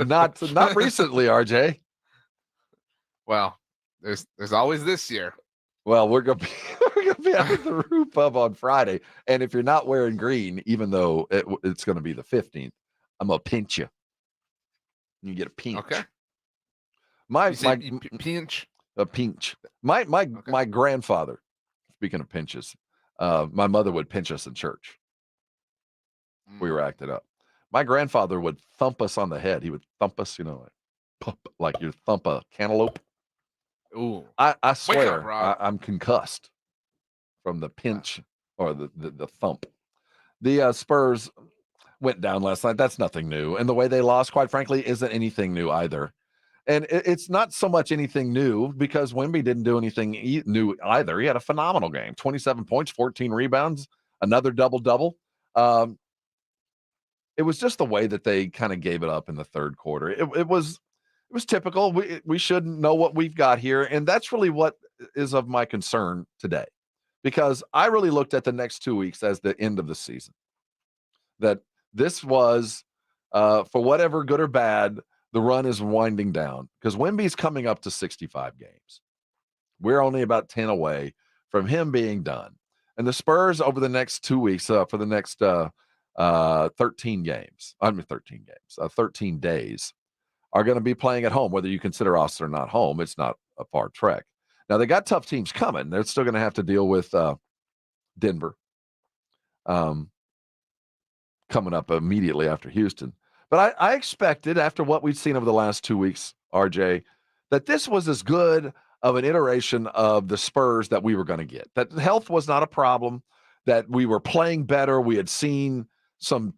Not recently, RJ. Well, there's always this year. Well, we're gonna be out at the Roo Pub on Friday, and if you're not wearing green, even though it's going to be the 15th, I'm gonna pinch you. You get a pinch. Okay. Pinch. A pinch. My grandfather. Speaking of pinches, my mother would pinch us in church. We were acting up. My grandfather would thump us on the head. He would thump us, like you thump a cantaloupe. Ooh. I swear, I'm concussed from the pinch or the thump. The Spurs went down last night. That's nothing new. And the way they lost, quite frankly, isn't anything new either. And it's not so much anything new because Wemby didn't do anything new either. He had a phenomenal game, 27 points, 14 rebounds, another double-double. It was just the way that they kind of gave it up in the third quarter. It was typical. We should know what we've got here. And that's really what is of my concern today, because I really looked at the next 2 weeks as the end of the season. That this was, for whatever good or bad, the run is winding down because Wemby's coming up to 65 games. We're only about 10 away from him being done. And the Spurs over the next 2 weeks, for the next 13 days, are going to be playing at home, whether you consider Austin or not home. It's not a far trek. Now, they got tough teams coming. They're still going to have to deal with Denver coming up immediately after Houston. But I expected, after what we've seen over the last 2 weeks, RJ, that this was as good of an iteration of the Spurs that we were going to get. That health was not a problem, that we were playing better. We had seen some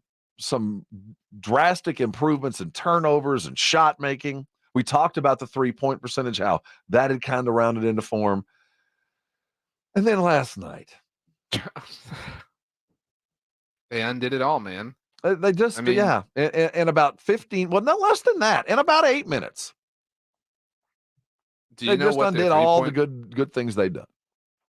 drastic improvements in turnovers and shot making. We talked about the 3-point percentage, how that had kind of rounded into form. And then last night, they undid it all, man. They just, in about 15, well, no less than that, in about 8 minutes. They just undid all the good things they'd done.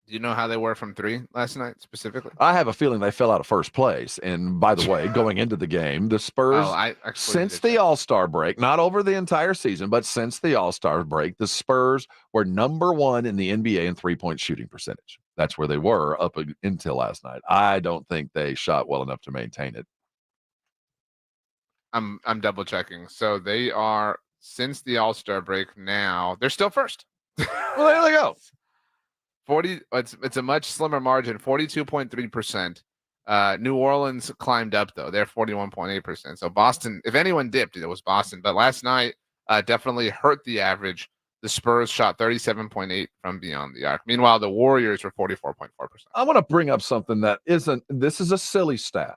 Do you know how they were from 3 last night specifically? I have a feeling they fell out of first place. And by the way, going into the game, the Spurs, since the All-Star break, not over the entire season, but since the All-Star break, the Spurs were number 1 in the NBA in 3-point shooting percentage. That's where they were up until last night. I don't think they shot well enough to maintain it. I'm double checking. So they are, since the All-Star break now, they're still first. Well, there they go. 40. It's a much slimmer margin, 42.3%. New Orleans climbed up though; they're 41.8%. So Boston, if anyone dipped, it was Boston. But last night definitely hurt the average. The Spurs shot 37.8 from beyond the arc. Meanwhile, the Warriors were 44.4%. I want to bring up something that isn't. This is a silly stat.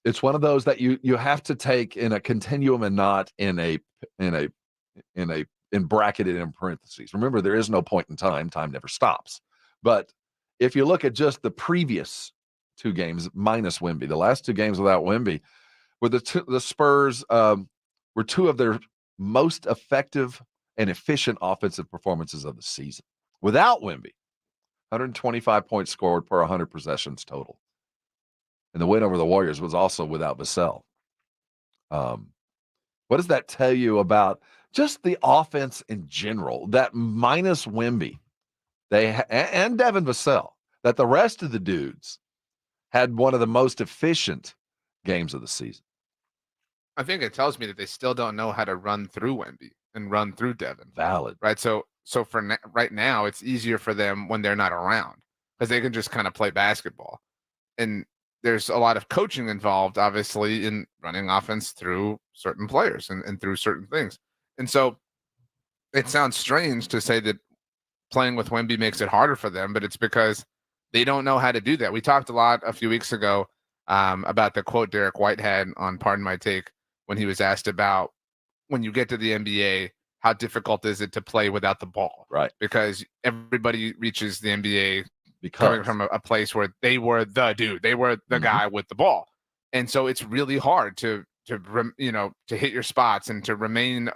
It's one of those that you have to take in a continuum and not in bracketed in parentheses. Remember, there is no point in time. Time never stops. But if you look at just the previous 2 games minus Wemby, the last 2 games without Wemby, where the Spurs were 2 of their most effective and efficient offensive performances of the season. Without Wemby, 125 points scored per 100 possessions total. And the win over the Warriors was also without Vassell. What does that tell you about just the offense in general? That minus Wemby, and Devin Vassell, that the rest of the dudes had one of the most efficient games of the season. I think it tells me that they still don't know how to run through Wemby and run through Devin. Valid. Right? So So for right now, it's easier for them when they're not around because they can just kind of play basketball. And there's a lot of coaching involved, obviously, in running offense through certain players and through certain things. And so it sounds strange to say that playing with Wemby makes it harder for them, but it's because they don't know how to do that. We talked a lot a few weeks ago about the quote Derek White had on Pardon My Take when he was asked about when you get to the NBA, how difficult is it to play without the ball? Right. Because everybody reaches the NBA coming from a place where they were the dude, they were the guy with the ball. And so it's really hard to hit your spots and to remain,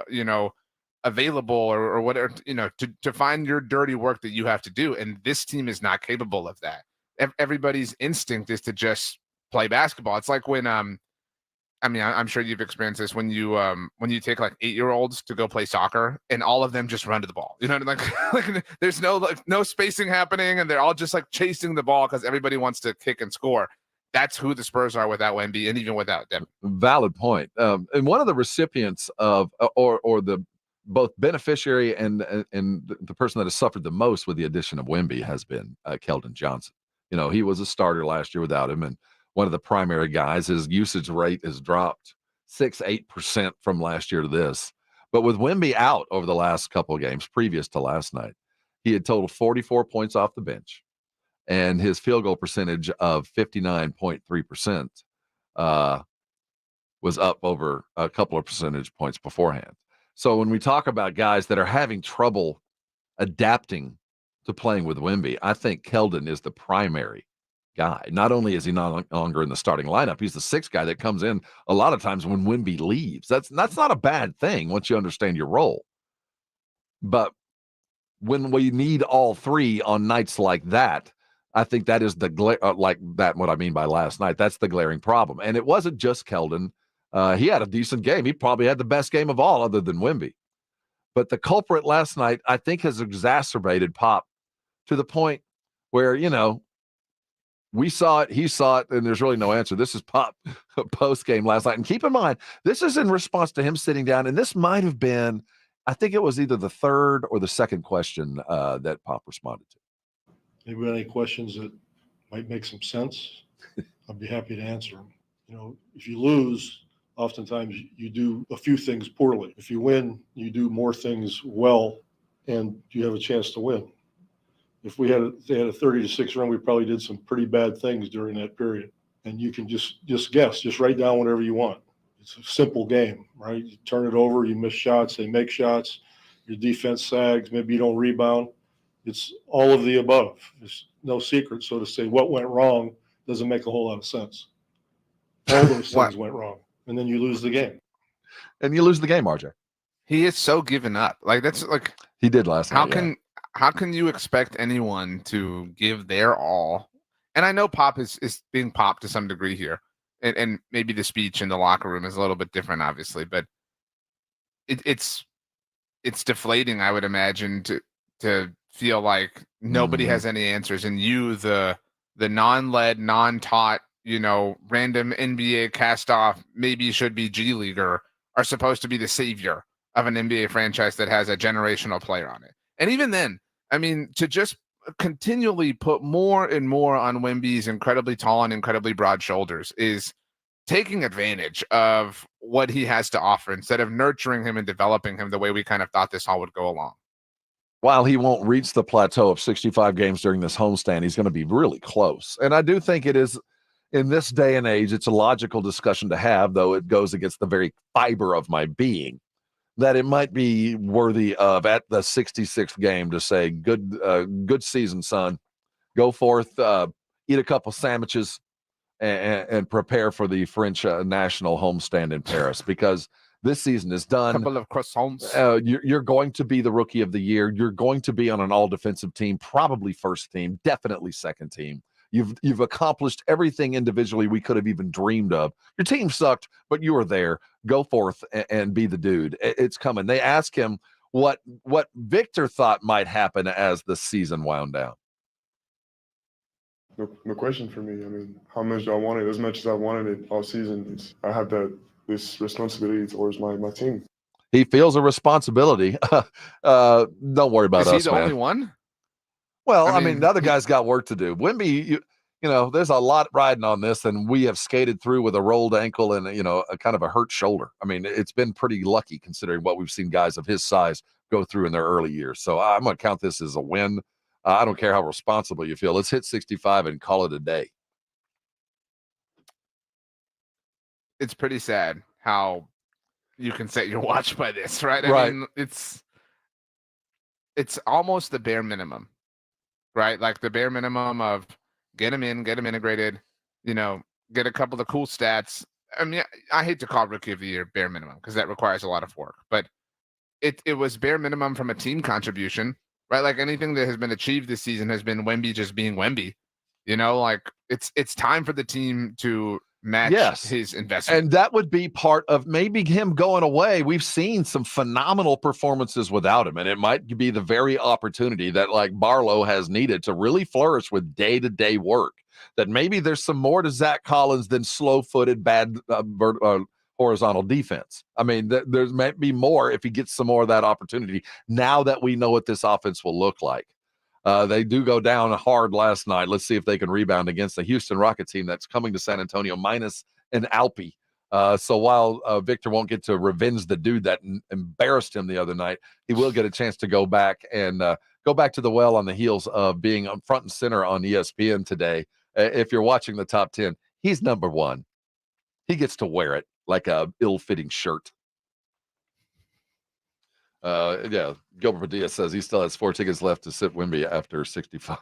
available or whatever, to find your dirty work that you have to do. And this team is not capable of that. Everybody's instinct is to just play basketball. It's like when, I'm sure you've experienced this when you take like 8-year-olds to go play soccer and all of them just run to the ball, like there's no spacing happening and they're all just like chasing the ball because everybody wants to kick and score. That's who the Spurs are without Wemby and even without Devin. Valid point. And one of the recipients of, or the both beneficiary and the person that has suffered the most with the addition of Wemby has been Keldon Johnson. He was a starter last year without him, and one of the primary guys. His usage rate has dropped 6-8% from last year to this. But with Wemby out over the last couple of games previous to last night, he had totaled 44 points off the bench, and his field goal percentage of 59.3% was up over a couple of percentage points beforehand. So when we talk about guys that are having trouble adapting to playing with Wemby, I think Keldon is the primary guy. Not only is he no longer in the starting lineup, he's the sixth guy that comes in a lot of times when Wemby leaves. That's not a bad thing once you understand your role. But when we need all three on nights like that, I think that is what I mean by last night. That's the glaring problem. And it wasn't just Keldon. He had a decent game. He probably had the best game of all other than Wemby. But the culprit last night, I think, has exacerbated Pop to the point where, we saw it, he saw it, and there's really no answer. This is Pop post-game last night. And keep in mind, this is in response to him sitting down, and this might have been, I think it was either the third or the second question that Pop responded to. Maybe any questions that might make some sense, I'd be happy to answer them. If you lose, oftentimes you do a few things poorly. If you win, you do more things well, and you have a chance to win. If they had a 30-6 run, we probably did some pretty bad things during that period. And you can just guess, just write down whatever you want. It's a simple game, right? You turn it over, you miss shots, they make shots, your defense sags, maybe you don't rebound. It's all of the above. There's no secret. So to say what went wrong doesn't make a whole lot of sense. All those things went wrong. And then you lose the game. And you lose the game, RJ. He is so given up. Like that's like he did last night. How can you expect anyone to give their all? And I know Pop is being Pop to some degree here, and maybe the speech in the locker room is a little bit different, obviously, but it's deflating, I would imagine, to feel like nobody has any answers, and you, the non-led, non-taught, random NBA cast-off, maybe should be G Leaguer, are supposed to be the savior of an NBA franchise that has a generational player on it. And even then, to just continually put more and more on Wemby's incredibly tall and incredibly broad shoulders is taking advantage of what he has to offer instead of nurturing him and developing him the way we kind of thought this all would go along. While he won't reach the plateau of 65 games during this homestand, he's going to be really close. And I do think it is, in this day and age, it's a logical discussion to have, though it goes against the very fiber of my being, that it might be worthy of, at the 66th game, to say, good season, son. Go forth, eat a couple sandwiches, and prepare for the French national homestand in Paris, because this season is done. A couple of croissants. You're going to be the rookie of the year. You're going to be on an all-defensive team, probably first team, definitely second team. You've accomplished everything individually we could have even dreamed of. Your team sucked, but you were there. Go forth and be the dude. It's coming. They ask him what Victor thought might happen as the season wound down. No question for me. How much do I want it? As much as I wanted it all season, I have this responsibility towards my team. He feels a responsibility. Don't worry about Is us, he the man. only one? Well, I mean, the other guy's got work to do. Wemby, you know, there's a lot riding on this, and we have skated through with a rolled ankle and, you know, a kind of a hurt shoulder. I mean, it's been pretty lucky considering what we've seen guys of his size go through in their early years. So I'm going to count this as a win. I don't care how responsible you feel. Let's hit 65 and call it a day. It's pretty sad how you can set your watch by this, right? I Right. mean, it's almost the bare minimum, right? Like the bare minimum of get him in, get him integrated, you know, get a couple of cool stats. I mean, I hate to call Rookie of the Year bare minimum because that requires a lot of work, but it was bare minimum from a team contribution, right? Like anything that has been achieved this season has been Wemby just being Wemby. You know, like it's time for the team to match his investment. And that would be part of maybe him going away. We've seen some phenomenal performances without him, and it might be the very opportunity that like Barlow has needed to really flourish with day-to-day work. That maybe there's some more to Zach Collins than slow-footed, bad horizontal defense. I mean, there's might be more if he gets some more of that opportunity now that we know what this offense will look like. They do go down hard last night. Let's see if they can rebound against the Houston Rocket team that's coming to San Antonio minus an Alpi. So while Victor won't get to revenge the dude that embarrassed him the other night, he will get a chance to go back and go back to the well on the heels of being front and center on ESPN today. If you're watching the top 10, he's number one. He gets to wear it like a ill-fitting shirt. Gilbert Padilla says he still has 4 tickets left to sit Wemby after 65.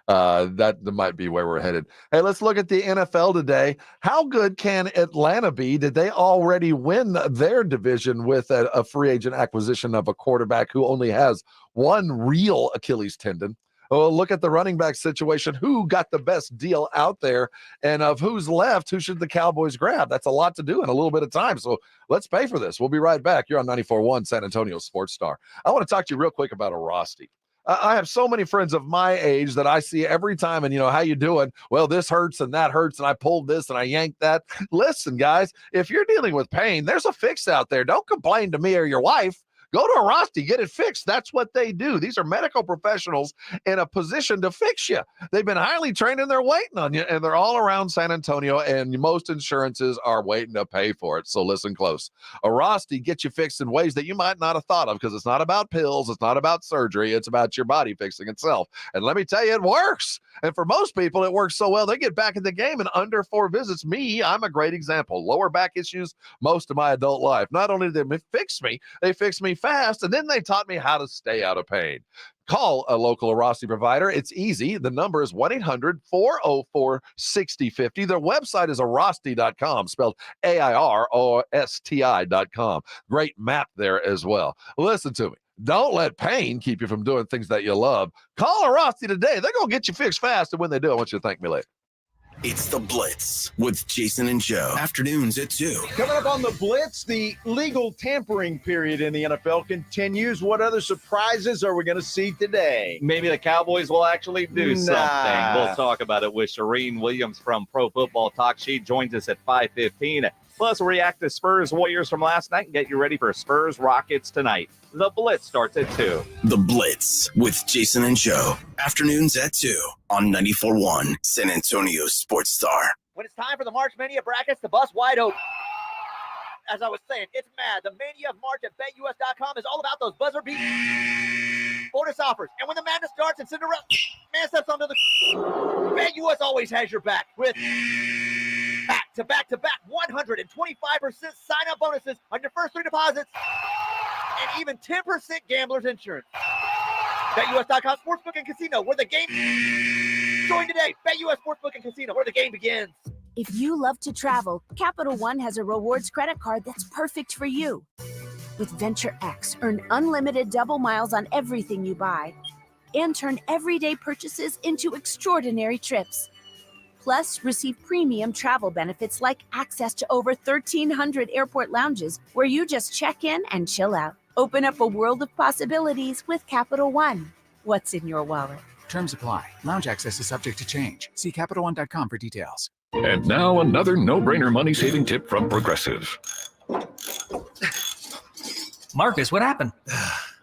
That might be where we're headed. Hey, let's look at the NFL today. How good can Atlanta be? Did they already win their division with a free agent acquisition of a quarterback who only has one real Achilles tendon? Oh, look at the running back situation. Who got the best deal out there? And of who's left, who should the Cowboys grab? That's a lot to do in a little bit of time. So let's pay for this. We'll be right back. You're on 94.1 San Antonio Sports Star. I want to talk to you real quick about Arasti. I have so many friends of my age that I see every time, and, you know, how you doing? Well, this hurts and that hurts, and I pulled this and I yanked that. Listen, guys, if you're dealing with pain, there's a fix out there. Don't complain to me or your wife. Go to Arasti, get it fixed. That's what they do. These are medical professionals in a position to fix you. They've been highly trained and they're waiting on you, and they're all around San Antonio, and most insurances are waiting to pay for it. So listen close. Arasti gets you fixed in ways that you might not have thought of, because it's not about pills. It's not about surgery. It's about your body fixing itself. And let me tell you, it works. And for most people, it works so well, they get back in the game in under 4 visits. Me, I'm a great example. Lower back issues most of my adult life. Not only did they fix me, they fixed me fast, and then they taught me how to stay out of pain. Call a local Arasti provider. It's easy. The number is 1-800-404-6050. Their website is Arasti.com, spelled AIROSTI.com. Great map there as well. Listen to me. Don't let pain keep you from doing things that you love. Call Arasti today. They're going to get you fixed fast, and when they do, I want you to thank me later. It's The Blitz with Jason and Joe. Afternoons at 2. Coming up on The Blitz, the legal tampering period in the NFL continues. What other surprises are we going to see today? Maybe the Cowboys will actually do something. We'll talk about it with Shireen Williams from Pro Football Talk. She joins us at 5:15. Plus, we'll react to Spurs Warriors from last night and get you ready for Spurs Rockets tonight. The Blitz starts at 2. The Blitz with Jason and Joe. Afternoons at 2 on 94.1 San Antonio Sports Star. When it's time for the March Mania brackets to bust wide open. As I was saying, it's mad. The Mania of March at BetUS.com is all about those buzzer beat bonus offers. And when the madness starts and Cinderella man steps onto the BetUS always has your back with back-to-back 125% sign-up bonuses on your first 3 deposits and even 10% gambler's insurance. BetUS.com Sportsbook and Casino, where the game... Join today. BetUS Sportsbook and Casino, where the game begins. If you love to travel, Capital One has a rewards credit card that's perfect for you. With Venture X, earn unlimited double miles on everything you buy and turn everyday purchases into extraordinary trips. Plus, receive premium travel benefits like access to over 1,300 airport lounges where you just check in and chill out. Open up a world of possibilities with Capital One. What's in your wallet? Terms apply. Lounge access is subject to change. See CapitalOne.com for details. And now another no-brainer money-saving tip from Progressive. Marcus, what happened?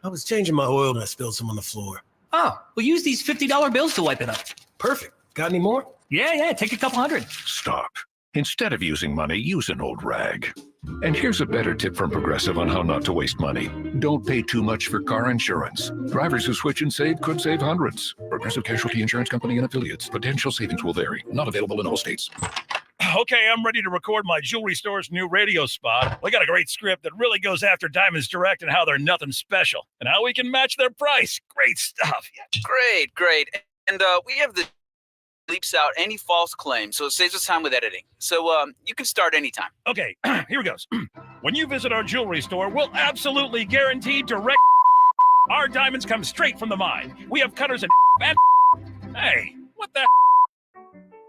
I was changing my oil and I spilled some on the floor. Oh, we'll use these $50 bills to wipe it up. Perfect. Got any more? Yeah, take a couple hundred. Stop. Instead of using money, use an old rag. And here's a better tip from Progressive on how not to waste money. Don't pay too much for car insurance. Drivers who switch and save could save hundreds. Progressive Casualty Insurance Company and affiliates. Potential savings will vary. Not available in all states. Okay, I'm ready to record my jewelry store's new radio spot. We got a great script that really goes after Diamonds Direct and how they're nothing special and how we can match their price. Great stuff. Great. And we have the leaps out any false claims, so it saves us time with editing. So you can start anytime. Okay, here it goes. When you visit our jewelry store, we'll absolutely guarantee direct. Our diamonds come straight from the mine. We have cutters and hey, what the?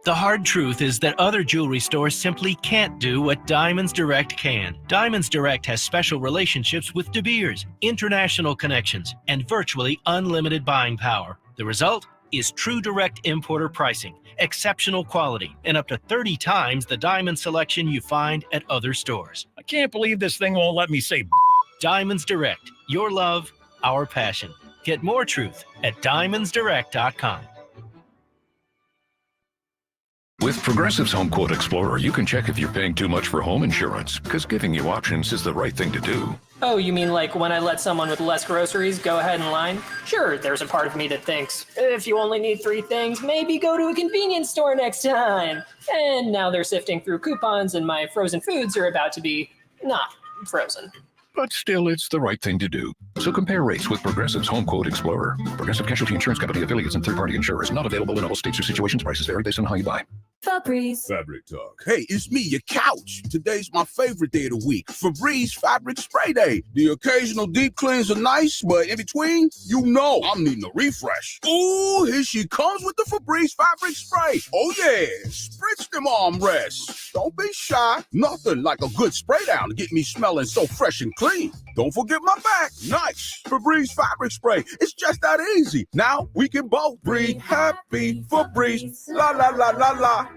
The hard truth is that other jewelry stores simply can't do what Diamonds Direct can. Diamonds Direct has special relationships with De Beers, international connections, and virtually unlimited buying power. The result is true direct importer pricing, exceptional quality, and up to 30 times the diamond selection you find at other stores. I can't believe this thing won't let me say Diamonds Direct, your love, our passion. Get more truth at diamondsdirect.com. With Progressive's Home Quote Explorer, you can check if you're paying too much for home insurance, because giving you options is the right thing to do. Oh, you mean like when I let someone with less groceries go ahead in line? Sure, there's a part of me that thinks, if you only need 3 things, maybe go to a convenience store next time. And now they're sifting through coupons and my frozen foods are about to be not frozen. But still, it's the right thing to do. So compare rates with Progressive's Home Quote Explorer. Progressive Casualty Insurance Company affiliates and third-party insurers. Not available in all states or situations. Prices vary based on how you buy. Febreze. Fabric Talk. Hey, it's me, your couch. Today's my favorite day of the week. Febreze Fabric Spray Day. The occasional deep cleanse are nice, but in between, you know I'm needing a refresh. Ooh, here she comes with the Febreze Fabric Spray. Oh yeah, spritz them armrests. Don't be shy. Nothing like a good spray down to get me smelling so fresh and clean. Don't forget my back. Nice. Febreze Fabric Spray. It's just that easy. Now we can both breathe happy. Febreze. La la la la la.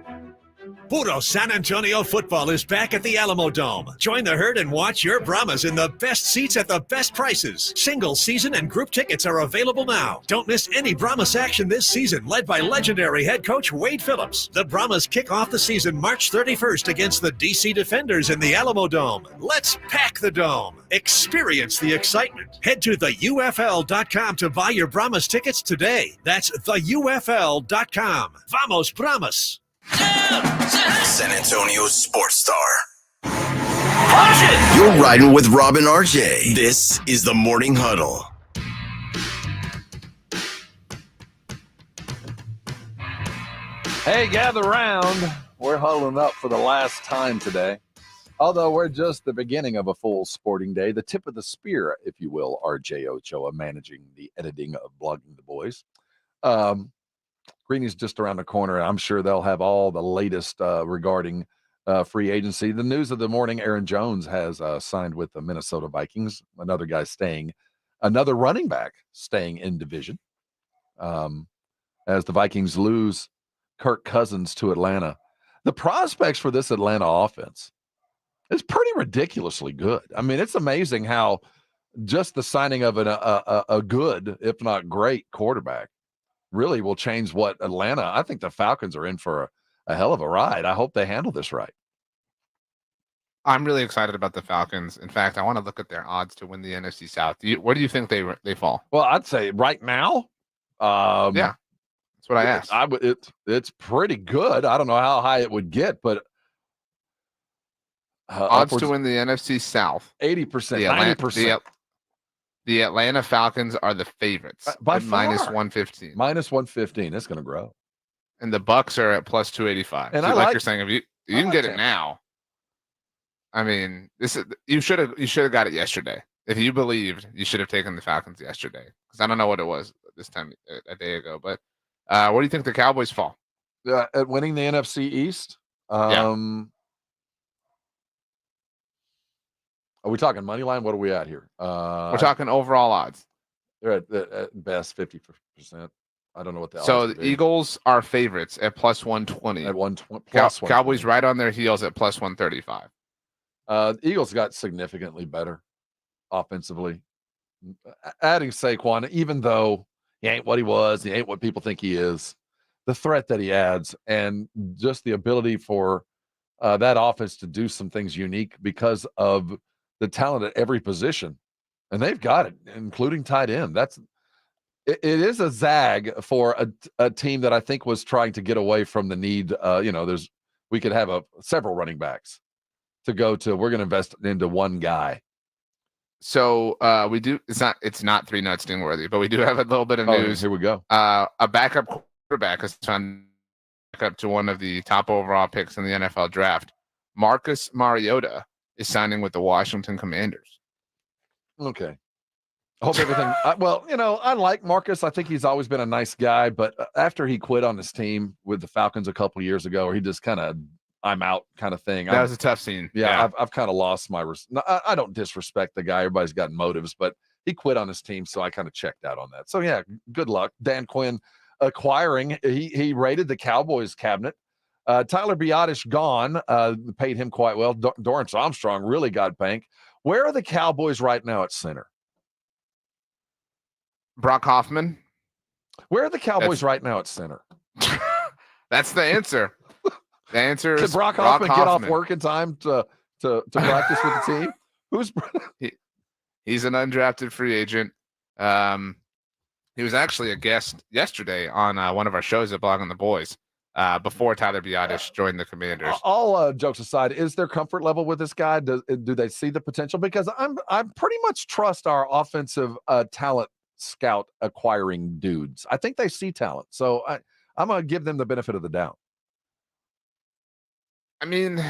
Puro San Antonio football is back at the Alamo Dome. Join the herd and watch your Brahmas in the best seats at the best prices. Single season and group tickets are available now. Don't miss any Brahmas action this season, led by legendary head coach Wade Phillips. The Brahmas kick off the season March 31st against the DC Defenders in the Alamo Dome. Let's pack the dome. Experience the excitement. Head to theufl.com to buy your Brahmas tickets today. That's theufl.com. Vamos Brahmas! San Antonio Sports Star. You're riding with Rob and RJ. This is the Morning Huddle. Hey, gather round. We're huddling up for the last time today. Although we're just the beginning of a full sporting day, the tip of the spear, if you will, RJ Ochoa, managing the editing of Blogging the Boys. Greeny's just around the corner. I'm sure they'll have all the latest regarding free agency. The news of the morning, Aaron Jones has signed with the Minnesota Vikings. Another guy staying, another running back staying in division. As the Vikings lose Kirk Cousins to Atlanta. The prospects for this Atlanta offense is pretty ridiculously good. I mean, it's amazing how just the signing of a good, if not great, quarterback really will change what Atlanta. I think the Falcons are in for a hell of a ride. I hope they handle this right. I'm really excited about the Falcons. In fact, I want to look at their odds to win the NFC South. Where do you think they fall? Well, I'd say right now. Yeah, that's what I asked. It's pretty good. I don't know how high it would get, but odds to win the NFC South 80%, 90%. The Atlanta Falcons are the favorites by minus 115. Minus 115. It's going to grow. And the Bucks are at plus 285. And so I like you're saying, if you can get it now. I mean, you should have got it yesterday. If you believed, you should have taken the Falcons yesterday. Because I don't know what it was this time a day ago. But where do you think the Cowboys fall? At winning the NFC East? Are we talking money line? What are we at here? We're talking overall odds. They're at best 50%. I don't know what the so the Eagles are favorites at plus 120. At 120 plus Cowboys right on their heels at plus 135. The Eagles got significantly better. offensively. Adding Saquon, even though he ain't what he was, he ain't what people think he is, the threat that he adds and just the ability for that offense to do some things unique because of the talent at every position. And they've got it, including tight end. It is a zag for a team that I think was trying to get away from the need. We could have several running backs to go to. We're going to invest into one guy. So we do. It's not 3 nuts Dingworthy, but we do have a little bit of news. Here we go. A backup quarterback is trying back up to one of the top overall picks in the NFL draft. Marcus Mariota is signing with the Washington Commanders. Okay. I hope everything. I like Marcus. I think he's always been a nice guy, but after he quit on his team with the Falcons a couple of years ago, or he just kind of I'm out kind of thing. That was a tough scene. Yeah. I've kind of lost my. I don't disrespect the guy. Everybody's got motives, but he quit on his team, so I kind of checked out on that. So yeah, good luck, Dan Quinn, acquiring. He raided the Cowboys cabinet. Tyler Biadasz gone. Paid him quite well. Dorrance Armstrong really got bank. Where are the Cowboys right now at center? Brock Hoffman. Where are the Cowboys right now at center? That's the answer. The answer is Did Brock Hoffman get off work in time to practice with the team? Who's he's an undrafted free agent. He was actually a guest yesterday on one of our shows at Blogging the Boys before Tyler Biadasz joined the Commanders. All jokes aside, is their comfort level with this guy? Do they see the potential? Because I'm pretty much trust our offensive talent scout acquiring dudes. I think they see talent, so I'm gonna give them the benefit of the doubt. I mean,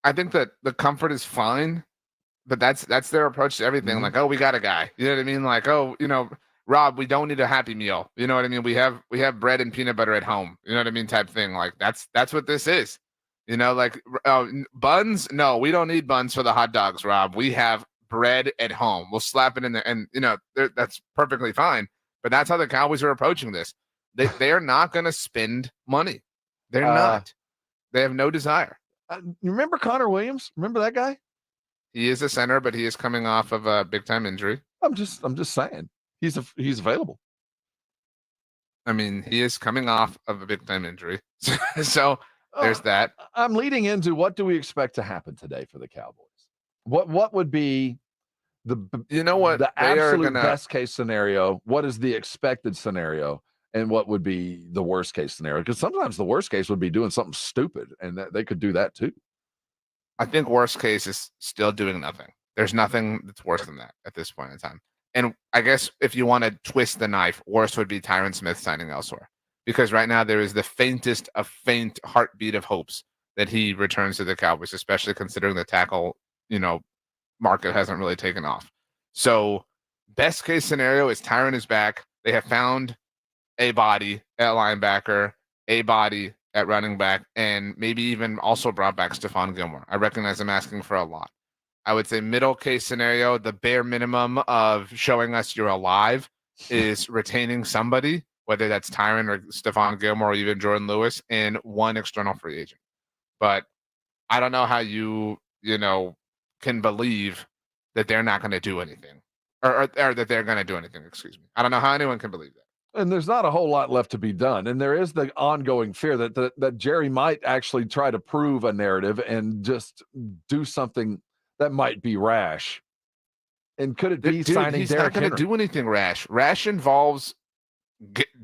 I think that the comfort is fine, but that's their approach to everything. Like, oh, we got a guy. You know what I mean? Like, oh, Rob, we don't need a Happy Meal. You know what I mean? We have bread and peanut butter at home. You know what I mean? Type thing. Like that's what this is. Like buns. No, we don't need buns for the hot dogs, Rob. We have bread at home. We'll slap it in there, and that's perfectly fine. But that's how the Cowboys are approaching this. They are not going to spend money. They're not. They have no desire. You remember Connor Williams? Remember that guy? He is a center, but he is coming off of a big time injury. I'm just saying he's available. I mean, he is coming off of a big time injury, so there's that. I'm leading into what do we expect to happen today for the Cowboys? What would be the absolute best case scenario? What is the expected scenario? And what would be the worst case scenario? Because sometimes the worst case would be doing something stupid, and they could do that too. I think worst case is still doing nothing. There's nothing that's worse than that at this point in time. And I guess if you want to twist the knife, worse would be Tyron Smith signing elsewhere. Because right now there is the faintest of faint heartbeat of hopes that he returns to the Cowboys, especially considering the tackle, market hasn't really taken off. So best case scenario is Tyron is back. They have found a body at linebacker, a body at running back, and maybe even also brought back Stephon Gilmore. I recognize I'm asking for a lot. I would say middle case scenario, the bare minimum of showing us you're alive is retaining somebody, whether that's Tyron or Stephon Gilmore or even Jordan Lewis, and one external free agent. But I don't know how you can believe that they're not going to do anything or that they're going to do anything. Excuse me. I don't know how anyone can believe that. And there's not a whole lot left to be done. And there is the ongoing fear that Jerry might actually try to prove a narrative and just do something that might be rash. And could it be signing he's Derrick not going to Henry? do anything rash. Rash involves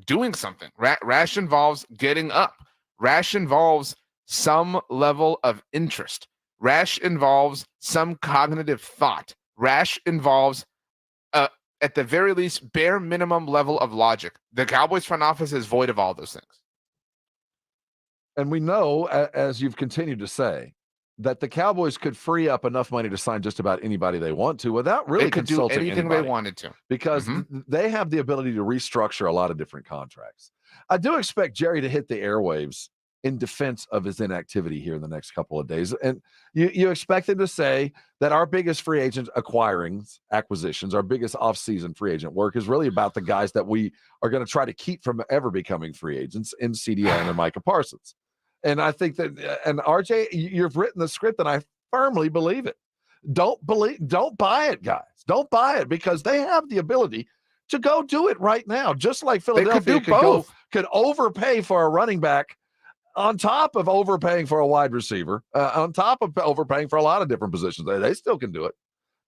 doing something. Rash involves getting up. Rash involves some level of interest. Rash involves some cognitive thought. Rash involves at the very least, bare minimum level of logic. The Cowboys front office is void of all those things. And we know, as you've continued to say, that the Cowboys could free up enough money to sign just about anybody they want to without really They could do consulting anything anybody, they wanted to. because they have the ability to restructure a lot of different contracts. I do expect Jerry to hit the airwaves in defense of his inactivity here in the next couple of days. And you expect him to say that our biggest free agent acquisitions, our biggest offseason free agent work is really about the guys that we are going to try to keep from ever becoming free agents in CeeDee Lamb and Micah Parsons. And I think that, and RJ, you've written the script and I firmly believe it. don't buy it, guys. Don't buy it, because they have the ability to go do it right now, just like Philadelphia could overpay for a running back on top of overpaying for a wide receiver, on top of overpaying for a lot of different positions. They still can do it.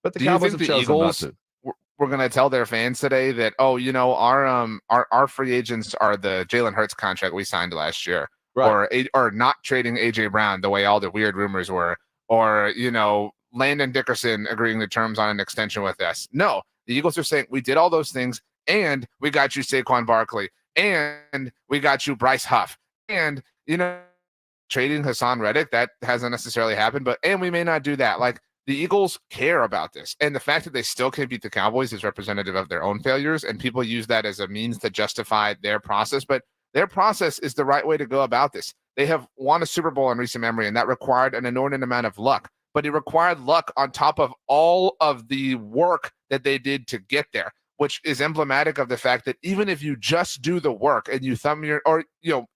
But the Cowboys have chosen not to. We're going to tell their fans today that, our free agents are the Jalen Hurts contract we signed last year, right, or not trading A.J. Brown the way all the weird rumors were, or, Landon Dickerson agreeing to terms on an extension with us. No, the Eagles are saying we did all those things, and we got you Saquon Barkley, and we got you Bryce Huff, and, trading Hassan Reddick, that hasn't necessarily happened, and we may not do that. Like, the Eagles care about this, and the fact that they still can't beat the Cowboys is representative of their own failures, and people use that as a means to justify their process, but their process is the right way to go about this. They have won a Super Bowl in recent memory, and that required an inordinate amount of luck, but it required luck on top of all of the work that they did to get there, which is emblematic of the fact that even if you just do the work and you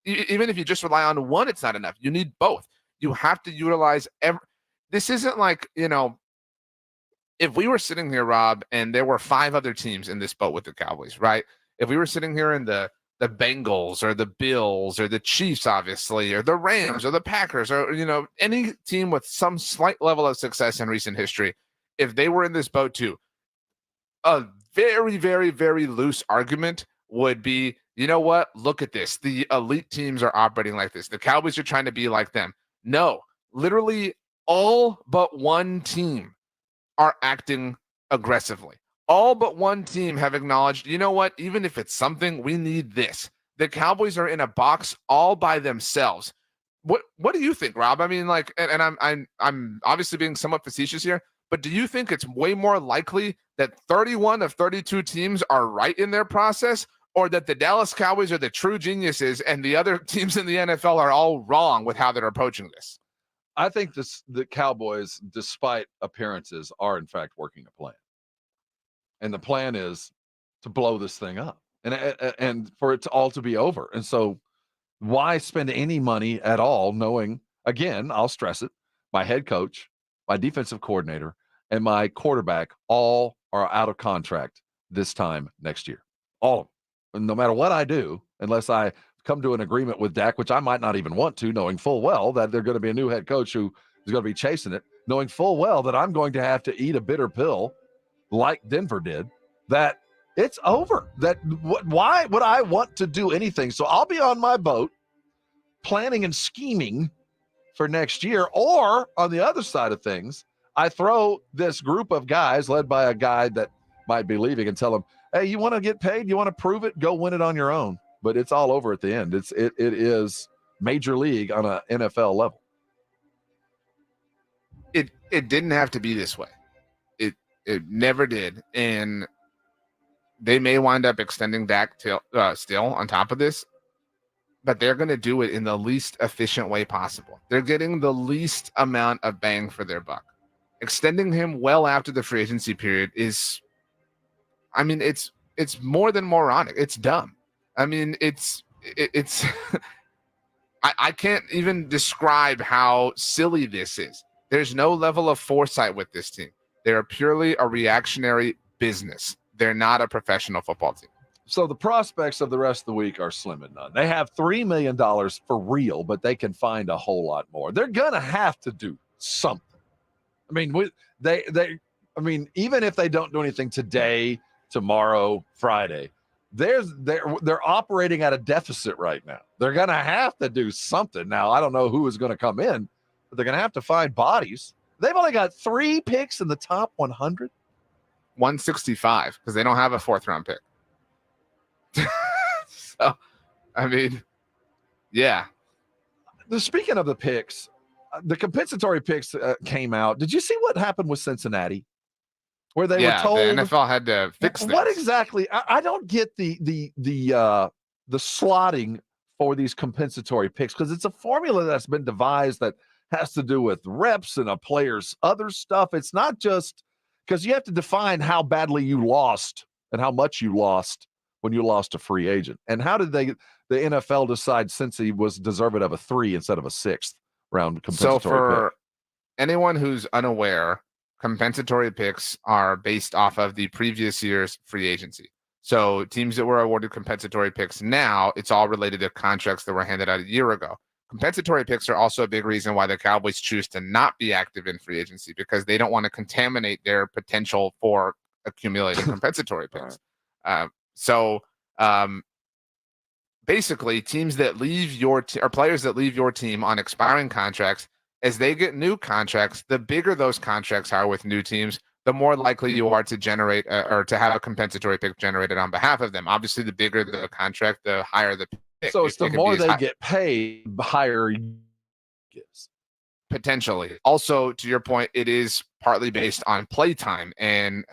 even if you just rely on one, it's not enough. You need both. You have to utilize this isn't like, if we were sitting here, Rob, and there were 5 other teams in this boat with the Cowboys, right? If we were sitting here in the Bengals or the Bills or the Chiefs, obviously, or the Rams or the Packers or, any team with some slight level of success in recent history, if they were in this boat too, a very, very, very loose argument would be, you know what? Look at this. The elite teams are operating like this. The Cowboys are trying to be like them. No, literally all but one team are acting aggressively. All but one team have acknowledged, you know what, even if it's something, we need this. The Cowboys are in a box all by themselves. What do you think, Rob? I mean, and I'm obviously being somewhat facetious here, but do you think it's way more likely that 31 of 32 teams are right in their process, or that the Dallas Cowboys are the true geniuses and the other teams in the NFL are all wrong with how they're approaching this? I think the Cowboys, despite appearances, are in fact working a plan. And the plan is to blow this thing up and for it to all to be over. And so why spend any money at all, knowing, again, I'll stress it, my head coach, my defensive coordinator, and my quarterback all are out of contract this time next year. All of them. And no matter what I do, unless I come to an agreement with Dak, which I might not even want to, knowing full well that they're going to be a new head coach who is going to be chasing it, knowing full well that I'm going to have to eat a bitter pill like Denver did, that it's over. Why would I want to do anything? So I'll be on my boat planning and scheming for next year. Or on the other side of things, I throw this group of guys led by a guy that might be leaving and tell them, hey, you want to get paid? You want to prove it? Go win it on your own. But it's all over at the end. It is major league on an NFL level. It didn't have to be this way. It never did. And they may wind up extending Dak still on top of this, but they're going to do it in the least efficient way possible. They're getting the least amount of bang for their buck. Extending him well after the free agency period is, it's more than moronic. It's dumb. It's I can't even describe how silly this is. There's no level of foresight with this team. They're purely a reactionary business. They're not a professional football team. So the prospects of the rest of the week are slim and none. They have $3 million for real, but they can find a whole lot more. They're going to have to do something. Even if they don't do anything today, tomorrow, Friday, they're operating at a deficit right now. They're going to have to do something. Now, I don't know who is going to come in, but they're going to have to find bodies. They've only got 3 picks in the top 100. 165, because they don't have a 4th-round pick. So, yeah. Speaking of the picks, the compensatory picks came out. Did you see what happened with Cincinnati? Where they were told the NFL had to fix this. What exactly? I don't get the slotting for these compensatory picks, because it's a formula that's been devised that has to do with reps and a player's other stuff. It's not just because you have to define how badly you lost and how much you lost when you lost a free agent. And how did the NFL decide Cincy was deserving of a 3 instead of a 6th round compensatory pick? Anyone who's unaware, compensatory picks are based off of the previous year's free agency. So teams that were awarded compensatory picks now, it's all related to contracts that were handed out a year ago. Compensatory picks are also a big reason why the Cowboys choose to not be active in free agency, because they don't want to contaminate their potential for accumulating compensatory picks. Basically, teams that leave your or players that leave your team on expiring contracts, as they get new contracts, the bigger those contracts are with new teams, the more likely you are to generate or to have a compensatory pick generated on behalf of them. Obviously, the bigger the contract, the higher the pick. So it's the more they get paid, the higher it gets. Potentially. Also, to your point, it is partly based on play time and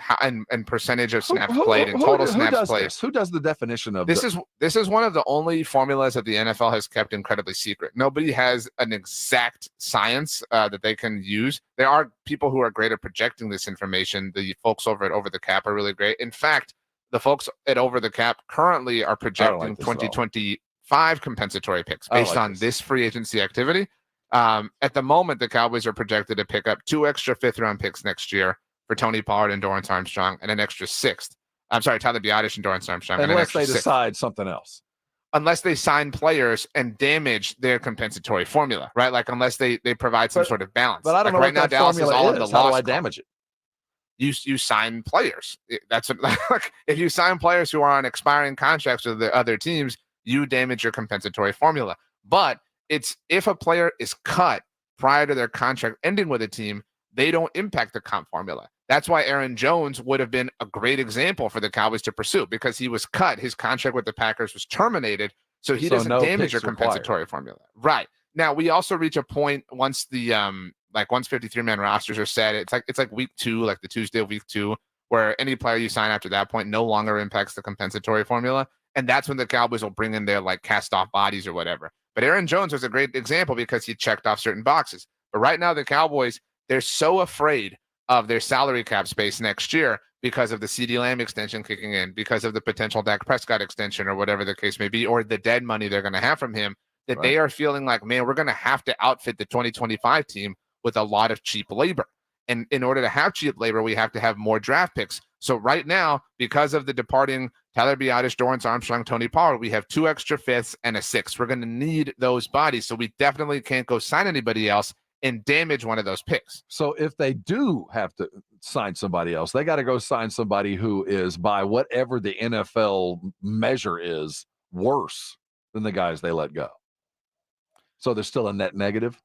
percentage of snaps played and total snaps played. Who does the definition of this? This is one of the only formulas that the NFL has kept incredibly secret. Nobody has an exact science that they can use. There are people who are great at projecting this information. The folks over at Over the Cap are really great. In fact, the folks at Over the Cap currently are projecting 2025 compensatory picks based on this free agency activity. At the moment, the Cowboys are projected to pick up 2 extra 5th-round picks next year for Tony Pollard and Dorrance Armstrong, and an extra 6th. I'm sorry, Tyler Biadasz and Dorrance Armstrong. Unless they decide something else. Unless they sign players and damage their compensatory formula, right? Like unless they provide some sort of balance. But I don't know right what now, that Dallas formula is all in is. the How loss do I column. damage it? You sign players. That's what, like, if you sign players who are on expiring contracts with the other teams, you damage your compensatory formula. But it's if a player is cut prior to their contract ending with a team, they don't impact the comp formula. That's why Aaron Jones would have been a great example for the Cowboys to pursue, because he was cut. His contract with the Packers was terminated, so he doesn't damage your compensatory formula. Right. Now, we also reach a point once the once 53-man rosters are set, it's like week 2, like the Tuesday of week 2, where any player you sign after that point no longer impacts the compensatory formula. And that's when the Cowboys will bring in their like cast off bodies or whatever. But Aaron Jones was a great example because he checked off certain boxes. But right now, the Cowboys, they're so afraid of their salary cap space next year because of the CeeDee Lamb extension kicking in, because of the potential Dak Prescott extension or whatever the case may be, or the dead money they're going to have from him, that they are feeling like, man, we're going to have to outfit the 2025 team with a lot of cheap labor. And in order to have cheap labor, we have to have more draft picks. So right now, because of the departing Tyler Biadasz, Dorrance Armstrong, Tony Pollard, we have 2 extra 5ths and a 6th. We're going to need those bodies. So we definitely can't go sign anybody else and damage one of those picks. So if they do have to sign somebody else, they got to go sign somebody who is, by whatever the NFL measure is, worse than the guys they let go. So there's still a net negative.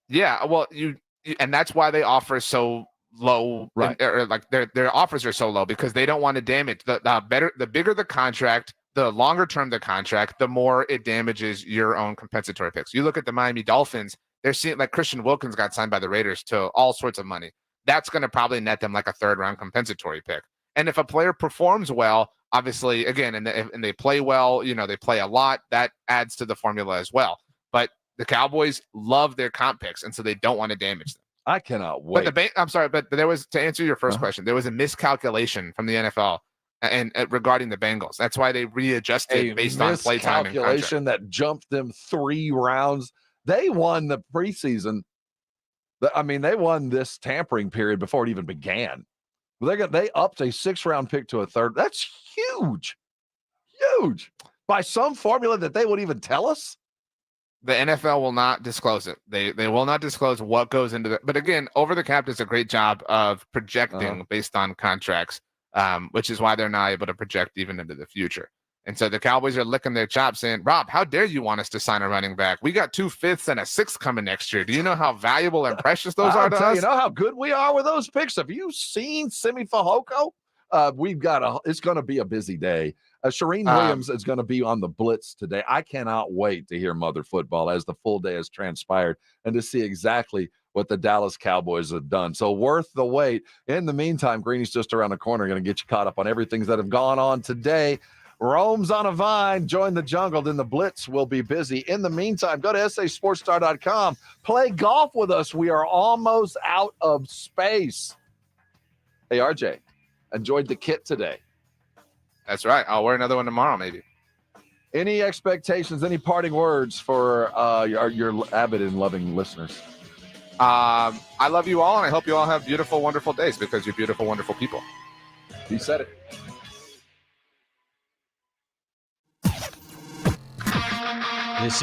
Yeah, well, and that's why they offer so low, right? Or like their offers are so low, because they don't want to damage the bigger the contract, the longer term the contract, the more it damages your own compensatory picks. You look at the Miami Dolphins, they're seeing like Christian Wilkins got signed by the Raiders to all sorts of money. That's going to probably net them like a 3rd round compensatory pick. And if a player performs well, obviously, again, and they play well, they play a lot, that adds to the formula as well. But the Cowboys love their comp picks, and so they don't want to damage them. I cannot wait. But I'm sorry, but there was, to answer your first question, there was a miscalculation from the NFL and regarding the Bengals. That's why they readjusted based on play time and contract. Miscalculation that jumped them 3 rounds. They won the preseason. I mean, they won this tampering period before it even began. They upped a 6th-round pick to a 3rd. That's huge, huge. By some formula that they would even tell us. The NFL will not disclose it. They will not disclose what goes into it. But again, Over the Cap does a great job of projecting based on contracts, which is why they're not able to project even into the future. And so the Cowboys are licking their chops saying, Rob, how dare you want us to sign a running back? We got 2 5ths and a 6th coming next year. Do you know how valuable and precious those are to us? You know how good we are with those picks? Have you seen Simi Fehoko? It's going to be a busy day. Shireen Williams is going to be on the Blitz today. I cannot wait to hear Mother Football as the full day has transpired and to see exactly what the Dallas Cowboys have done. So worth the wait. In the meantime, Greeny's just around the corner, going to get you caught up on everything that have gone on today. Rome's on a vine. Join the jungle. Then the Blitz will be busy. In the meantime, go to sasportstar.com. Play golf with us. We are almost out of space. Hey, RJ, enjoyed the kit today. That's right. I'll wear another one tomorrow, maybe. Any expectations, any parting words for your avid and loving listeners? I love you all, and I hope you all have beautiful, wonderful days because you're beautiful, wonderful people. He said it.